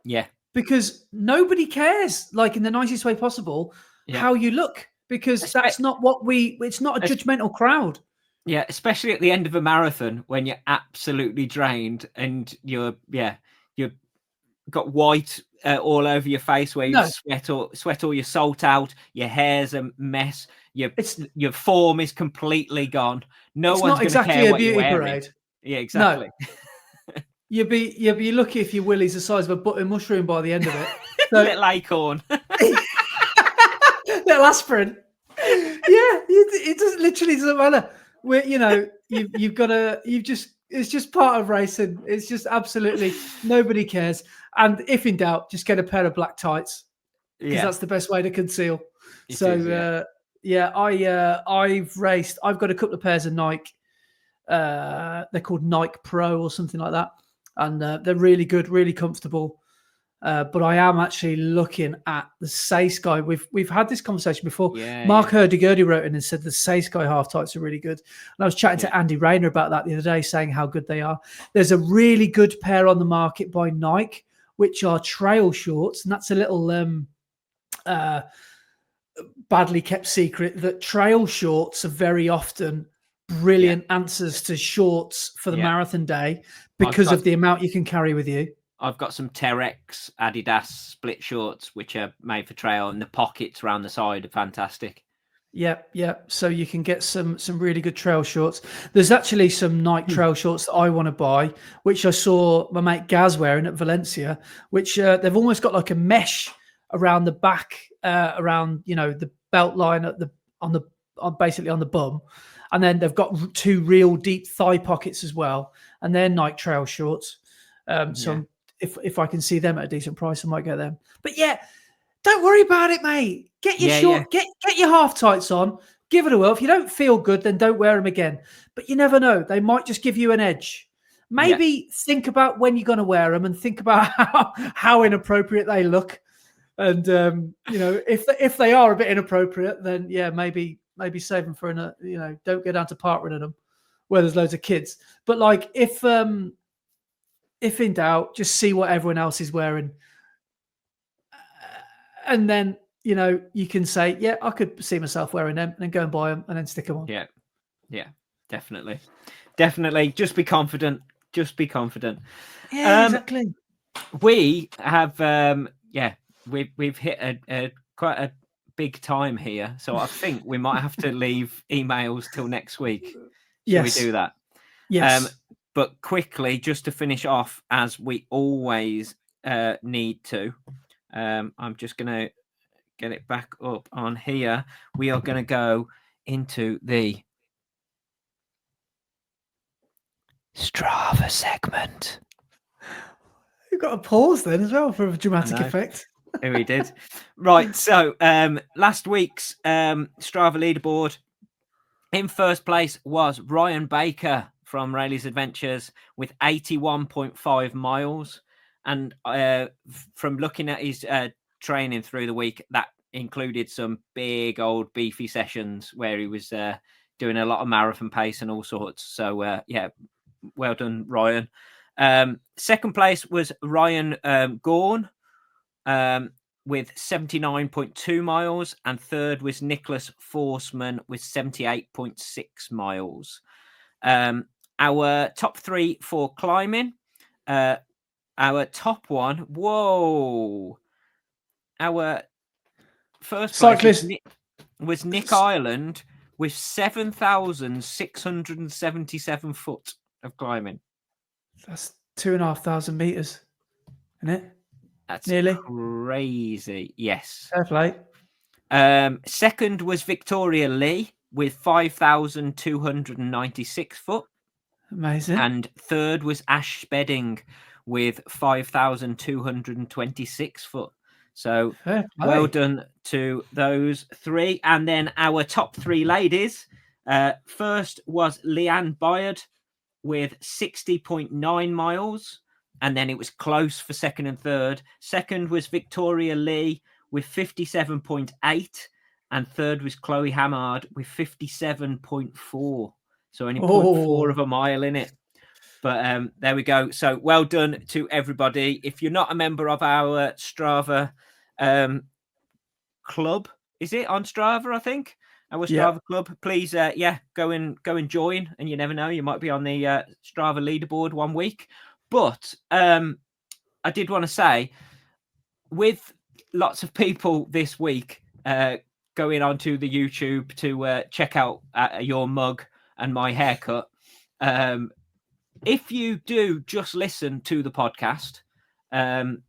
Yeah. Because nobody cares, like in the nicest way possible, how you look. Because that's not it's not a judgmental crowd. Yeah, especially at the end of a marathon when you're absolutely drained and you've got white all over your face where you sweat all your salt out. Your hair's a mess. Your form is completely gone. No one's going to care what you're wearing. Parade. Yeah, exactly. No. You'd be lucky if your willy's the size of a button mushroom by the end of it. So, little acorn. Little aspirin. It doesn't literally doesn't matter. It's just part of racing. It's just absolutely nobody cares. And if in doubt, just get a pair of black tights because that's the best way to conceal. I've raced. I've got a couple of pairs of Nike. They're called Nike Pro or something like that, and they're really good, really comfortable. But I am actually looking at the Sky. We've had this conversation before. Mark Hurdy-Gurdy wrote in and said the Sky half tights are really good. And I was chatting to Andy Rayner about that the other day, saying how good they are. There's a really good pair on the market by Nike, which are trail shorts, and that's a little badly kept secret that trail shorts are very often brilliant answers to shorts for the marathon day because of the amount you can carry with you. I've got some Terex Adidas split shorts, which are made for trail, and the pockets around the side are fantastic. Yeah. So you can get some really good trail shorts. There's actually some Nike trail shorts that I want to buy, which I saw my mate Gaz wearing at Valencia, which they've almost got like a mesh around the back, around the belt line basically on the bum, and then they've got two real deep thigh pockets as well, and they're Nike trail shorts. So if I can see them at a decent price, I might get them. But don't worry about it, mate. Get your get your half tights on. Give it a whirl. If you don't feel good, then don't wear them again. But you never know; they might just give you an edge. Maybe think about when you're going to wear them, and think about how inappropriate they look. And if they are a bit inappropriate, then maybe save them for don't go down to Parkrun in them where there's loads of kids. But like if in doubt, just see what everyone else is wearing. And then, you can say, I could see myself wearing them, and then go and buy them and then stick them on. Yeah, definitely. Definitely. Just be confident. Yeah, exactly. We have, we've hit quite a big time here. So I think we might have to leave emails till next week. Shall we do that? Yes. But quickly, just to finish off, as we always need to, I'm just going to get it back up on here. We are going to go into the Strava segment. You've got a pause then as well for a dramatic effect. We did. Right. So last week's Strava leaderboard, in first place was Ryan Baker from Rayleigh's Adventures with 81.5 miles. And from looking at his training through the week, that included some big old beefy sessions where he was doing a lot of marathon pace and all sorts. So well done, Ryan. Second place was Ryan Gorn with 79.2 miles, and third was Nicholas Forsman with 78.6 miles. Our top three for climbing, our top one, our first cyclist was Nick Ireland with 7,677 foot of climbing. That's 2,500 meters, isn't it? That's Nearly. crazy. Yes. Fair play. Second was Victoria Lee with 5,296 foot. Amazing. And third was Ash Spedding with 5,226 foot. So well done to those three. And then our top three ladies. First was Leanne Byard with 60.9 miles. And then it was close for second and third. Second was Victoria Lee with 57.8. And third was Chloe Hamard with 57.4. So only 0.4 of a mile in it. But there we go. So well done to everybody. If you're not a member of our Strava club, is it on Strava? I think our Strava club. Please, go and join. And you never know, you might be on the Strava leaderboard one week. But I did want to say, with lots of people this week going onto the YouTube to check out your mug and my haircut. If you do just listen to the podcast, then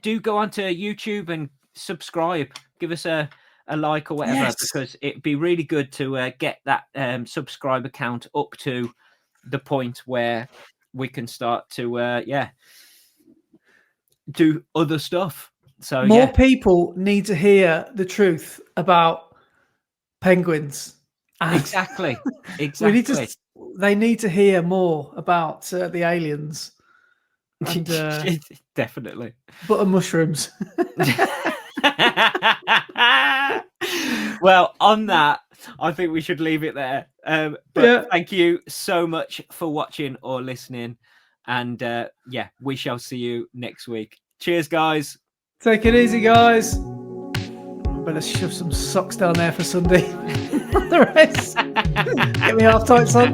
do go onto YouTube and subscribe. Give us a like or whatever, because it'd be really good to get that subscriber count up to the point where we can start to do other stuff. So more people need to hear the truth about penguins. Exactly. They need to hear more about the aliens. And, definitely. Butter mushrooms. Well, on that, I think we should leave it there. Thank you so much for watching or listening. And we shall see you next week. Cheers, guys. Take it easy, guys. I better shove some socks down there for Sunday. The rest. Get me half tights on.